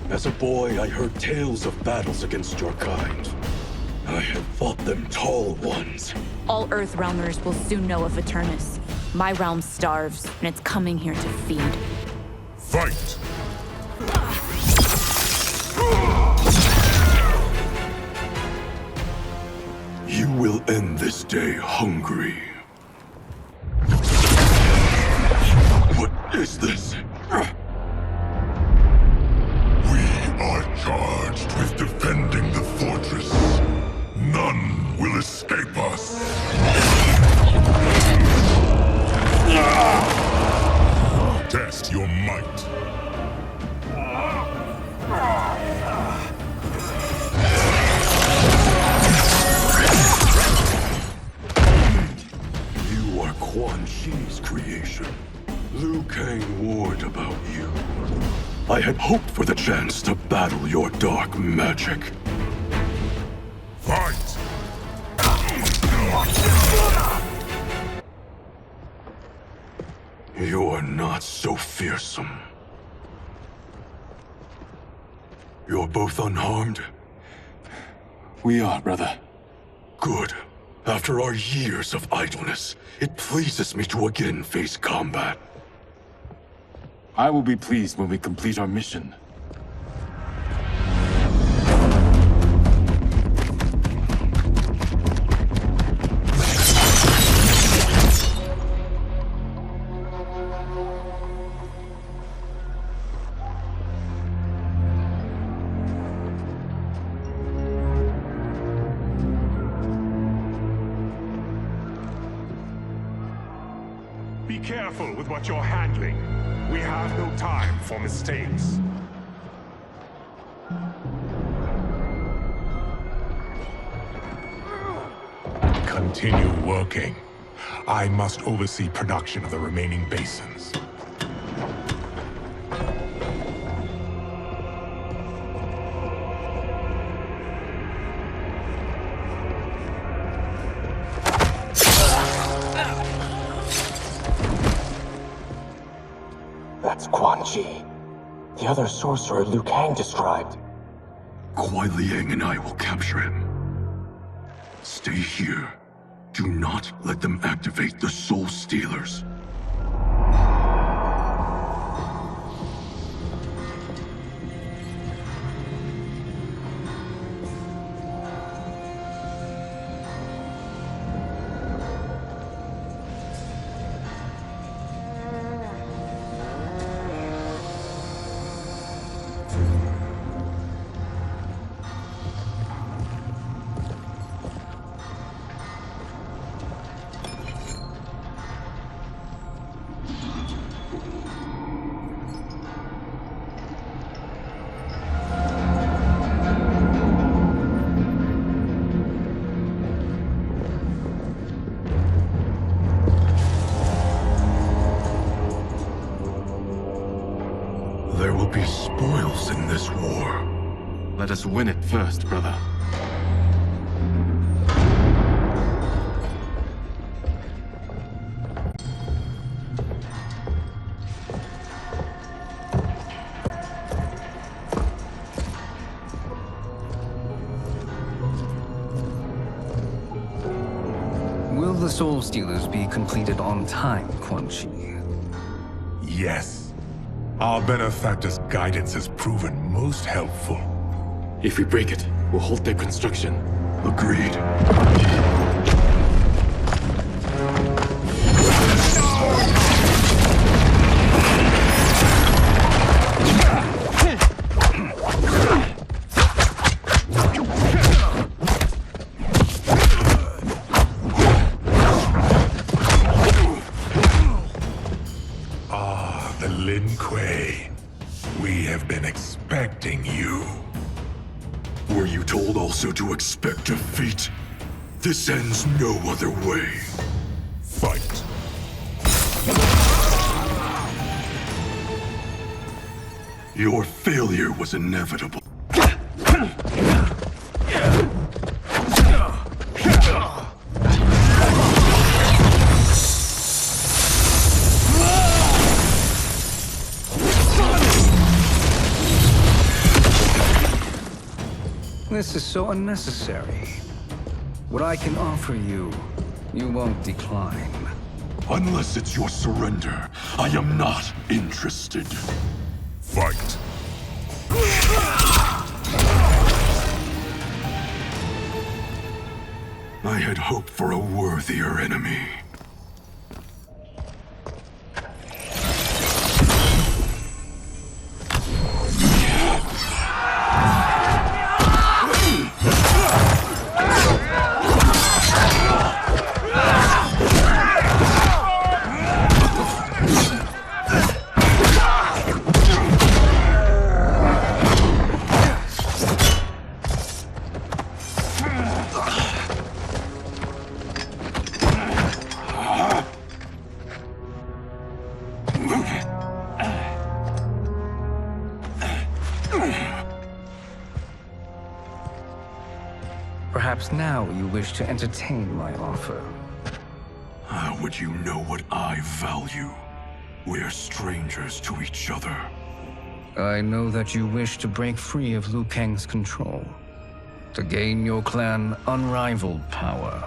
As a boy, I heard tales of battles against your kind. I had fought them tall ones. All Earthrealmers will soon know of Eternus. My realm starves, and it's coming here to feed. Fight! You will end this day hungry. What is this? will escape us. Test your might. You are Quan Chi's creation. Liu Kang warned about you. I had hoped for the chance to battle your dark magic. Fight! You're not so fearsome. You're both unharmed? We are, brother. Good. After our years of idleness, it pleases me to again face combat. I will be pleased when we complete our mission. Be careful with what you're handling. We have no time for mistakes. Continue working. I must oversee production of the remaining basins. That's Quan Chi. The other sorcerer Liu Kang described. Kuai Liang and I will capture him. Stay here. Do not let them activate the Soul Stealers. There will be spoils in this war. Let us win it first, brother. Will the Soul Stealers be completed on time, Quan Chi? Yes. Our benefactor's guidance has proven most helpful. If we break it, we'll halt their construction. Agreed. Lin Kuei, we have been expecting you. Were you told also to expect defeat? This ends no other way. Fight. Your failure was inevitable. This is so unnecessary. What I can offer you, you won't decline. Unless it's your surrender, I am not interested. Fight. I had hoped for a worthier enemy. now you wish to entertain my offer. How would you know what I value? We're strangers to each other. I know that you wish to break free of Liu Kang's control, to gain your clan unrivaled power.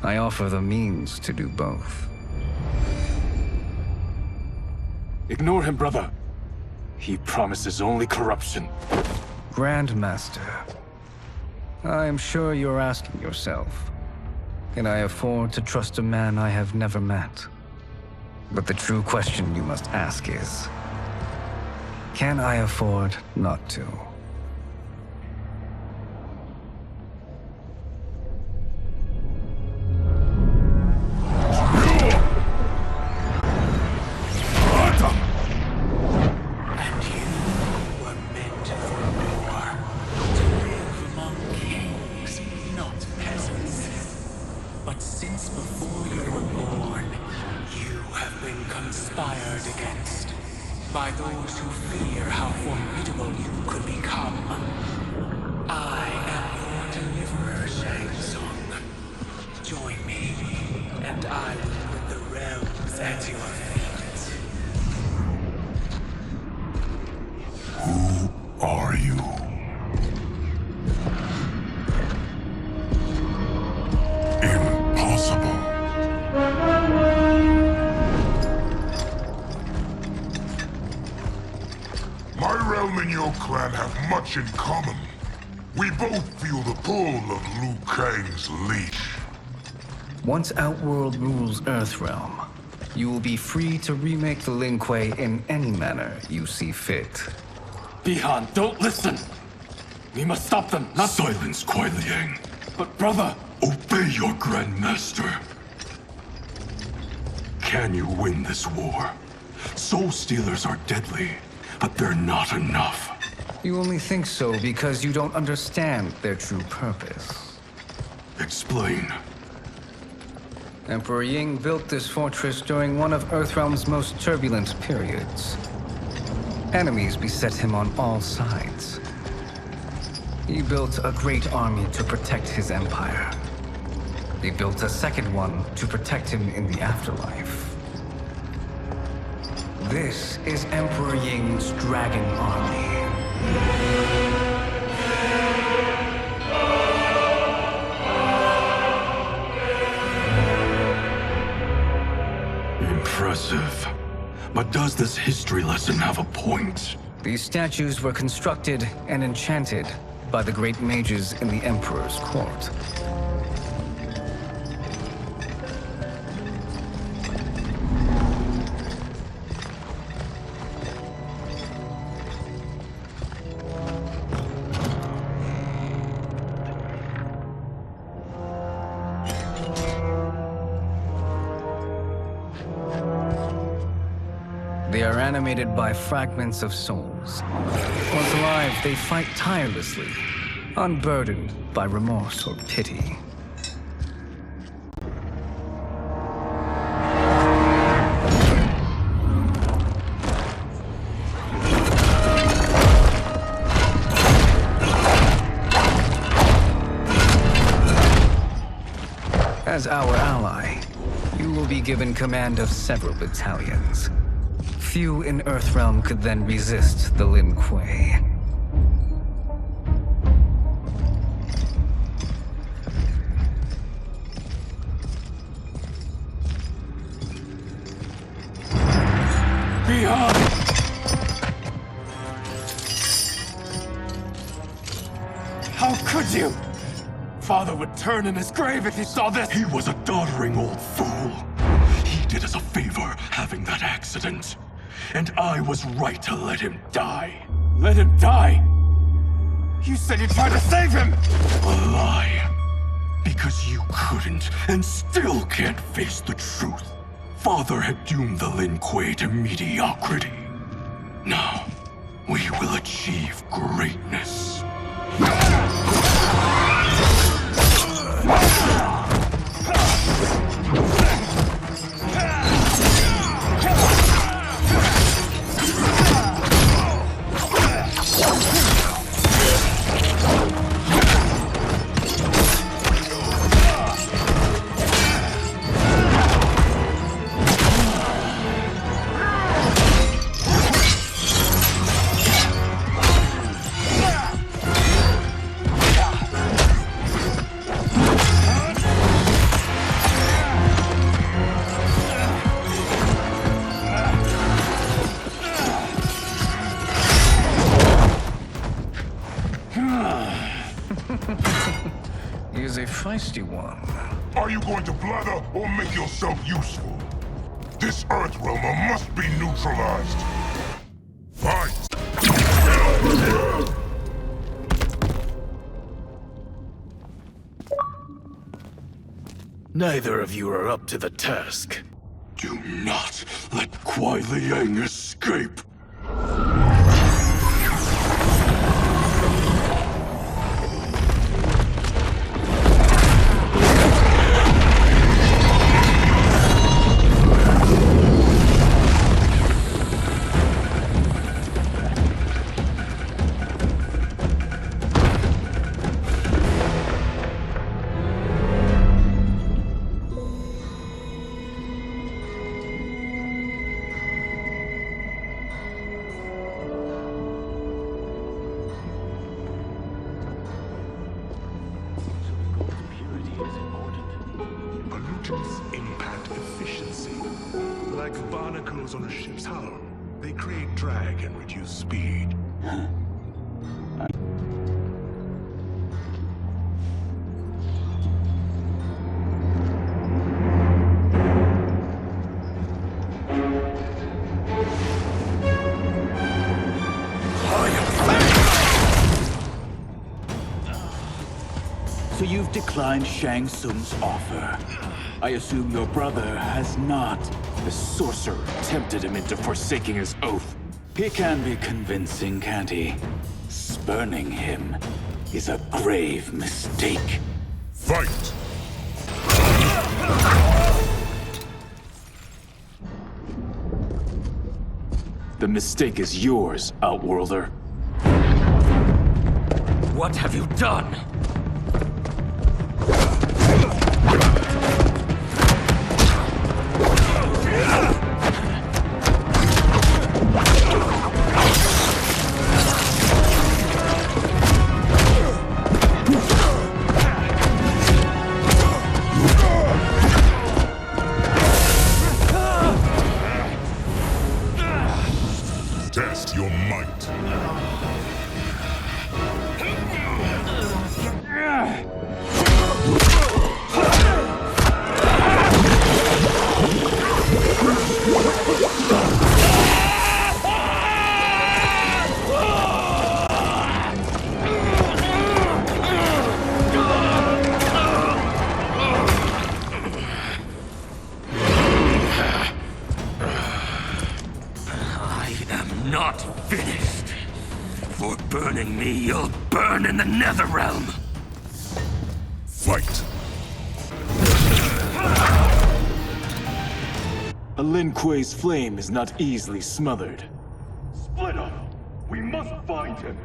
I offer the means to do both. Ignore him, brother. He promises only corruption. Grandmaster, I am sure you're asking yourself, can I afford to trust a man I have never met? But the true question you must ask is, can I afford not to? By those who fear how formidable you could become. I am your deliverer, Shang Tsung. Join me, and I will put the realms at your feet. Who are you? Impossible. My realm and your clan have much in common. We both feel the pull of Liu Kang's leash. Once Outworld rules Earthrealm, you will be free to remake the Lin Kuei in any manner you see fit. Bihan, don't listen! We must stop them, not— Silence, Kuai Liang. But brother— Obey your Grandmaster. Can you win this war? Soul Stealers are deadly, but they're not enough. You only think so because you don't understand their true purpose. Explain. Emperor Ying built this fortress during one of Earthrealm's most turbulent periods. Enemies beset him on all sides. He built a great army to protect his empire. He built a second one to protect him in the afterlife. This is Emperor Ying's Dragon Army. Impressive. But does this history lesson have a point? These statues were constructed and enchanted by the great mages in the Emperor's court. They are animated by fragments of souls. Once alive, they fight tirelessly, unburdened by remorse or pity. As our ally, you will be given command of several battalions. Few in Earthrealm could then resist the Lin Kuei. Bihan! How could you? Father would turn in his grave if he saw this! He was a doddering old fool. He did us a favor having that accident. And I was right to let him die. Let him die? You said you tried to save him! A lie. Because you couldn't and still can't face the truth. Father had doomed the Lin Kuei to mediocrity. Now, we will achieve greatness. is a feisty one. Are you going to blather or make yourself useful? This Earthrealmer must be neutralized. Fight! Neither of you are up to the task. Do not let Kuai Liang escape! Pollutants impact efficiency. Like barnacles on a ship's hull, they create drag and reduce speed. So you've declined Shang Tsung's offer. I assume your brother has not. The sorcerer tempted him into forsaking his oath. He can be convincing, can't he? Spurning him is a grave mistake. Fight! The mistake is yours, Outworlder. What have you done? Test your might. Not finished. For burning me, you'll burn in the Netherrealm. Fight. A Lin Kuei's flame is not easily smothered. Split up! We must find him!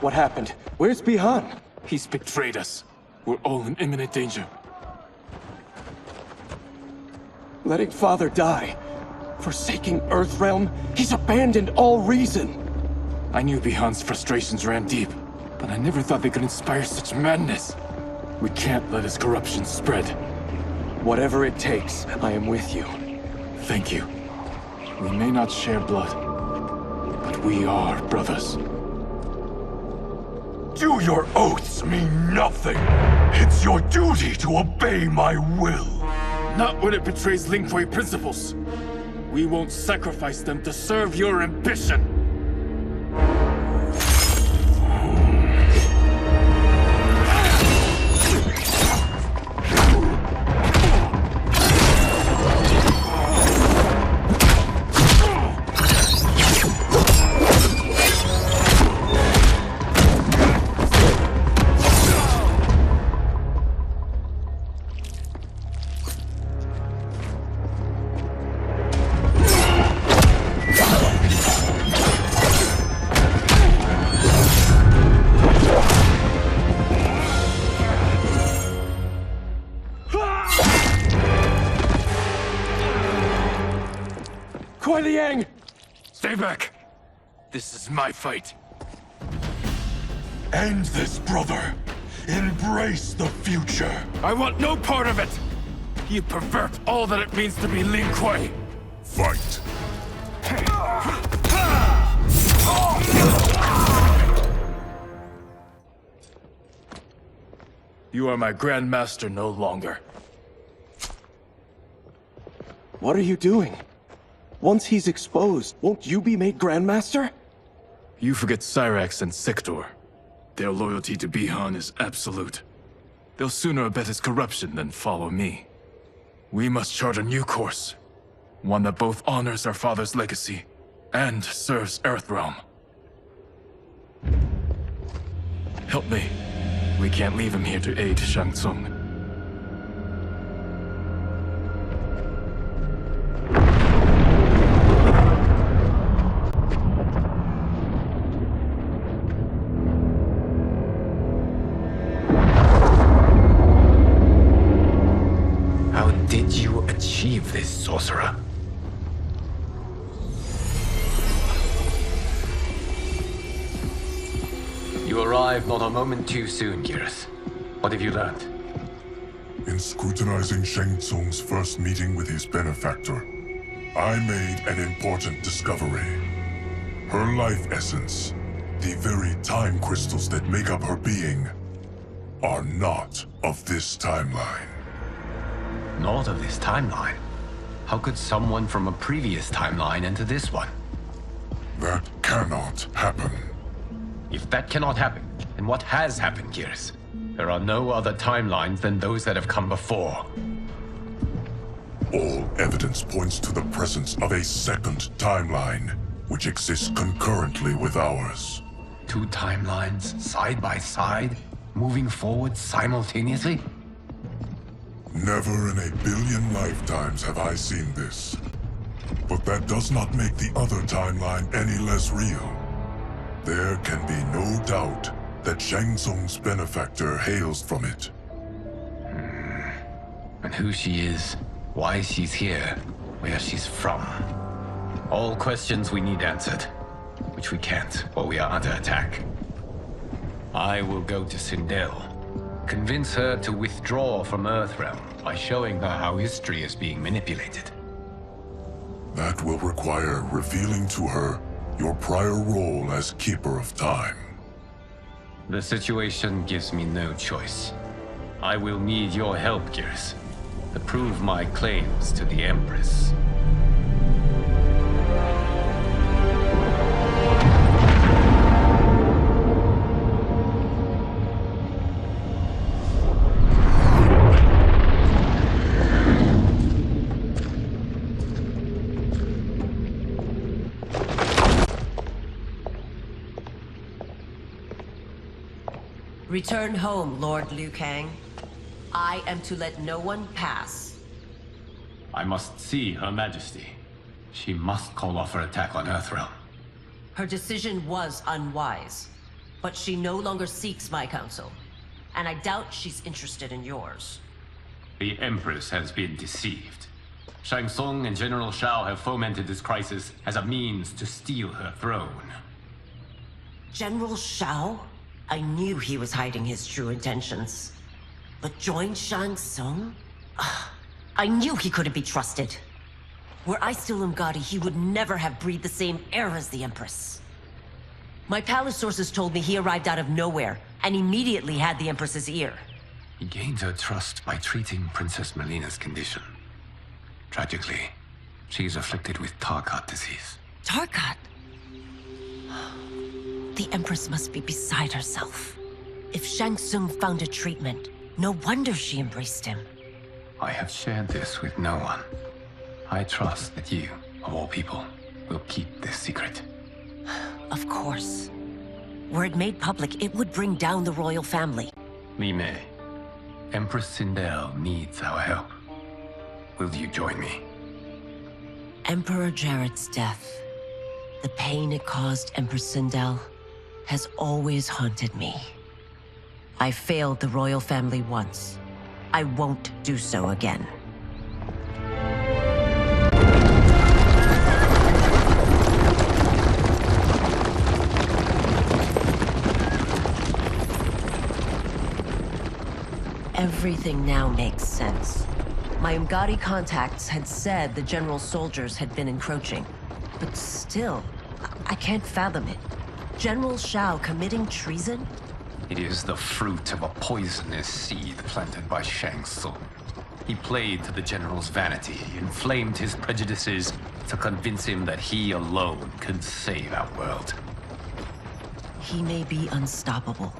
What happened? Where's Bihan? He's betrayed us. We're all in imminent danger. Letting Father die. Forsaking Earthrealm. He's abandoned all reason. I knew Bihan's frustrations ran deep, but I never thought they could inspire such madness. We can't let his corruption spread. Whatever it takes, I am with you. Thank you. We may not share blood, but we are brothers. Do your oaths mean nothing? It's your duty to obey my will. Not when it betrays Lin Kuei principles. We won't sacrifice them to serve your ambition. Kuai Liang! Stay back! This is my fight. End this, brother! Embrace the future. I want no part of it! You pervert all that it means to be Lin Kuei! Fight! You are my Grandmaster no longer. What are you doing? Once he's exposed, won't you be made Grandmaster? You forget Cyrax and Sector. Their loyalty to Bihan is absolute. They'll sooner abet his corruption than follow me. We must chart a new course. One that both honors our father's legacy and serves Earthrealm. Help me. We can't leave him here to aid Shang Tsung. How did you achieve this, sorcerer? You arrived not a moment too soon, Geras. What have you learned? In scrutinizing Shang Tsung's first meeting with his benefactor, I made an important discovery. Her life essence, the very time crystals that make up her being, are not of this timeline. Not of this timeline? How could someone from a previous timeline enter this one? That cannot happen. If that cannot happen, then what has happened, Geras? There are no other timelines than those that have come before. All evidence points to the presence of a second timeline, which exists concurrently with ours. Two timelines, side by side, moving forward simultaneously? Never in a billion lifetimes have I seen this. But that does not make the other timeline any less real. There can be no doubt that Shang Tsung's benefactor hails from it. And who she is, why she's here, where she's from. All questions we need answered, which we can't, or we are under attack. I will go to Sindel, convince her to withdraw from Earthrealm by showing her how history is being manipulated. That will require revealing to her your prior role as Keeper of Time. The situation gives me no choice. I will need your help, Geras, to prove my claims to the Empress. Return home, Lord Liu Kang. I am to let no one pass. I must see Her Majesty. She must call off her attack on Earthrealm. Her decision was unwise, but she no longer seeks my counsel, and I doubt she's interested in yours. The Empress has been deceived. Shang Tsung and General Shao have fomented this crisis as a means to steal her throne. General Shao? I knew he was hiding his true intentions. But join Shang Tsung? I knew he couldn't be trusted. Were I still Umgadi, he would never have breathed the same air as the Empress. My palace sources told me he arrived out of nowhere, and immediately had the Empress's ear. He gained her trust by treating Princess Melina's condition. Tragically, she is afflicted with Tarkat disease. Tarkat? The Empress must be beside herself. If Shang Tsung found a treatment, no wonder she embraced him. I have shared this with no one. I trust that you, of all people, will keep this secret. Of course. Were it made public, it would bring down the royal family. Li Mei, Empress Sindel needs our help. Will you join me? Emperor Jarrett's death, the pain it caused Empress Sindel, has always haunted me. I failed the royal family once. I won't do so again. Everything now makes sense. My Umgadi contacts had said the general's soldiers had been encroaching. But still, I can't fathom it. General Shao committing treason? It is the fruit of a poisonous seed planted by Shang Tsung. He played to the general's vanity, inflamed his prejudices to convince him that he alone could save our world. He may be unstoppable.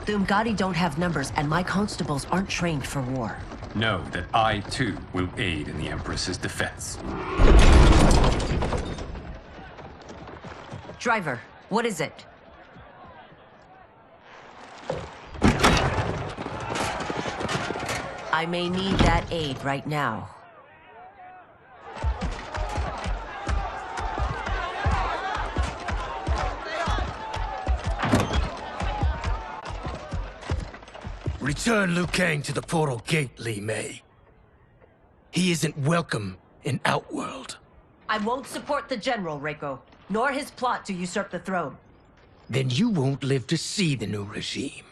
The Umgadi don't have numbers, and my constables aren't trained for war. Know that I, too, will aid in the Empress's defense. Driver, what is it? I may need that aid right now. Return Liu Kang to the portal gate, Li Mei. He isn't welcome in Outworld. I won't support the general, Reiko, nor his plot to usurp the throne. Then you won't live to see the new regime.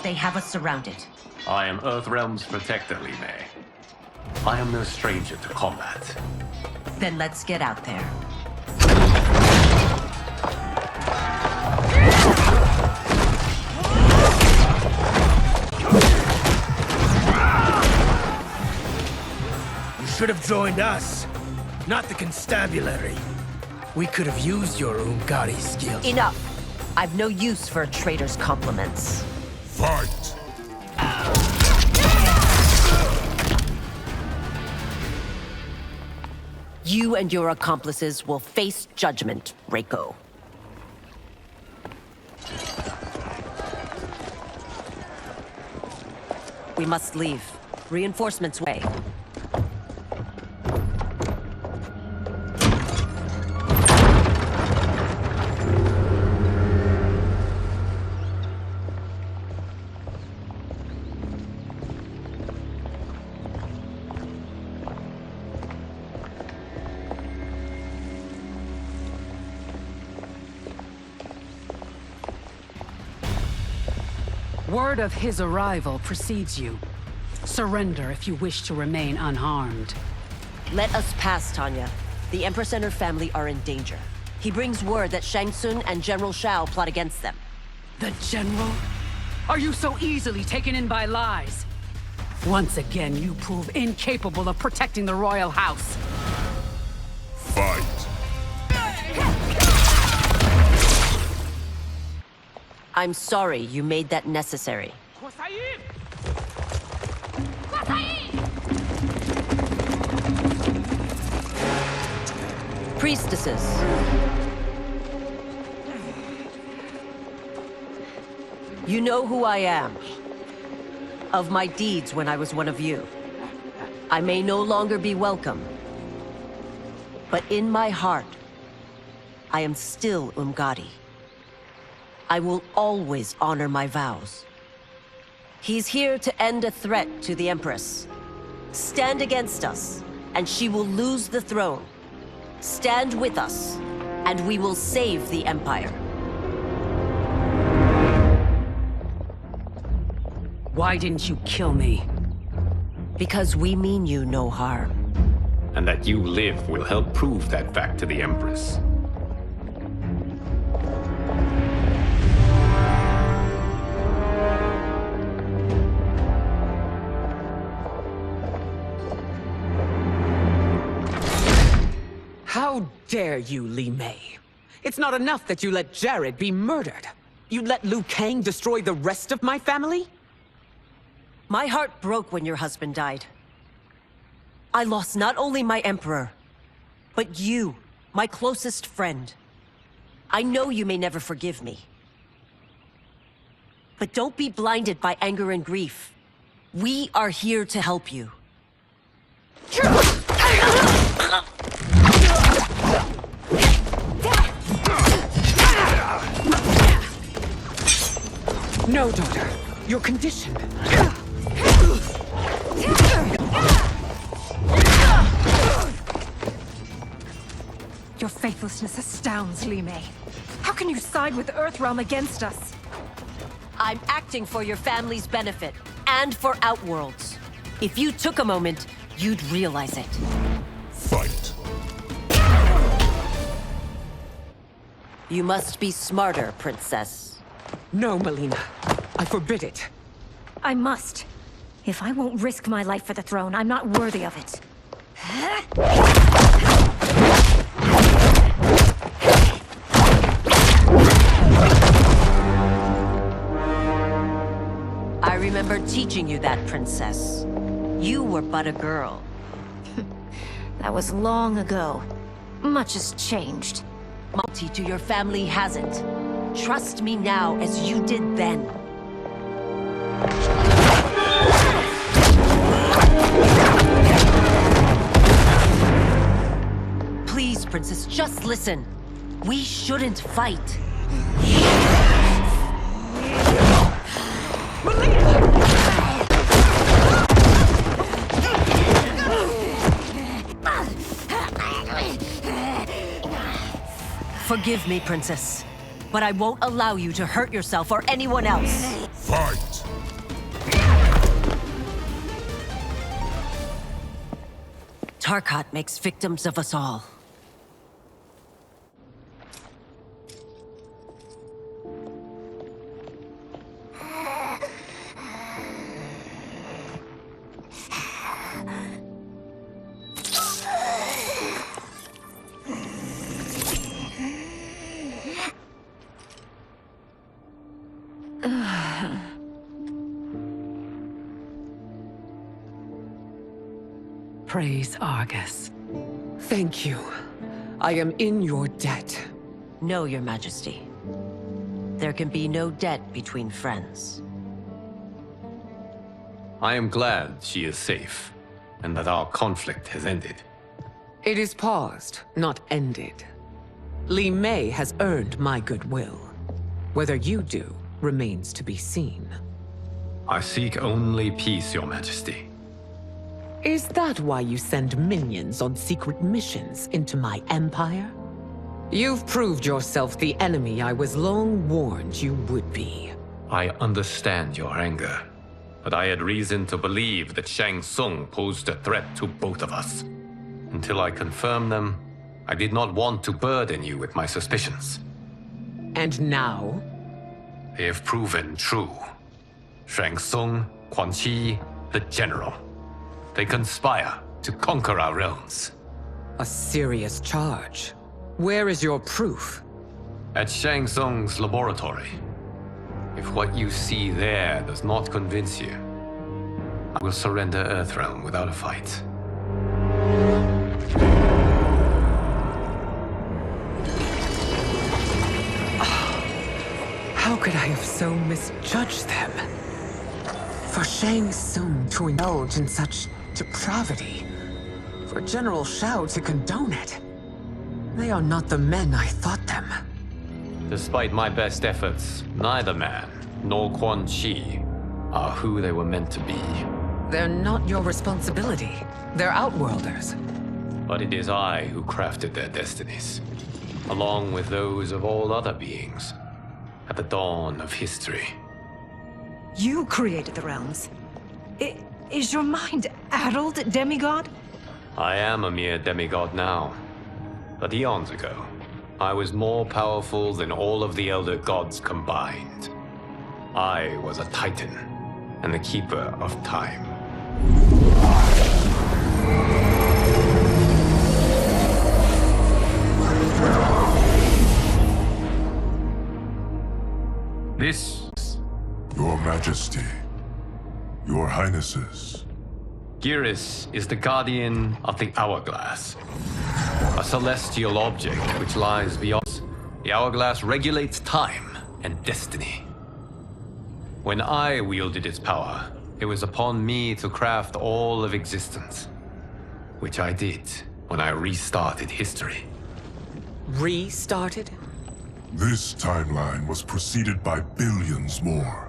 They have us surrounded. I am Earthrealm's protector, Li Mei. I am no stranger to combat. Then let's get out there. You should have joined us, not the constabulary. We could have used your Umgadi skills. Enough! I've no use for a traitor's compliments. Fight! You and your accomplices will face judgment, Reiko. We must leave. Reinforcements way. Word of his arrival precedes you. Surrender if you wish to remain unharmed. Let us pass, Tanya. The Empress and her family are in danger. He brings word that Shang Tsung and General Shao plot against them. The General? Are you so easily taken in by lies? Once again, you prove incapable of protecting the royal house. Fight! I'm sorry you made that necessary. Priestesses. You know who I am. Of my deeds when I was one of you. I may no longer be welcome. But in my heart, I am still Umgadi. I will always honor my vows. He's here to end a threat to the Empress. Stand against us, and she will lose the throne. Stand with us, and we will save the Empire. Why didn't you kill me? Because we mean you no harm. And that you live will help prove that fact to the Empress. How dare you, Li Mei? It's not enough that you let Jared be murdered. You let Liu Kang destroy the rest of my family? My heart broke when your husband died. I lost not only my Emperor, but you, my closest friend. I know you may never forgive me. But don't be blinded by anger and grief. We are here to help you. No, daughter. Your condition. Your faithlessness astounds, Li Mei. How can you side with Earthrealm against us? I'm acting for your family's benefit, and for Outworld's. If you took a moment, you'd realize it. Fight. You must be smarter, Princess. No, Melina. I forbid it. I must. If I won't risk my life for the throne, I'm not worthy of it. I remember teaching you that, Princess. You were but a girl. That was long ago. Much has changed. Loyalty to your family hasn't. Trust me now as you did then. Please, Princess, just listen. We shouldn't fight. Forgive me, Princess, but I won't allow you to hurt yourself or anyone else. Fight! Tarkat makes victims of us all. Praise Argus. Thank you. I am in your debt. No, Your Majesty. There can be no debt between friends. I am glad she is safe, and that our conflict has ended. It is paused, not ended. Li Mei has earned my goodwill. Whether you do remains to be seen. I seek only peace, Your Majesty. Is that why you send minions on secret missions into my empire? You've proved yourself the enemy I was long warned you would be. I understand your anger, but I had reason to believe that Shang Tsung posed a threat to both of us. Until I confirmed them, I did not want to burden you with my suspicions. And now? They have proven true. Shang Tsung, Quan Chi, the General. They conspire to conquer our realms. A serious charge. Where is your proof? At Shang Tsung's laboratory. If what you see there does not convince you, I will surrender Earthrealm without a fight. How could I have so misjudged them? For Shang Tsung to indulge in such depravity, for General Shao to condone it. They are not the men I thought them. Despite my best efforts, neither man nor Quan Chi are who they were meant to be. They're not your responsibility. They're Outworlders. But it is I who crafted their destinies, along with those of all other beings, at the dawn of history. You created the realms. Is your mind addled, demigod? I am a mere demigod now. But eons ago, I was more powerful than all of the Elder Gods combined. I was a Titan, and the Keeper of Time. This... Your Majesty, Your Highnesses. Geras is the guardian of the Hourglass. A celestial object which lies beyond us. The Hourglass regulates time and destiny. When I wielded its power, it was upon me to craft all of existence. Which I did when I restarted history. Restarted? This timeline was preceded by billions more.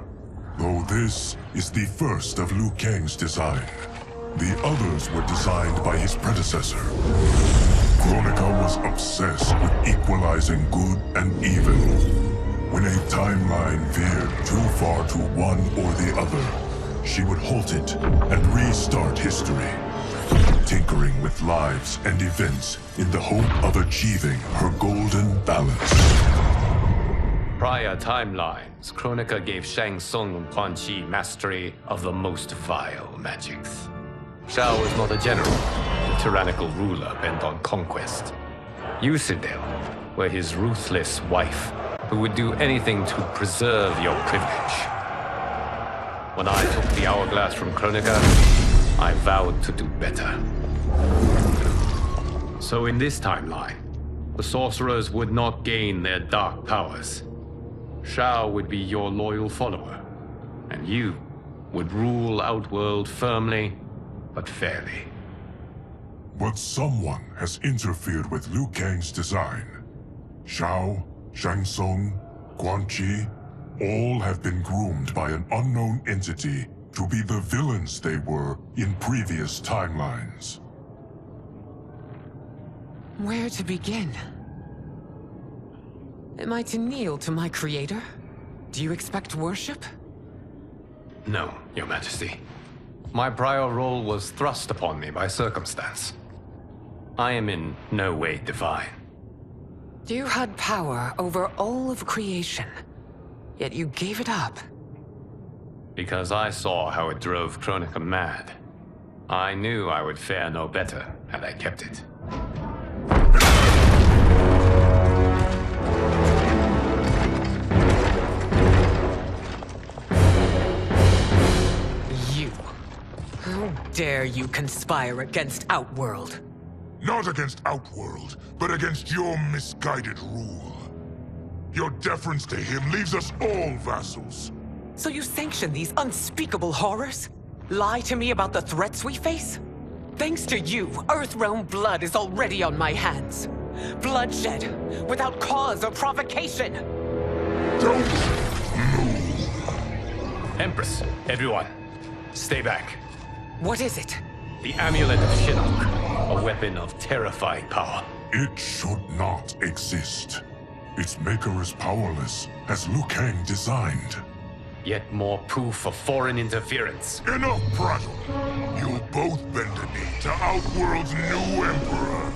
Though this is the first of Liu Kang's design. The others were designed by his predecessor. Kronika was obsessed with equalizing good and evil. When a timeline veered too far to one or the other, she would halt it and restart history, tinkering with lives and events in the hope of achieving her golden balance. Prior timelines, Kronika gave Shang Tsung and Quan Chi mastery of the most vile magics. Shao was not a general, a tyrannical ruler bent on conquest. Yusidel were his ruthless wife, who would do anything to preserve your privilege. When I took the hourglass from Kronika, I vowed to do better. So in this timeline, the sorcerers would not gain their dark powers. Shao would be your loyal follower, and you would rule Outworld firmly, but fairly. But someone has interfered with Liu Kang's design. Shao, Shang Tsung, Quan Chi, all have been groomed by an unknown entity to be the villains they were in previous timelines. Where to begin? Am I to kneel to my creator? Do you expect worship? No, Your Majesty. My prior role was thrust upon me by circumstance. I am in no way divine. You had power over all of creation, yet you gave it up. Because I saw how it drove Kronika mad. I knew I would fare no better had I kept it. How dare you conspire against Outworld? Not against Outworld, but against your misguided rule. Your deference to him leaves us all vassals. So you sanction these unspeakable horrors? Lie to me about the threats we face? Thanks to you, Earthrealm blood is already on my hands. Bloodshed, without cause or provocation. Don't move. Empress, everyone, stay back. What is it? The Amulet of Shinnok, a weapon of terrifying power. It should not exist. Its maker is powerless, as Liu Kang designed. Yet more proof of foreign interference. Enough prattle! You'll both bend a knee to Outworld's new emperor.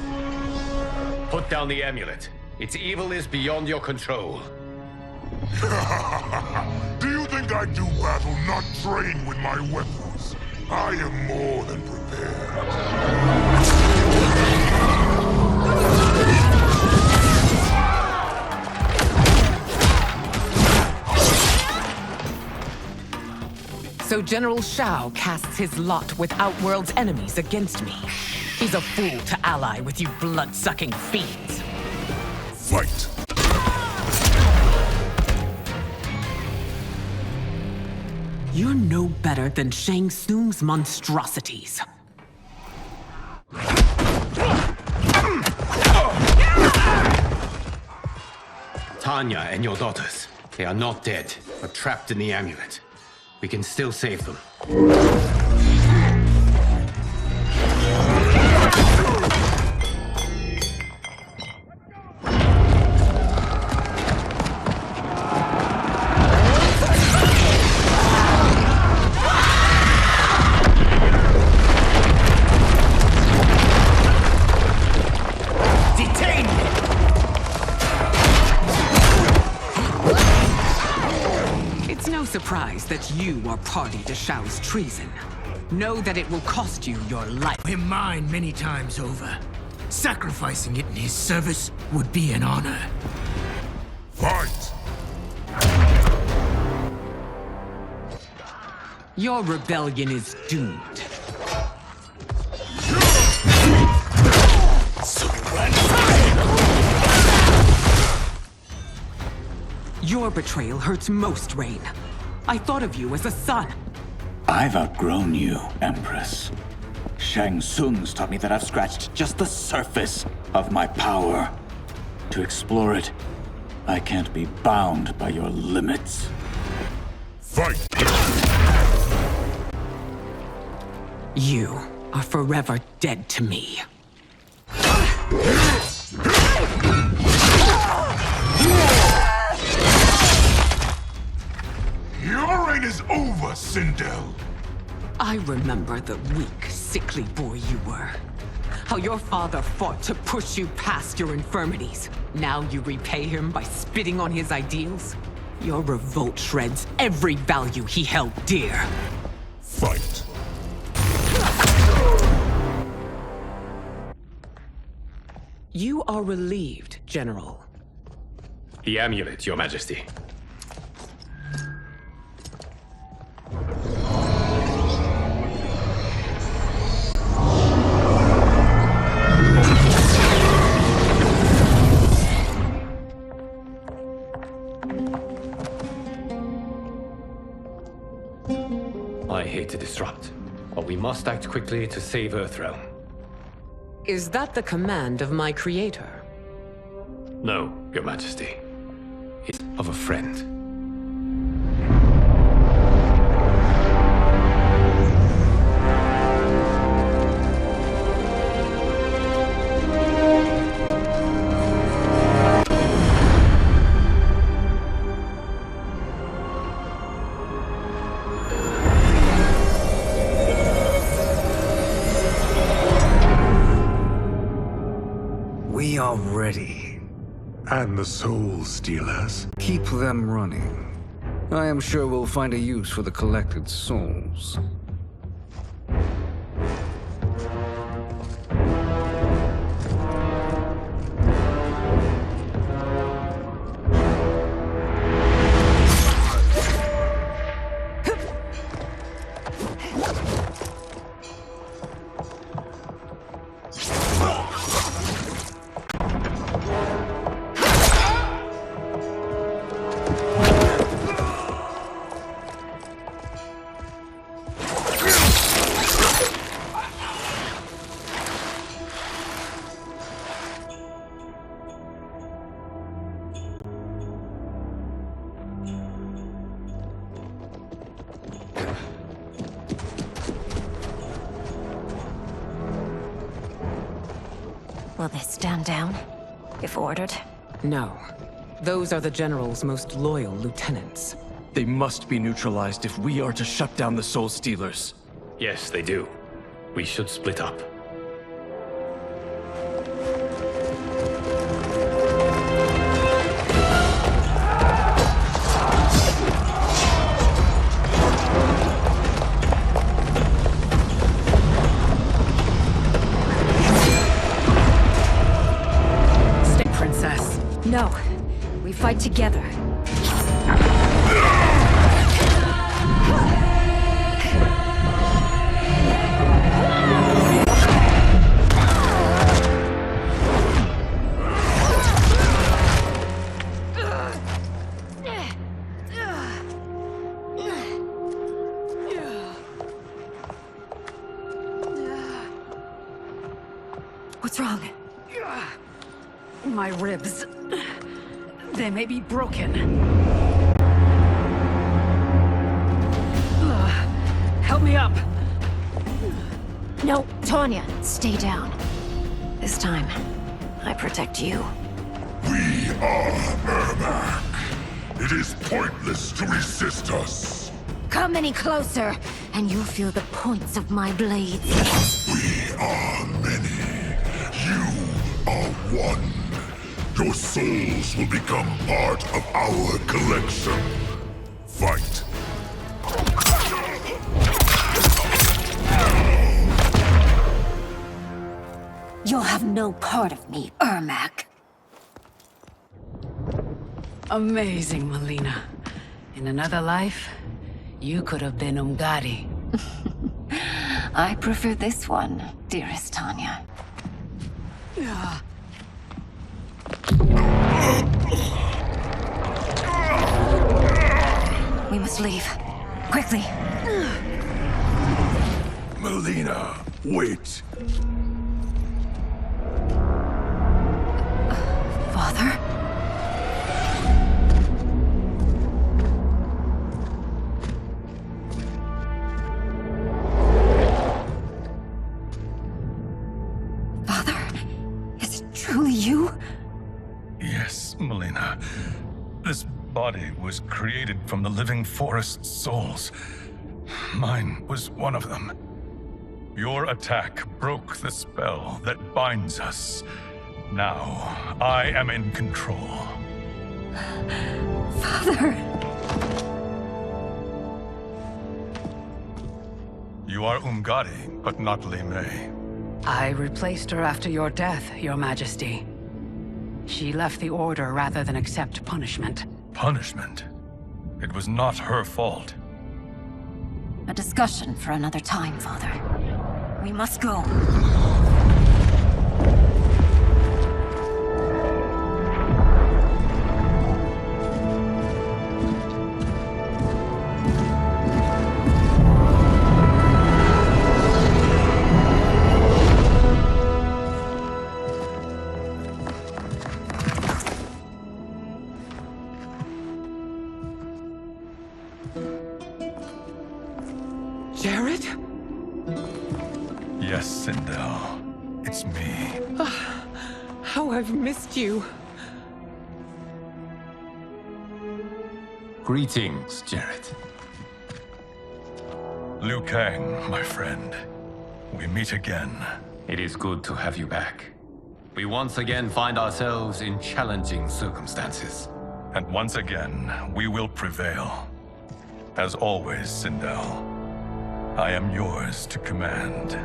Put down the amulet. Its evil is beyond your control. Do you think I do battle not trained with my weapons? I am more than prepared. So General Shao casts his lot with Outworld's enemies against me. He's a fool to ally with you blood-sucking fiends. Fight! You're no better than Shang Tsung's monstrosities. Tanya and your daughters, they are not dead, but trapped in the amulet. We can still save them. Surprised that you are party to Shao's treason. Know that it will cost you your life. Him mine many times over. Sacrificing it in his service would be an honor. Fight! Your rebellion is doomed. Your betrayal hurts most, Rain. I thought of you as a son. I've outgrown you, Empress. Shang Tsung's taught me that I've scratched just the surface of my power. To explore it, I can't be bound by your limits. Fight! You are forever dead to me. Your reign is over, Sindel. I remember the weak, sickly boy you were. How your father fought to push you past your infirmities. Now you repay him by spitting on his ideals? Your revolt shreds every value he held dear. Fight. You are relieved, General. The amulet, Your Majesty. I hate to disrupt, but we must act quickly to save Earthrealm. Is that the command of my creator? No, Your Majesty. It's of a friend. We are ready. And the Soul Stealers? Keep them running. I am sure we'll find a use for the collected souls. Will they stand down, if ordered? No. Those are the General's most loyal lieutenants. They must be neutralized if we are to shut down the Soul Stealers. Yes, they do. We should split up. No. We fight together. What's wrong? My ribs. They may be broken. Help me up. No, Tanya, stay down. This time, I protect you. We are Ermac. It is pointless to resist us. Come any closer, and you'll feel the points of my blades. We are many. You are one. Your souls will become part of our collection. Fight. You'll have no part of me, Ermac. Amazing, Melina. In another life, you could have been Umgadi. I prefer this one, dearest Tanya. We must leave. Quickly. Melina, wait. Father? Father? Is it truly you? Yes, Melina. This body was created from the living forest's souls. Mine was one of them. Your attack broke the spell that binds us. Now, I am in control. Father! You are Umgadi, but not Li Mei. I replaced her after your death, Your Majesty. She left the Order rather than accept punishment. Punishment? It was not her fault. A discussion for another time, Father. We must go. Jared? Yes, Sindel. It's me. How I've missed you. Greetings, Jared. Liu Kang, my friend. We meet again. It is good to have you back. We once again find ourselves in challenging circumstances. And once again, we will prevail. As always, Sindel, I am yours to command.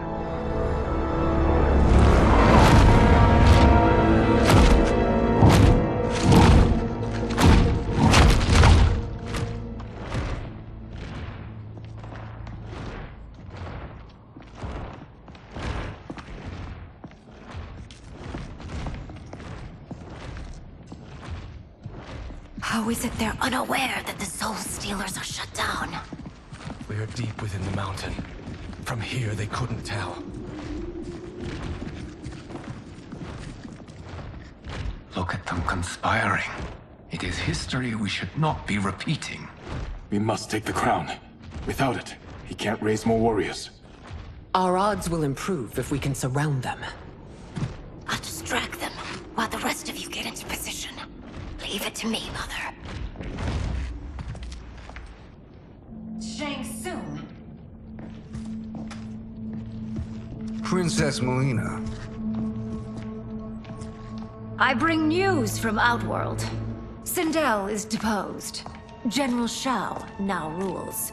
How is it they're unaware that the Soul Stealers are shut down? We are deep within the mountain. From here, they couldn't tell. Look at them conspiring. It is history we should not be repeating. We must take the crown. Without it, he can't raise more warriors. Our odds will improve if we can surround them. I'll distract them while the rest of you get into position. Leave it to me, Mother. Shang Tsung. Princess Melina. I bring news from Outworld. Sindel is deposed. General Shao now rules.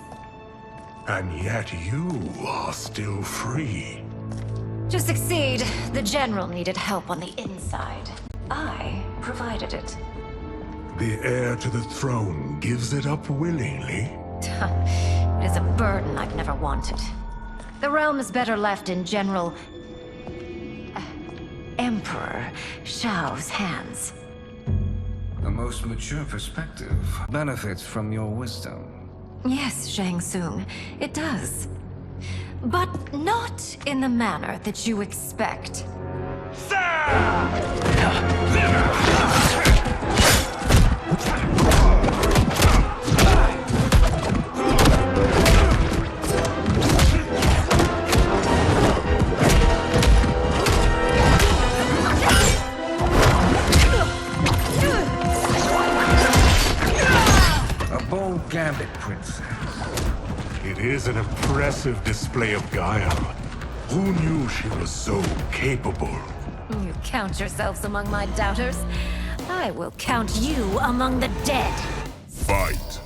And yet you are still free. To succeed, the General needed help on the inside. I provided it. The heir to the throne gives it up willingly. It is a burden I've never wanted. The realm is better left in General... Emperor Shao's hands. A most mature perspective benefits from your wisdom. Yes, Shang Tsung, it does. But not in the manner that you expect. A bold gambit, Princess. It is an impressive display of guile. Who knew she was so capable? You count yourselves among my doubters. I will count you among the dead. Fight.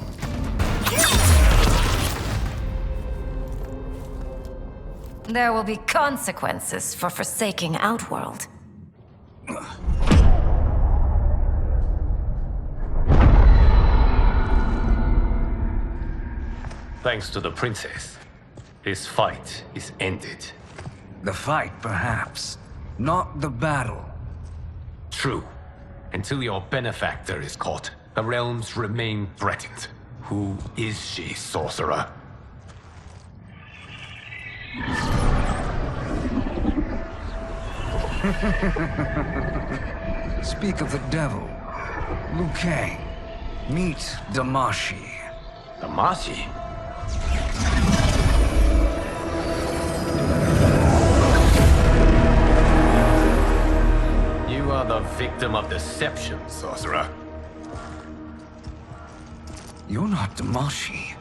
There will be consequences for forsaking Outworld. Thanks to the princess, this fight is ended. The fight, perhaps. Not the battle. True. Until your benefactor is caught, the realms remain threatened. Who is she, sorcerer? Speak of the devil. Liu Kang. Meet Damashi. Damashi? You victim of deception, sorcerer. You're not Damashi.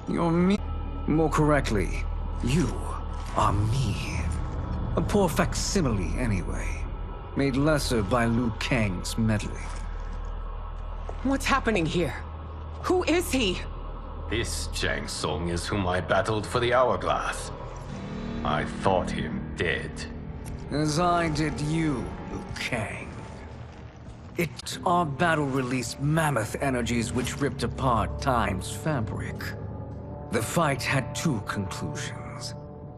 You're me. More correctly, you are me. A poor facsimile, anyway. Made lesser by Liu Kang's meddling. What's happening here? Who is he? This Shang Tsung is whom I battled for the Hourglass. I thought him dead. As I did you, Liu Kang. Our battle released mammoth energies which ripped apart time's fabric. The fight had two conclusions.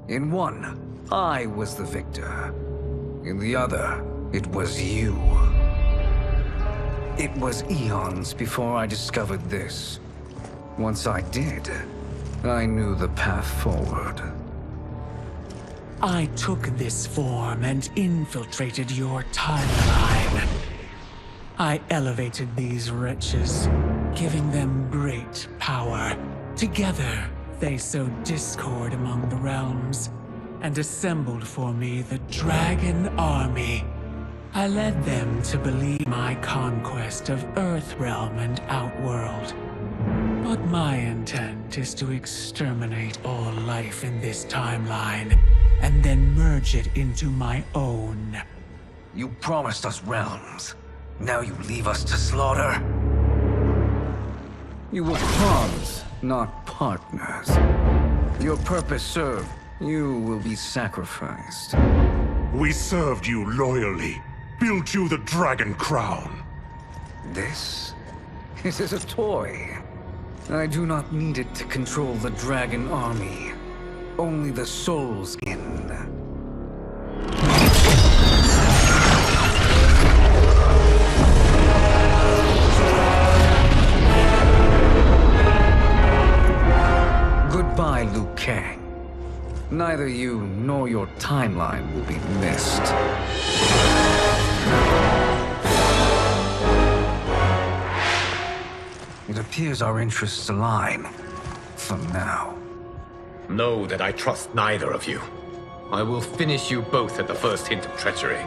In one, I was the victor. In the other, it was you. It was eons before I discovered this. Once I did, I knew the path forward. I took this form and infiltrated your timeline. I elevated these wretches, giving them great power. Together, they sowed discord among the realms, and assembled for me the Dragon Army. I led them to believe my conquest of Earthrealm and Outworld. But my intent is to exterminate all life in this timeline, and then merge it into my own. You promised us realms. Now you leave us to slaughter? You were pawns, not partners. Your purpose served. You will be sacrificed. We served you loyally. Built you the Dragon Crown. This is a toy. I do not need it to control the Dragon Army. Only the Soul Skin. Goodbye, Liu Kang. Neither you nor your timeline will be missed. It appears our interests align. For now. Know that I trust neither of you. I will finish you both at the first hint of treachery.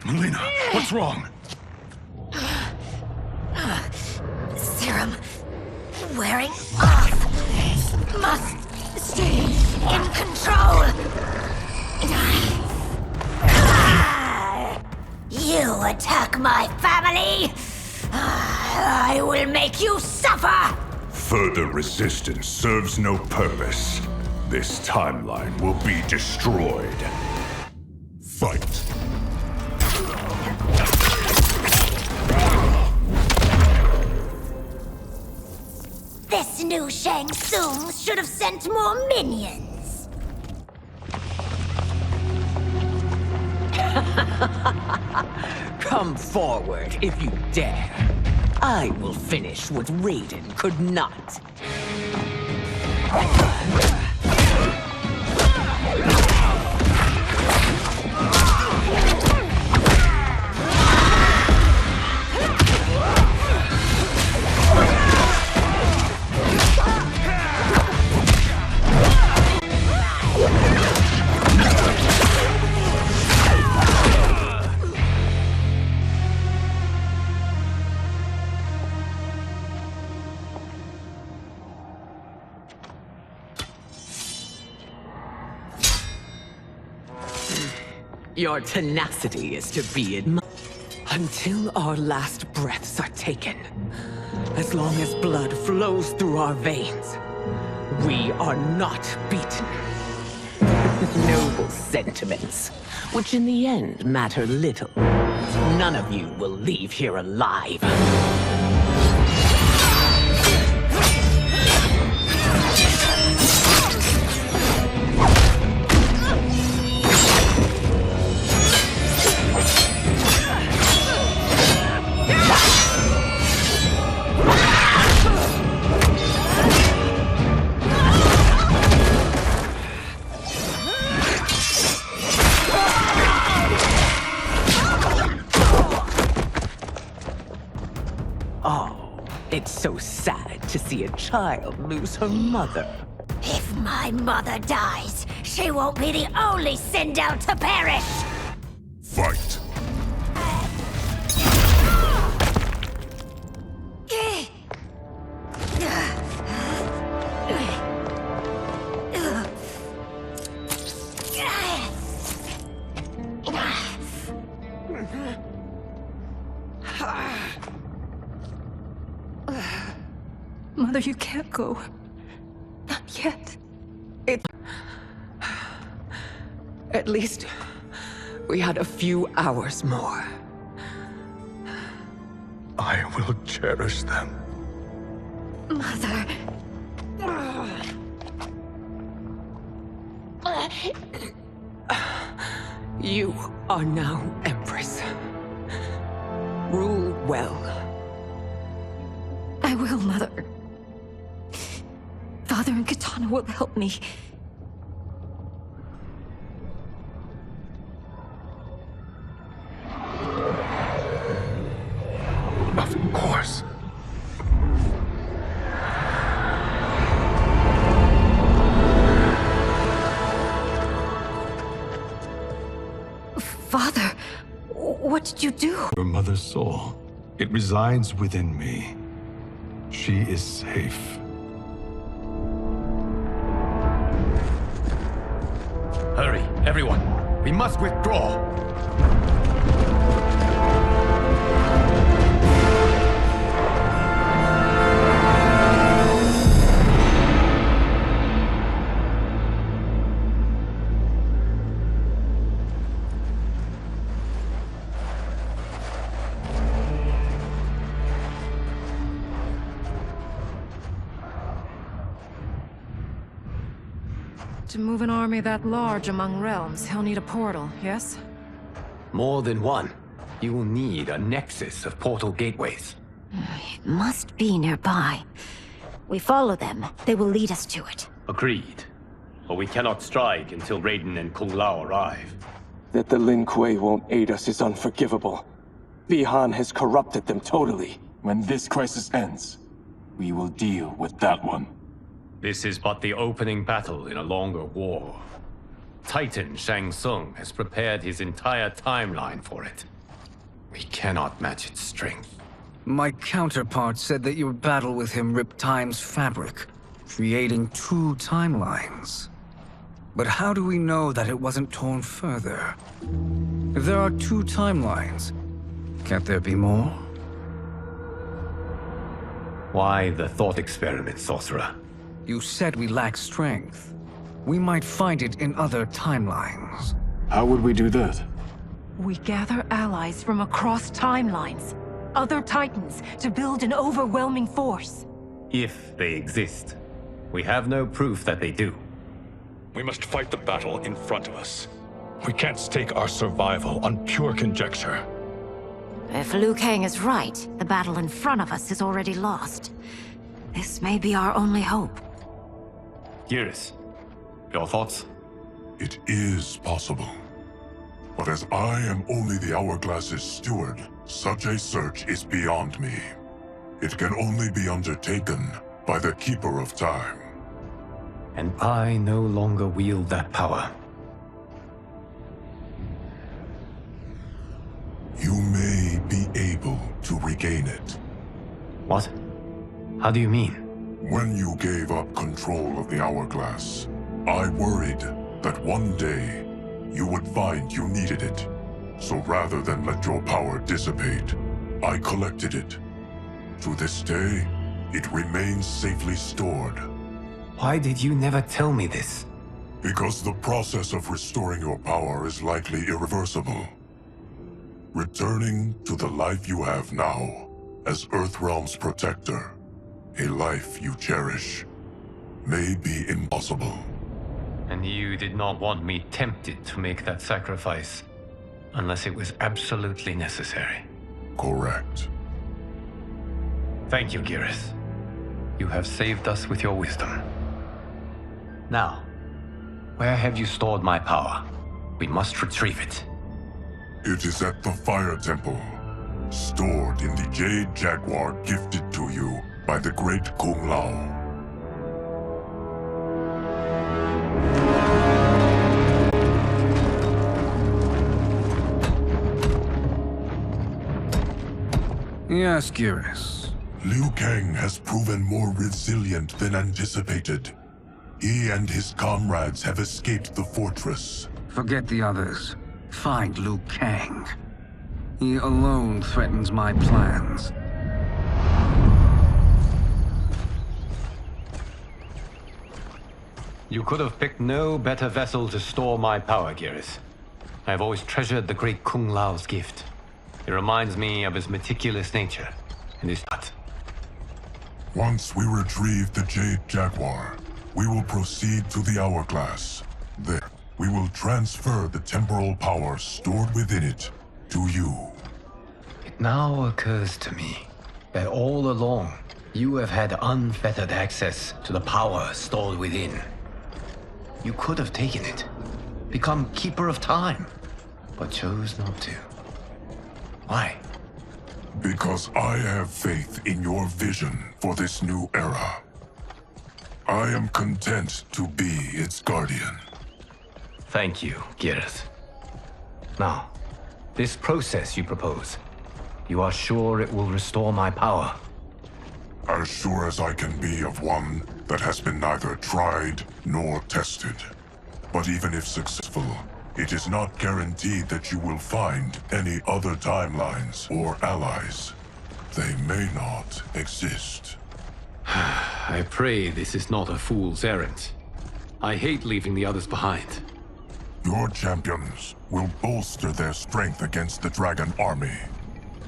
Melina, what's wrong? Serum wearing off. Must stay in control. You attack my family. I will make you suffer. Further resistance serves no purpose. This timeline will be destroyed. Fight. This new Shang Tsung should have sent more minions. Come forward if you dare. I will finish what Raiden could not. Your tenacity is to be admired. Until our last breaths are taken, as long as blood flows through our veins, we are not beaten. Noble sentiments, which in the end matter little. None of you will leave here alive. It's so sad to see a child lose her mother. If my mother dies, she won't be the only Sindel to perish! Fight! Mother, you can't go. Not yet. At least we had a few hours more. I will cherish them. Mother. You are now Empress. Rule well. I will, Mother. Father and Katana will help me. Of course. Father, what did you do? Your mother's soul. It resides within me. She is safe. Hurry, everyone. We must withdraw. To move an army that large among realms, he'll need a portal, yes? More than one. You will need a nexus of portal gateways. It must be nearby. We follow them. They will lead us to it. Agreed. But we cannot strike until Raiden and Kung Lao arrive. That the Lin Kuei won't aid us is unforgivable. Bihan has corrupted them totally. When this crisis ends, we will deal with that one. This is but the opening battle in a longer war. Titan Shang Tsung has prepared his entire timeline for it. We cannot match its strength. My counterpart said that your battle with him ripped time's fabric, creating two timelines. But how do we know that it wasn't torn further? If there are two timelines, can't there be more? Why the thought experiment, Sorcerer? You said we lack strength. We might find it in other timelines. How would we do that? We gather allies from across timelines, other titans, to build an overwhelming force. If they exist. We have no proof that they do. We must fight the battle in front of us. We can't stake our survival on pure conjecture. If Liu Kang is right, the battle in front of us is already lost. This may be our only hope. Geras, your thoughts? It is possible. But as I am only the Hourglass's steward, such a search is beyond me. It can only be undertaken by the Keeper of Time. And I no longer wield that power. You may be able to regain it. What? How do you mean? When you gave up control of the Hourglass, I worried that one day you would find you needed it. So rather than let your power dissipate, I collected it. To this day, it remains safely stored. Why did you never tell me this? Because the process of restoring your power is likely irreversible. Returning to the life you have now, as Earthrealm's protector, a life you cherish, may be impossible. And you did not want me tempted to make that sacrifice, unless it was absolutely necessary. Correct. Thank you, Geras. You have saved us with your wisdom. Now, where have you stored my power? We must retrieve it. It is at the Fire Temple. stored in the Jade Jaguar gifted to you by the great Kung Lao. Yes, Geras. Liu Kang has proven more resilient than anticipated. He and his comrades have escaped the fortress. Forget the others. Find Liu Kang. He alone threatens my plans. You could have picked no better vessel to store my power, Geras. I have always treasured the great Kung Lao's gift. It reminds me of his meticulous nature and his art. Once we retrieve the Jade Jaguar, we will proceed to the Hourglass. There, we will transfer the temporal power stored within it to you. It now occurs to me that all along, you have had unfettered access to the power stored within. You could have taken it, become Keeper of Time, but chose not to. Why? Because I have faith in your vision for this new era. I am content to be its guardian. Thank you, Geras. Now, this process you propose, you are sure it will restore my power? As sure as I can be of one that has been neither tried nor tested. But even if successful, it is not guaranteed that you will find any other timelines or allies. They may not exist. I pray this is not a fool's errand. I hate leaving the others behind. Your champions will bolster their strength against the Dragon Army.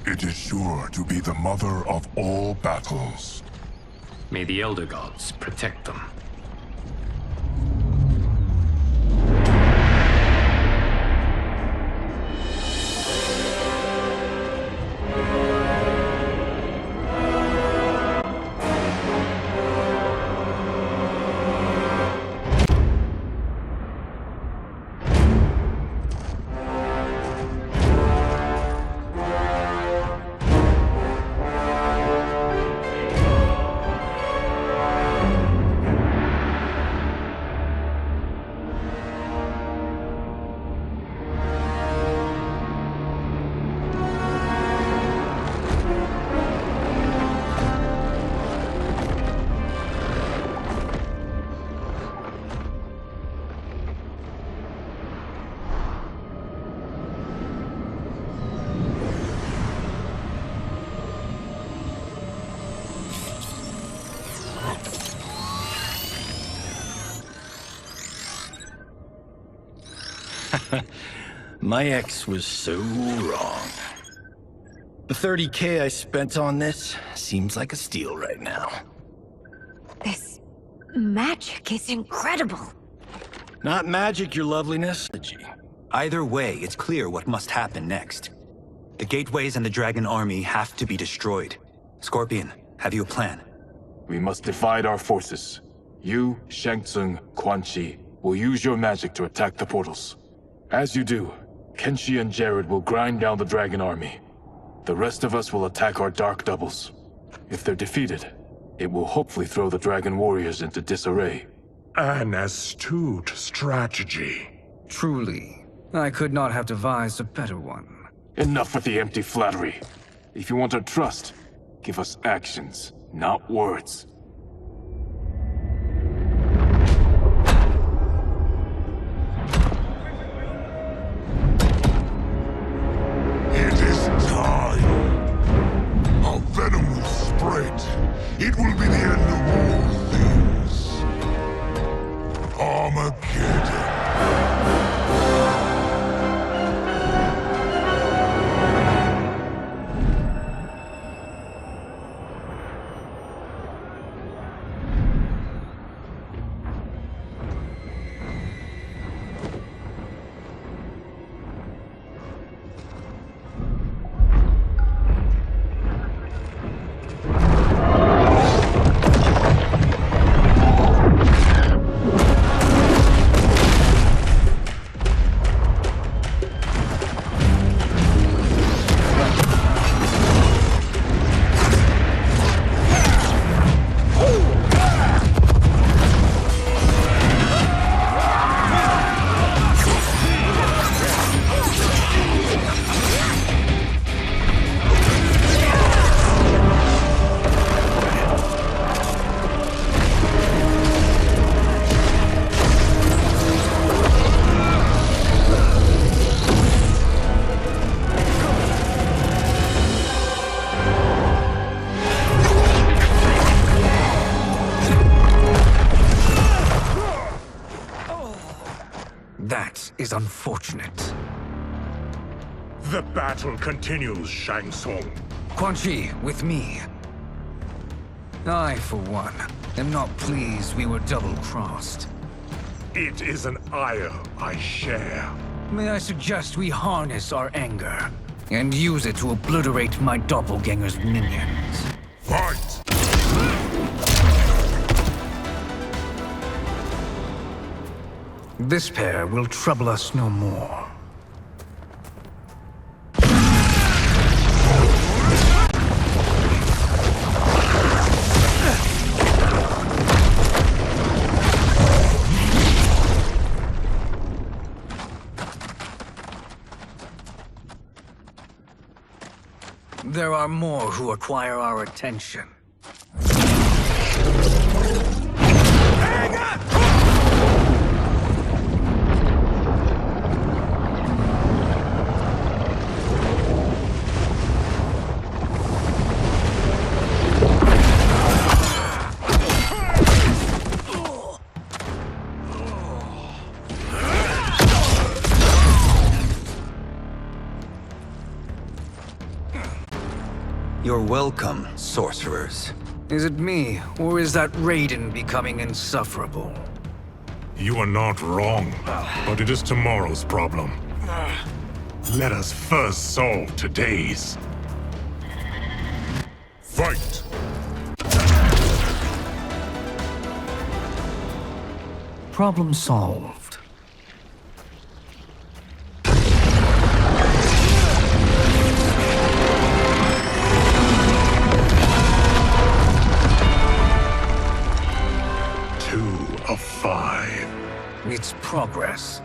It is sure to be the mother of all battles. May the Elder Gods protect them. My ex was so wrong. The 30K I spent on this seems like a steal right now. This magic is incredible. Not magic, your loveliness. Either way, it's clear what must happen next. The gateways and the Dragon Army have to be destroyed. Scorpion, have you a plan? We must divide our forces. You, Shang Tsung, Quan Chi will use your magic to attack the portals. As you do, Kenshi and Jared will grind down the Dragon Army. The rest of us will attack our Dark Doubles. If they're defeated, it will hopefully throw the Dragon Warriors into disarray. An astute strategy. Truly, I could not have devised a better one. Enough with the empty flattery. If you want our trust, give us actions, not words. It is time. A venom will spread. It will be the end of all things. Armageddon. is unfortunate. The battle continues, Shang Tsung. Quan Chi, with me. I, for one, am not pleased we were double-crossed. It is an ire I share. May I suggest we harness our anger and use it to obliterate my doppelganger's minions? Fight! This pair will trouble us no more. There are more who acquire our attention. You're welcome, sorcerers. Is it me, or is that Raiden becoming insufferable? You are not wrong, but it is tomorrow's problem. Let us first solve today's. Fight! Problem solved. Of 5. It's progress.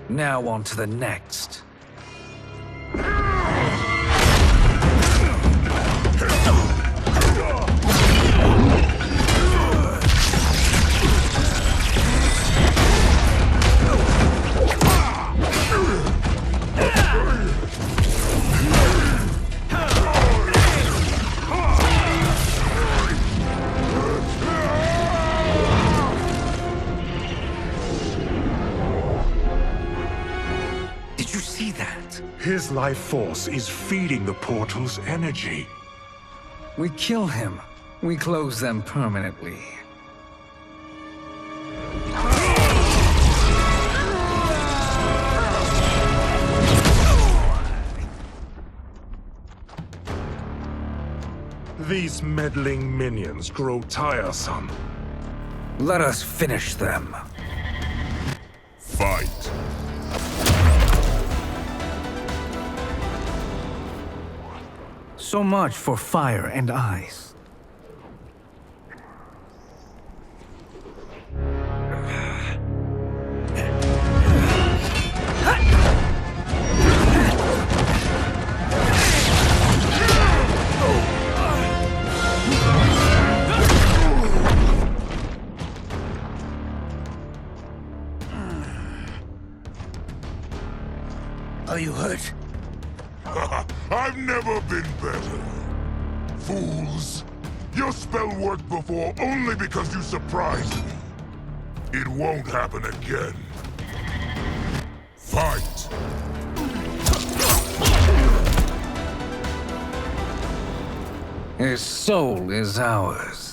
Now on to the next. His life force is feeding the portal's energy. We kill him. We close them permanently. These meddling minions grow tiresome. Let us finish them. Fight! So much for fire and ice. Are you hurt? I've never been better. Fools! Your spell worked before only because you surprised me. It won't happen again. Fight! His soul is ours.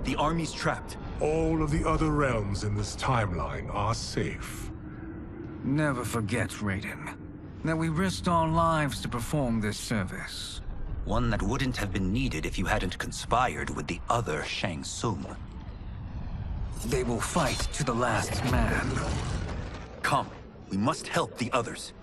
The army's trapped. All of the other realms in this timeline are safe. Never forget, Raiden, that we risked our lives to perform this service. One that wouldn't have been needed if you hadn't conspired with the other Shang Tsung. They will fight to the last man. Come, we must help the others.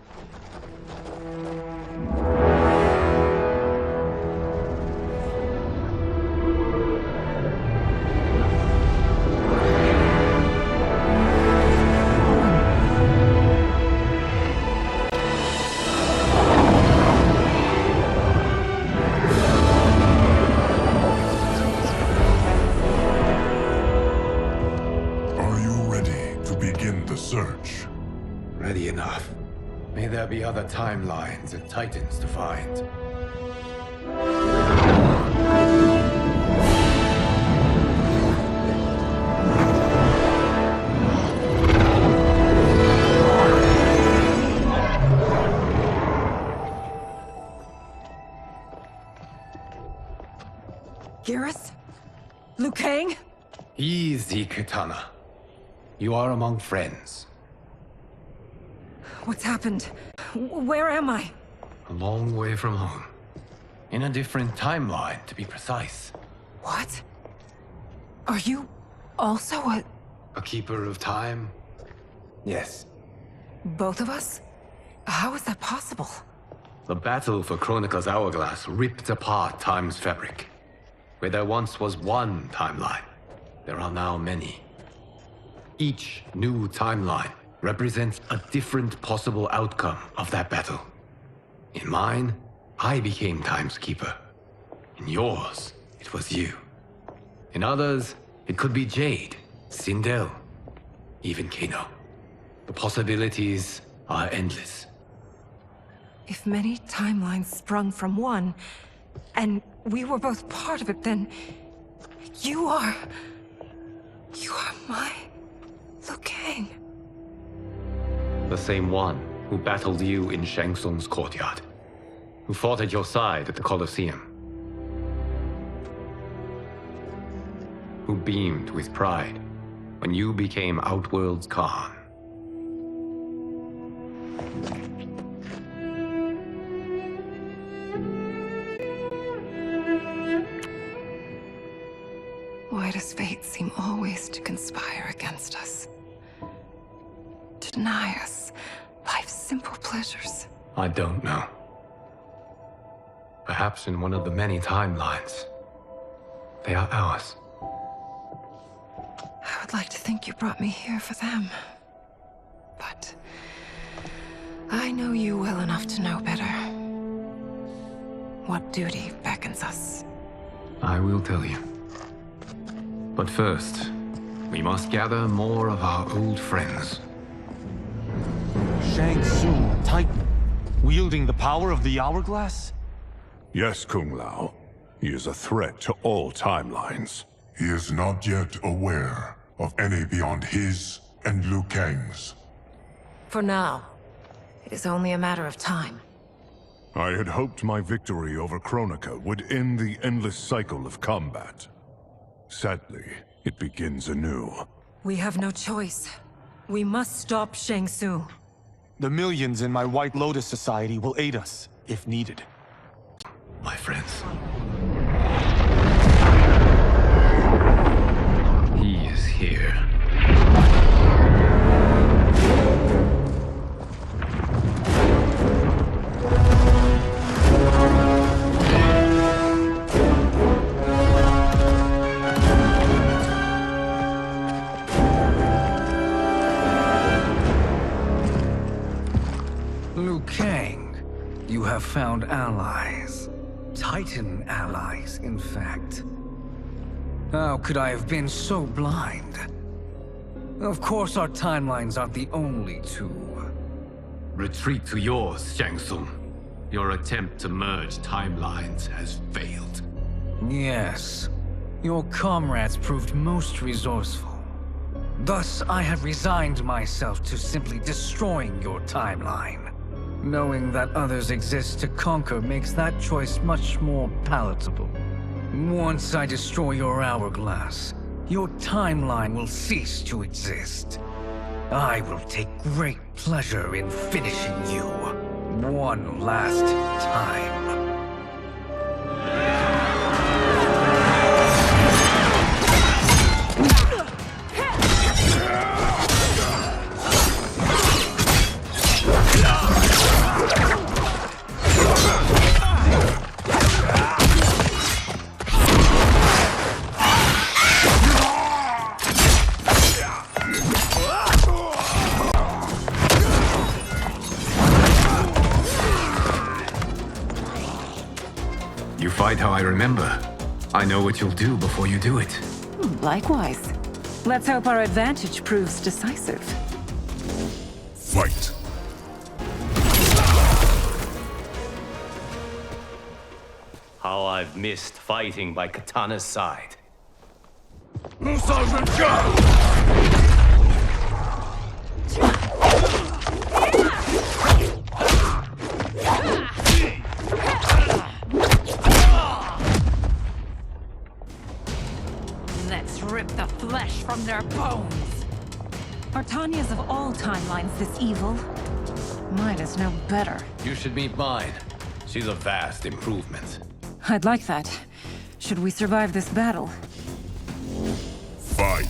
enough. May there be other timelines and titans to find. Garrus? Liu Kang? Easy, Kitana. You are among friends. What's happened? Where am I? A long way from home. In a different timeline, to be precise. What? Are you also a keeper of time? Yes. both of us? How is that possible? The battle for Chronica's hourglass ripped apart time's fabric. Where there once was one timeline, there are now many. Each new timeline represents a different possible outcome of that battle. In mine, I became Time's Keeper. In yours, it was you. In others, it could be Jade, Sindel, even Kano. The possibilities are endless. If many timelines sprung from one, and we were both part of it, then you are my Liu Kang. The same one who battled you in Shang Tsung's courtyard, who fought at your side at the Colosseum, who beamed with pride when you became Outworld's Khan. Why does fate seem always to conspire against us? To deny us life's simple pleasures? I don't know. Perhaps in one of the many timelines, they are ours. I would like to think you brought me here for them. But I know you well enough to know better. What duty beckons us? I will tell you. But first, we must gather more of our old friends. Shang Tsung, Titan, wielding the power of the hourglass? Yes, Kung Lao. He is a threat to all timelines. He is not yet aware of any beyond his and Liu Kang's. For now, it is only a matter of time. I had hoped my victory over Chronica would end the endless cycle of combat. Sadly, it begins anew. We have no choice. We must stop Shang Tsung. The millions in my White Lotus Society will aid us, if needed. My friends. He is here. Liu Kang, you have found allies. Titan allies, in fact. How could I have been so blind? Of course our timelines aren't the only two. Retreat to yours, Shang Tsung. Your attempt to merge timelines has failed. Yes. Your comrades proved most resourceful. Thus, I have resigned myself to simply destroying your timeline. Knowing that others exist to conquer makes that choice much more palatable. Once I destroy your hourglass, your timeline will cease to exist. I will take great pleasure in finishing you one last time. Fight how I remember. I know what you'll do before you do it. Likewise. Let's hope our advantage proves decisive. Fight! How I've missed fighting by Katana's side. Let's rip the flesh from their bones. Are Tanya's of all timelines this evil? Mine is no better. You should meet mine. She's a vast improvement. I'd like that. Should we survive this battle? Fight!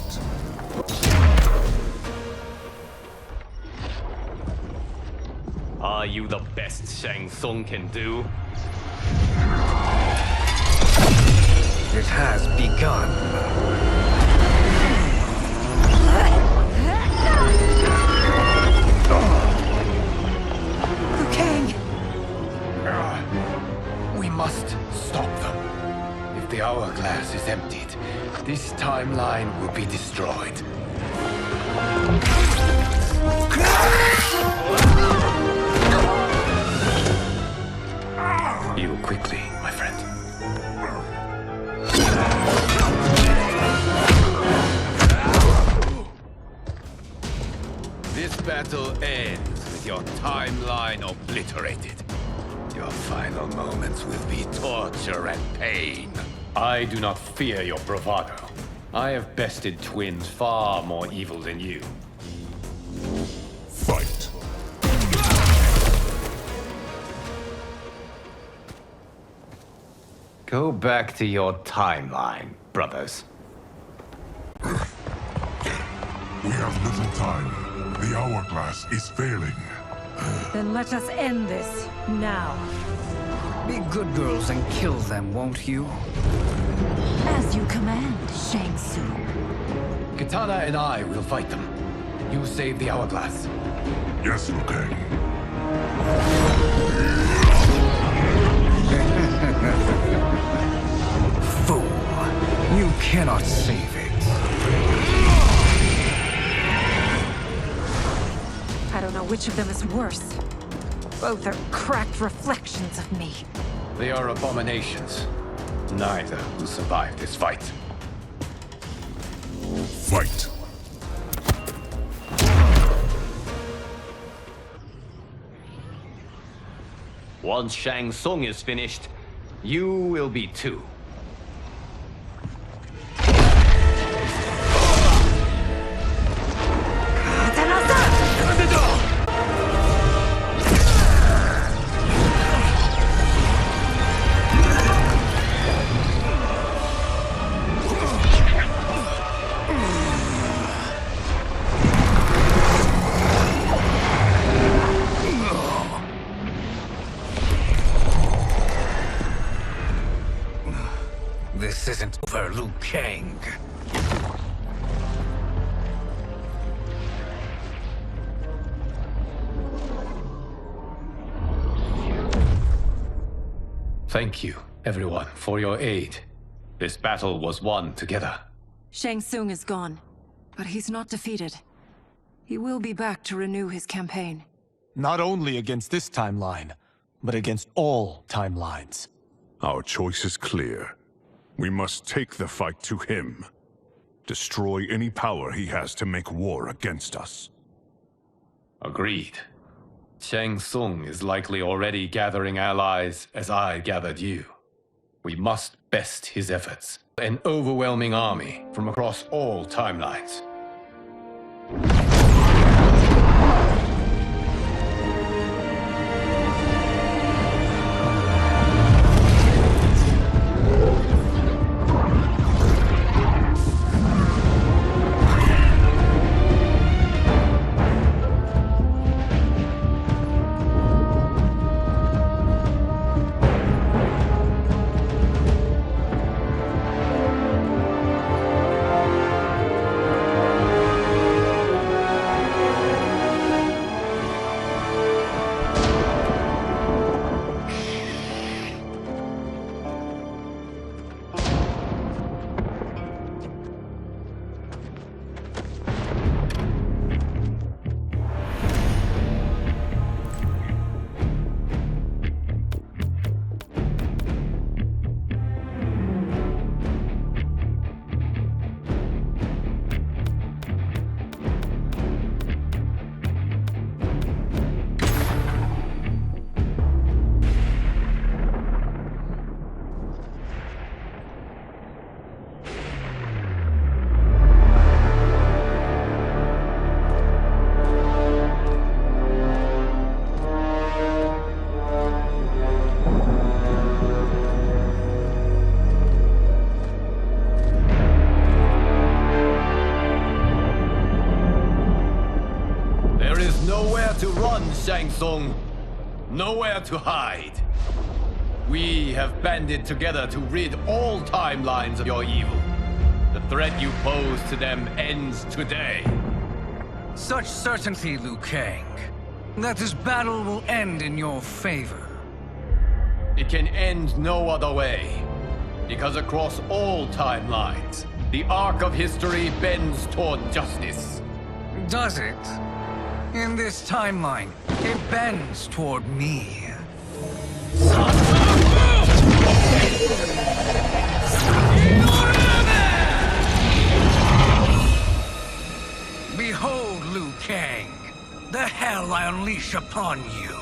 Are you the best Shang Tsung can do? It has begun. Liu Kang! We must stop them. If the hourglass is emptied, this timeline will be destroyed. Heal quickly, my friend. This battle ends with your timeline obliterated. Your final moments will be torture and pain. I do not fear your bravado. I have bested twins far more evil than you. Fight! Go back to your timeline, brothers. We have little time. The hourglass is failing. Then let us end this, now. Be good girls and kill them, won't you? As you command, Shang Tsung. Katana and I will fight them. You save the hourglass. Yes, Liu Kang. Fool! You cannot save it. I don't know which of them is worse. Both are cracked reflections of me. They are abominations. Neither will survive this fight. Fight! Once Shang Tsung is finished, you will be too. This isn't over, Liu Kang. Thank you, everyone, for your aid. This battle was won together. Shang Tsung is gone, but he's not defeated. He will be back to renew his campaign. Not only against this timeline, but against all timelines. Our choice is clear. We must take the fight to him. Destroy any power he has to make war against us. Agreed. Shang Tsung is likely already gathering allies as I gathered you. We must best his efforts. An overwhelming army from across all timelines. done, Shang Tsung. Nowhere to hide. We have banded together to rid all timelines of your evil. The threat you pose to them ends today. Such certainty, Liu Kang, that this battle will end in your favor. It can end no other way. Because across all timelines, the arc of history bends toward justice. Does it? In this timeline, it bends toward me. Behold, Liu Kang, the hell I unleash upon you.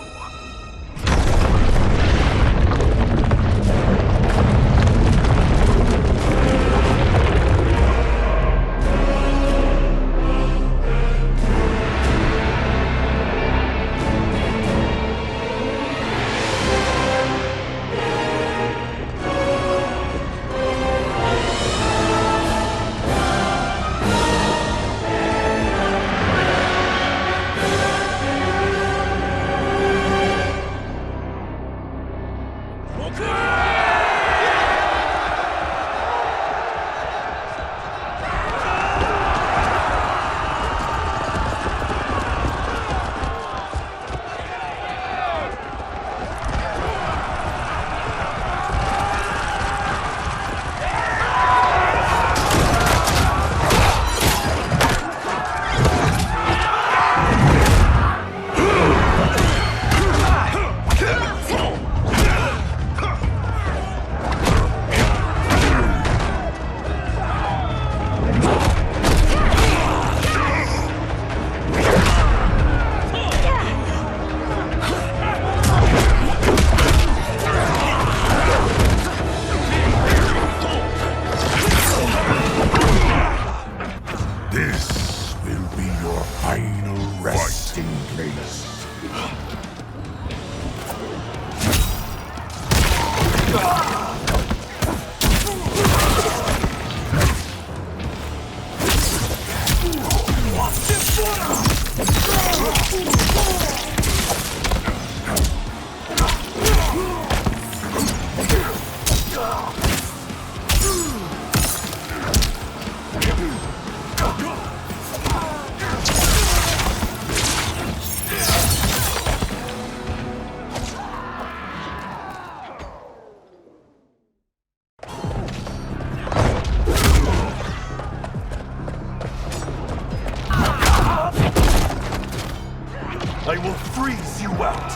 I will freeze you out!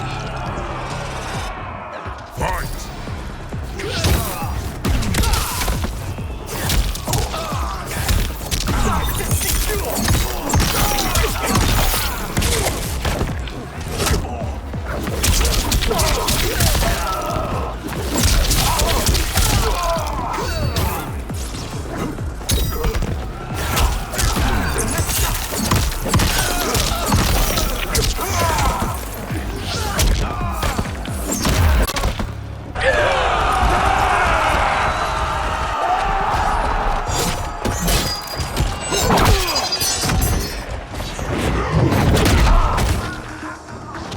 Fight!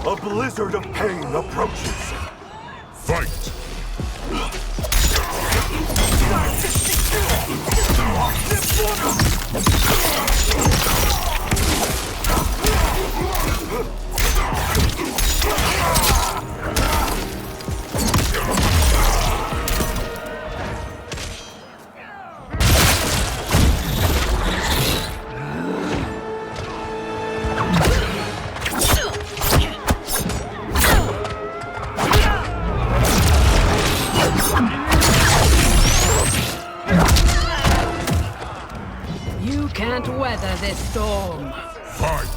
A blizzard of pain approaches. Fight! You can't weather this storm. Fight!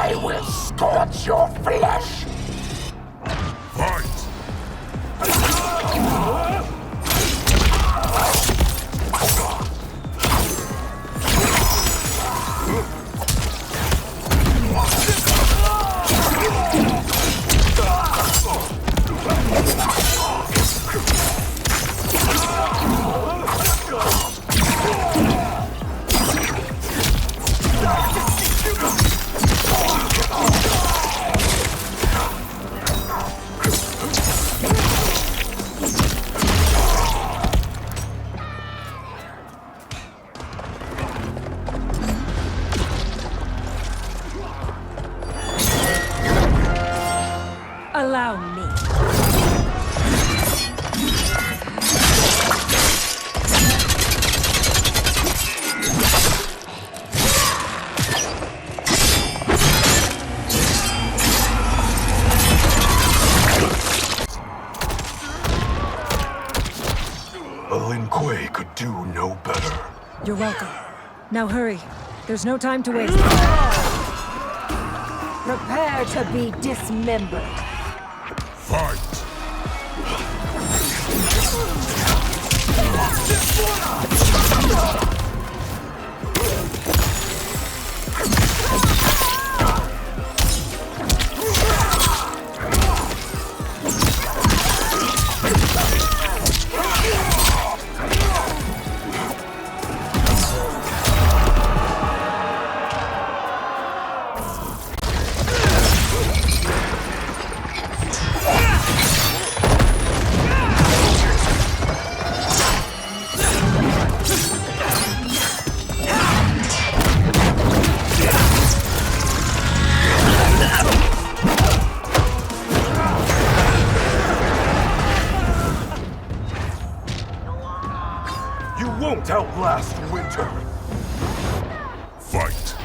I will scorch your flesh! Fight! Allow me. Lin Kuei could do no better. You're welcome. Now hurry. There's no time to waste. Prepare to be dismembered. Fight! Won't outlast winter. Fight.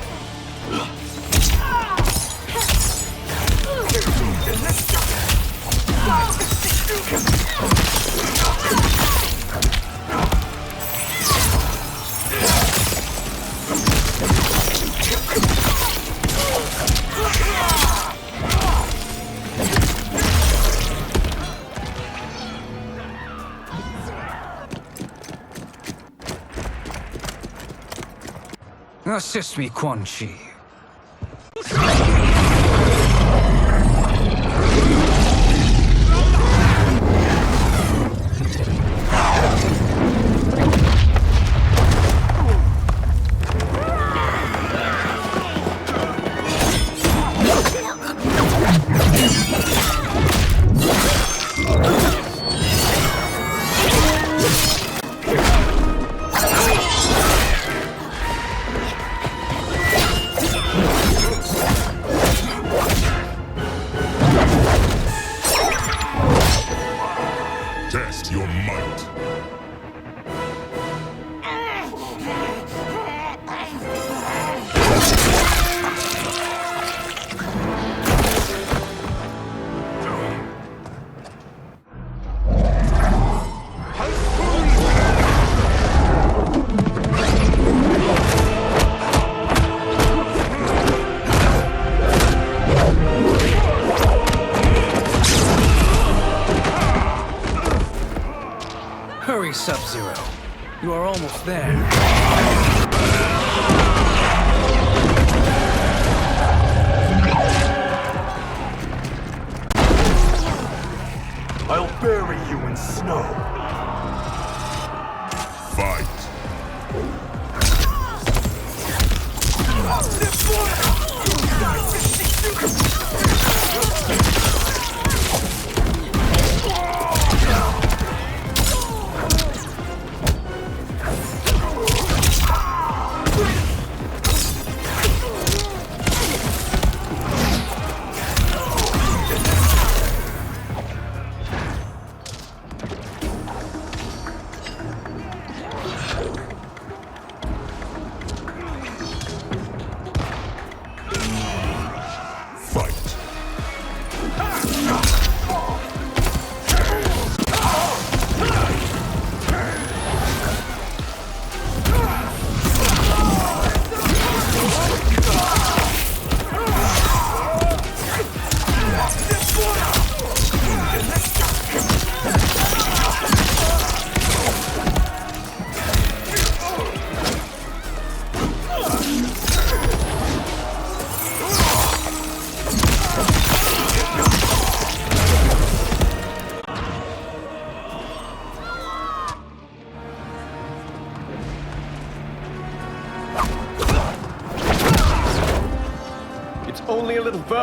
Assist me, Quan Chi. Test your might. Hurry, Sub-Zero. You are almost there. I'll bury you in snow. Fight.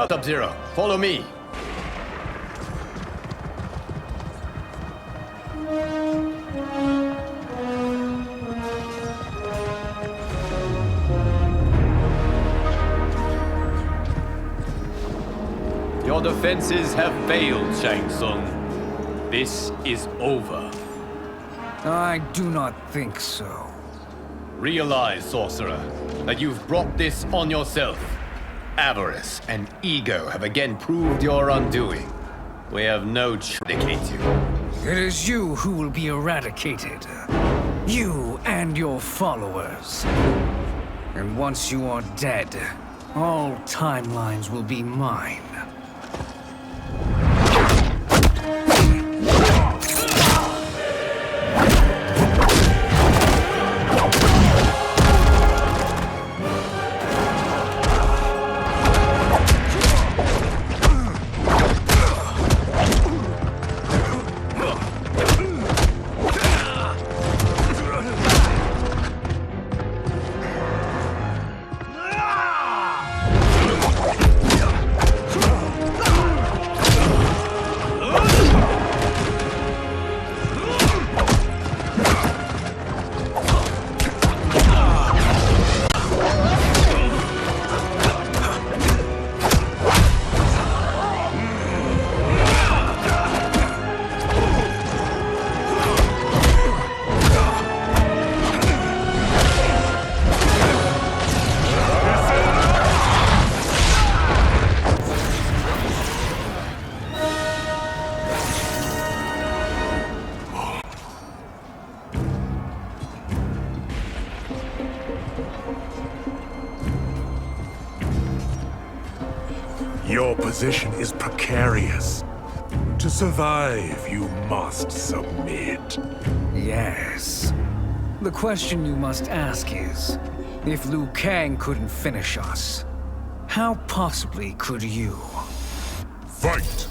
Sub-Zero, follow me. Your defenses have failed, Shang Tsung. This is over. I do not think so. Realize, sorcerer, that you've brought this on yourself. Avarice and ego have again proved your undoing. We have no choice to eradicate you. It is you who will be eradicated. You and your followers. And once you are dead, all timelines will be mine. Your position is precarious. To survive, you must submit. Yes. The question you must ask is, if Liu Kang couldn't finish us, how possibly could you? Fight!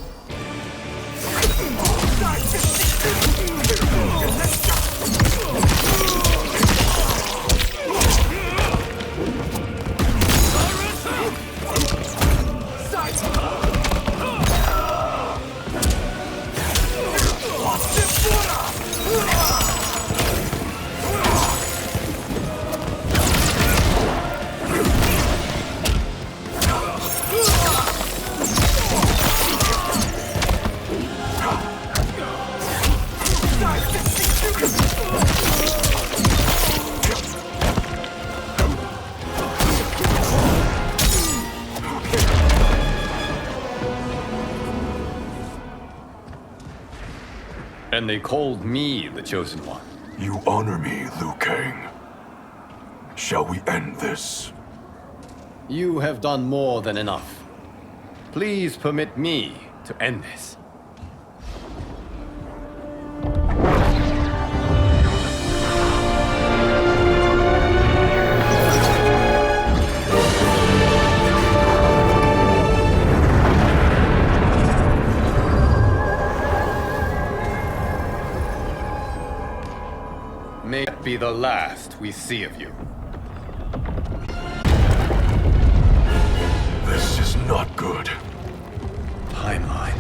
And they called me the Chosen One. You honor me, Liu Kang. Shall we end this? You have done more than enough. Please permit me to end this. May it be the last we see of you. This is not good. Timeline.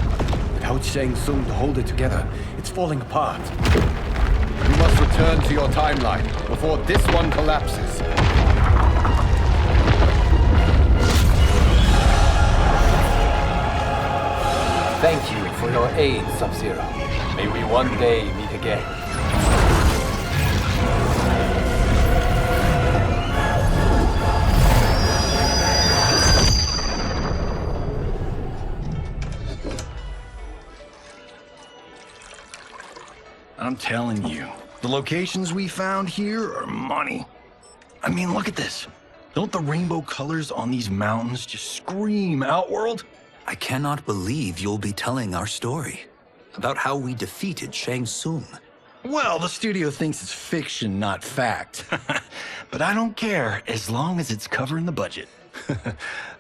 Without Shang Tsung to hold it together, it's falling apart. You must return to your timeline before this one collapses. Thank you for your aid, Sub-Zero. May we one day meet again. I'm telling you, the locations we found here are money. I mean, look at this. Don't the rainbow colors on these mountains just scream Outworld? I cannot believe you'll be telling our story about how we defeated Shang Tsung. Well, the studio thinks it's fiction, not fact. But I don't care, as long as it's covering the budget.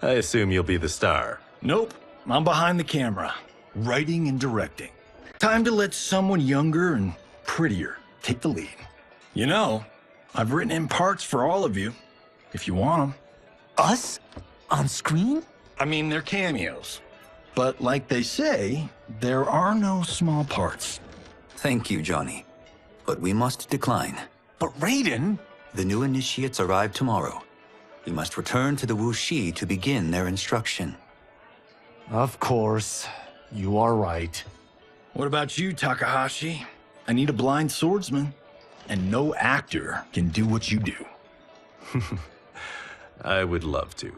I assume you'll be the star. Nope, I'm behind the camera, writing and directing. Time to let someone younger and prettier take the lead. You know, I've written in parts for all of you, if you want them. Us? On screen? I mean, they're cameos. But like they say, there are no small parts. Thank you, Johnny. But we must decline. But Raiden... The new initiates arrive tomorrow. We must return to the Wuxi to begin their instruction. Of course. You are right. What about you, Takahashi? I need a blind swordsman. And no actor can do what you do. I would love to.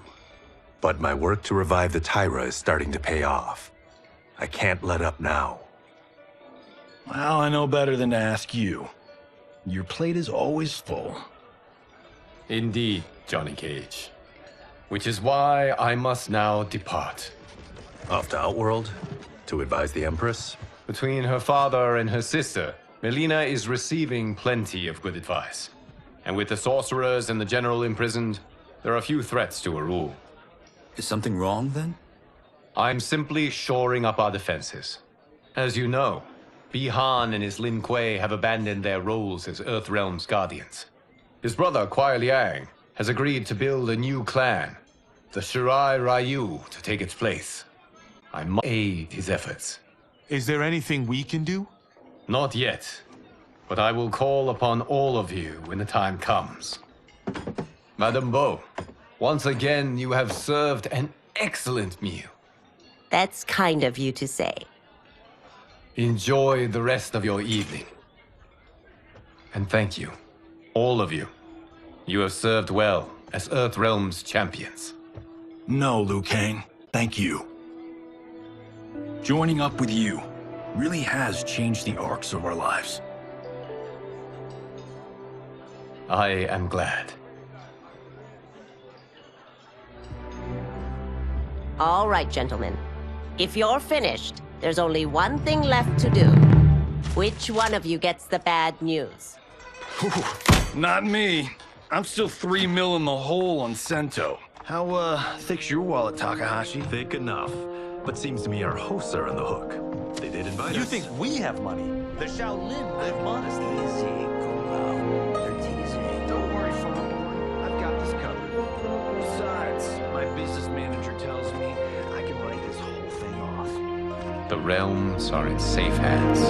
But my work to revive the Tyra is starting to pay off. I can't let up now. Well, I know better than to ask you. Your plate is always full. Indeed, Johnny Cage. Which is why I must now depart. Off to Outworld? To advise the Empress? Between her father and her sister, Melina is receiving plenty of good advice. And with the sorcerers and the general imprisoned, there are few threats to her rule. Is something wrong, then? I'm simply shoring up our defenses. As you know, Bi-Han and his Lin Kuei have abandoned their roles as Earthrealm's guardians. His brother, Kuai Liang, has agreed to build a new clan, the Shirai Ryu, to take its place. I must aid his efforts. Is there anything we can do? Not yet, but I will call upon all of you when the time comes. Madame Bo, once again you have served an excellent meal. That's kind of you to say. Enjoy the rest of your evening. And thank you, all of you. You have served well as Earthrealm's champions. No, Liu Kang, thank you. Joining up with you really has changed the arcs of our lives. I am glad. All right, gentlemen. If you're finished, there's only one thing left to do. Which one of you gets the bad news? Not me. I'm still 3 mil in the hole on Sento. How, thick's your wallet, Takahashi? Thick enough. But seems to me our hosts are on the hook. They did invite us. You think we have money? The Shaolin live modestly. They're teasing. Don't worry, Farm Boy. I've got this covered. Besides, my business manager tells me I can write this whole thing off. The realms are in safe hands.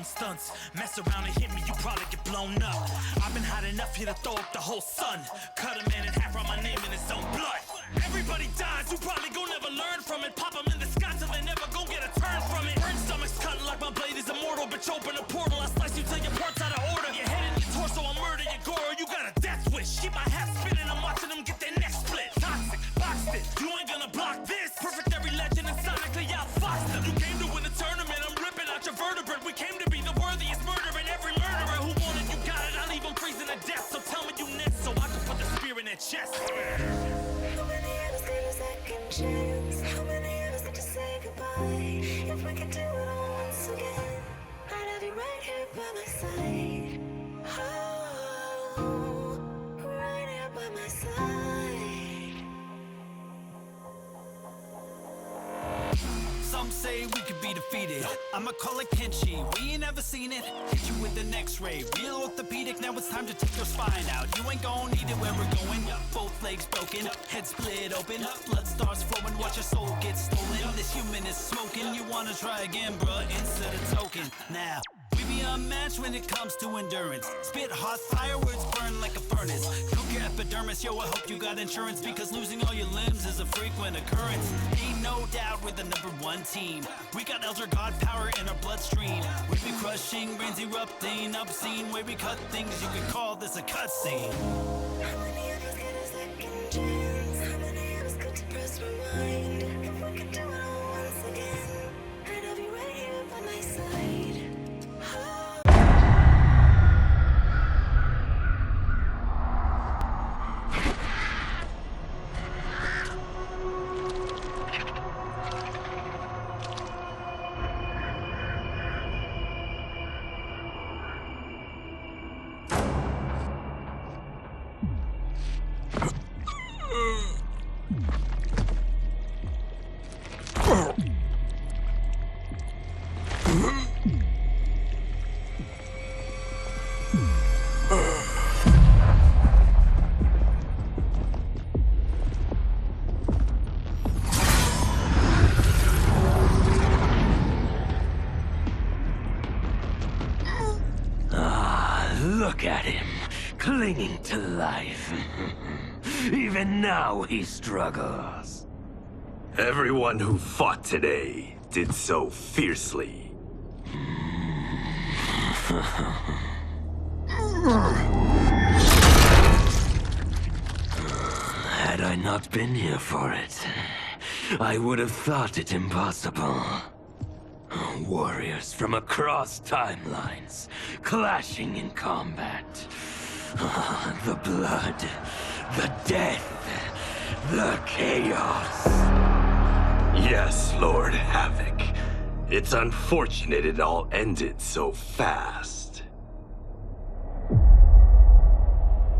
Stunts. Mess around and hit me, you probably get blown up. I've been hot enough here to throw up the whole sun. Cut a man in half, write my name in his own blood. Everybody dies, you probably gon' never learn from it. Pop them in the sky till they never gon' get a turn from it. Burn stomachs cutting like my blade is immortal. Bitch, open a portal, I slice you till your parts out of order. Your head and your torso, I'll murder your gore. You got a death wish. Keep my hat spinning, I'm watching them get their neck split. Toxic, boxed it, you ain't gonna block this. Perfect every legend and sonically outfoxed them. You came to win the tournament, I'm ripping out your vertebrae. We came to be the worthiest murderer, every murderer who wanted you got it. I'll leave them freezing to death. So tell me you next, so I can put the spear in their chest. How many of us get a second chance? How many of us need to say goodbye? If we could do it all once again, I'd have you right here by my side. Oh, right here by my side. Some say we could be defeated. I'ma call it Kenshi. We ain't ever seen it. Hit you with an X-ray. Real orthopedic. Now it's time to take your spine out. You ain't gon' need it where we're going. Both legs broken. Head split open. Blood starts flowing. Watch your soul get stolen. This human is smoking. You wanna try again, bruh? Instead of token. Now. We be unmatched when it comes to endurance. Spit hot fire, words burn like a furnace. Cook your epidermis, yo, I hope you got insurance, because losing all your limbs is a frequent occurrence. Ain't no doubt we're the #1 team. We got Elder God power in our bloodstream. We be crushing, brains erupting, obscene. Way we cut things, you could call this a cutscene. How many of us get a second chance? How many of us could press rewind? If we could do it all once again, I'd have you right here by my side. Look at him, clinging to life. Even now he struggles. Everyone who fought today did so fiercely. Had I not been here for it, I would have thought it impossible. Warriors from across timelines, clashing in combat. The blood, the death, the chaos. Yes, Lord Havoc. It's unfortunate it all ended so fast.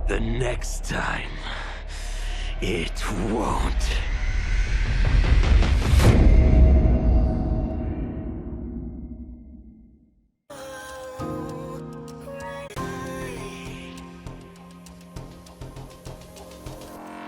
The next time, it won't.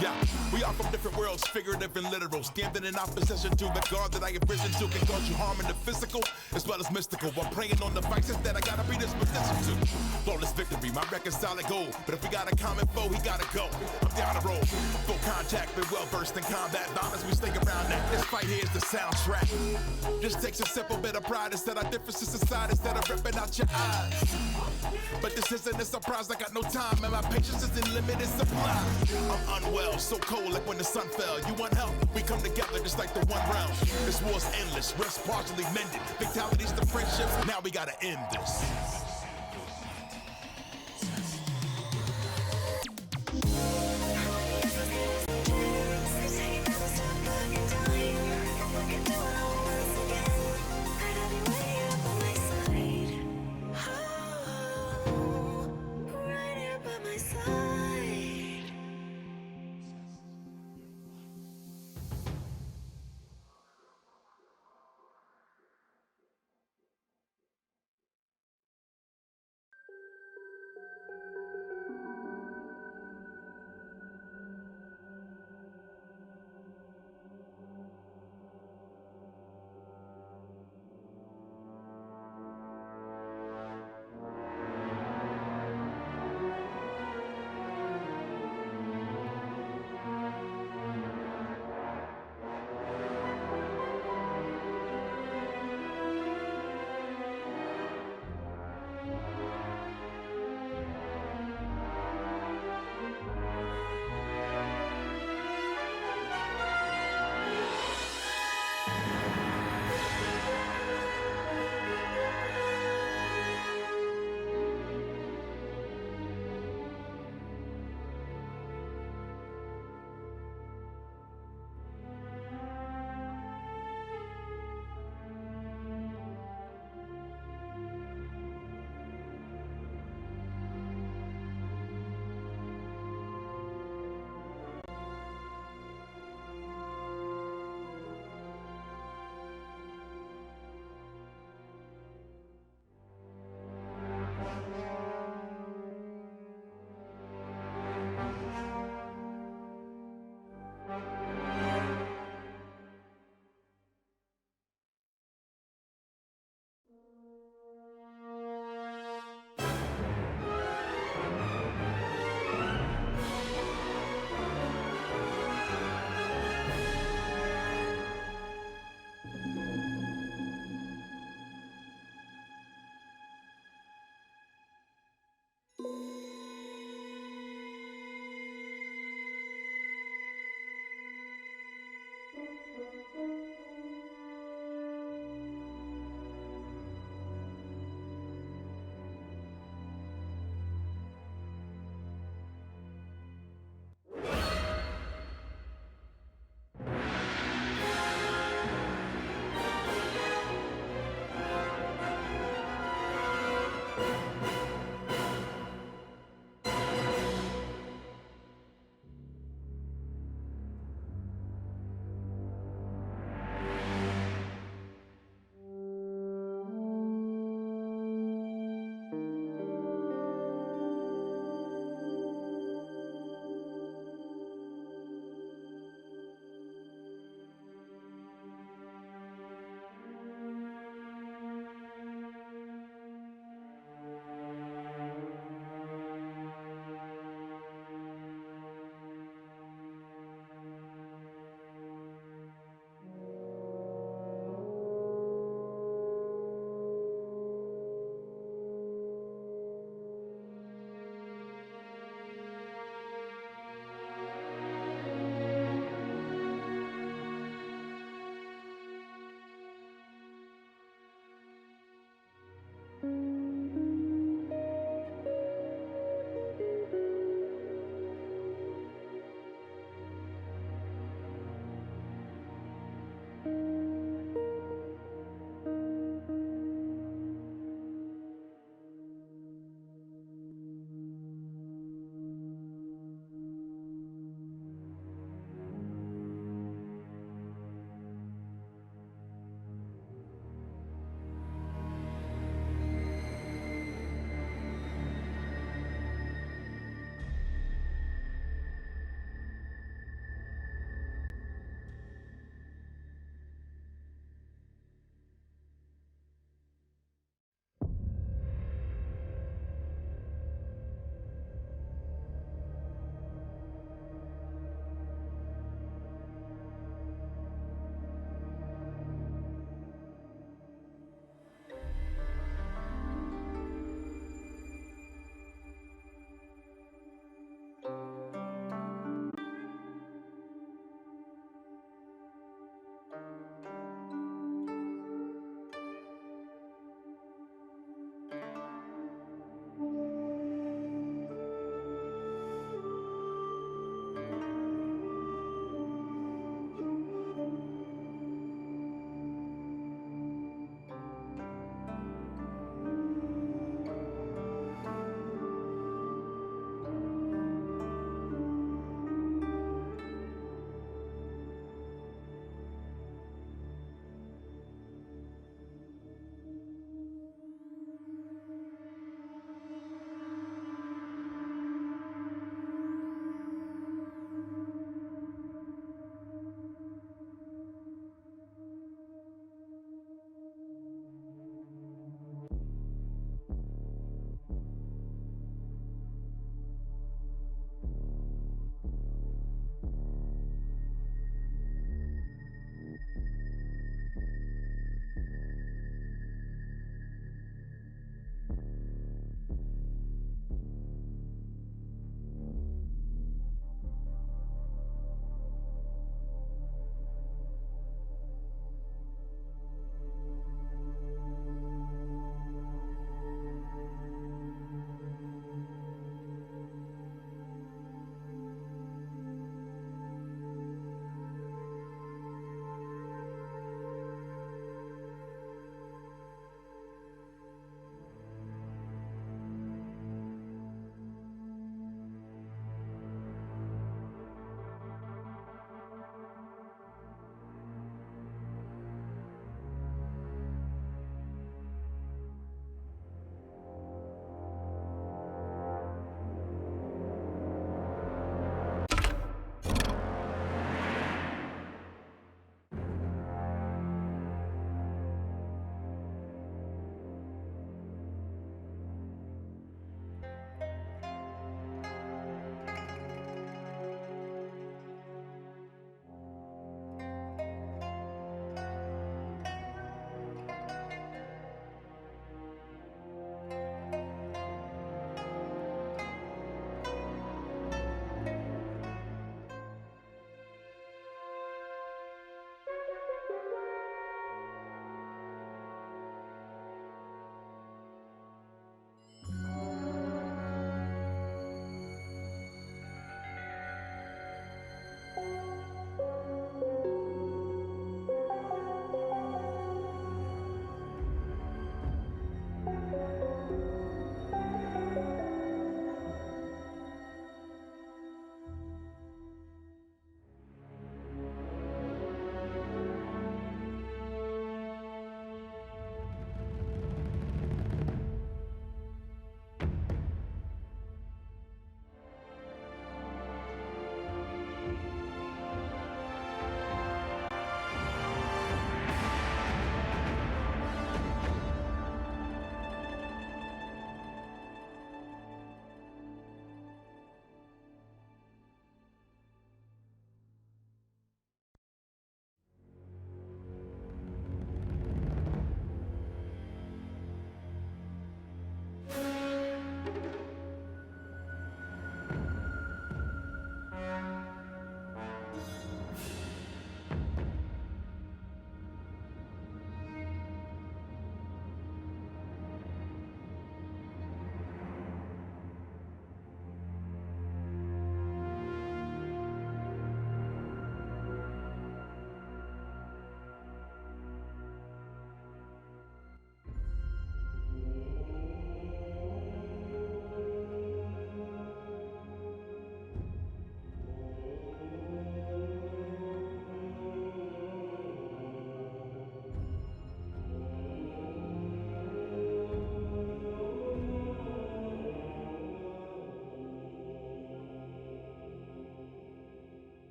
Yeah, we are from different worlds, figurative and literal. Standing in opposition to the God that I have risen to can cause you harm in the physical as well as mystical. I'm praying on the vices that I gotta be this position to. Flawless victory, my record's solid gold. But if we got a common foe, he gotta go. I'm down the road, full contact, but well versed in combat. Violence, we stay around that. This fight here is the soundtrack. Just takes a simple bit of pride instead of differences aside, instead of ripping out your eyes. But this isn't a surprise, I got no time, and my patience is in limited supply. I'm unwell, so cold like when the sun fell. You want help? We come together just like the one round. This war's endless, rifts partially mended. Fatalities to friendship, now we gotta end this.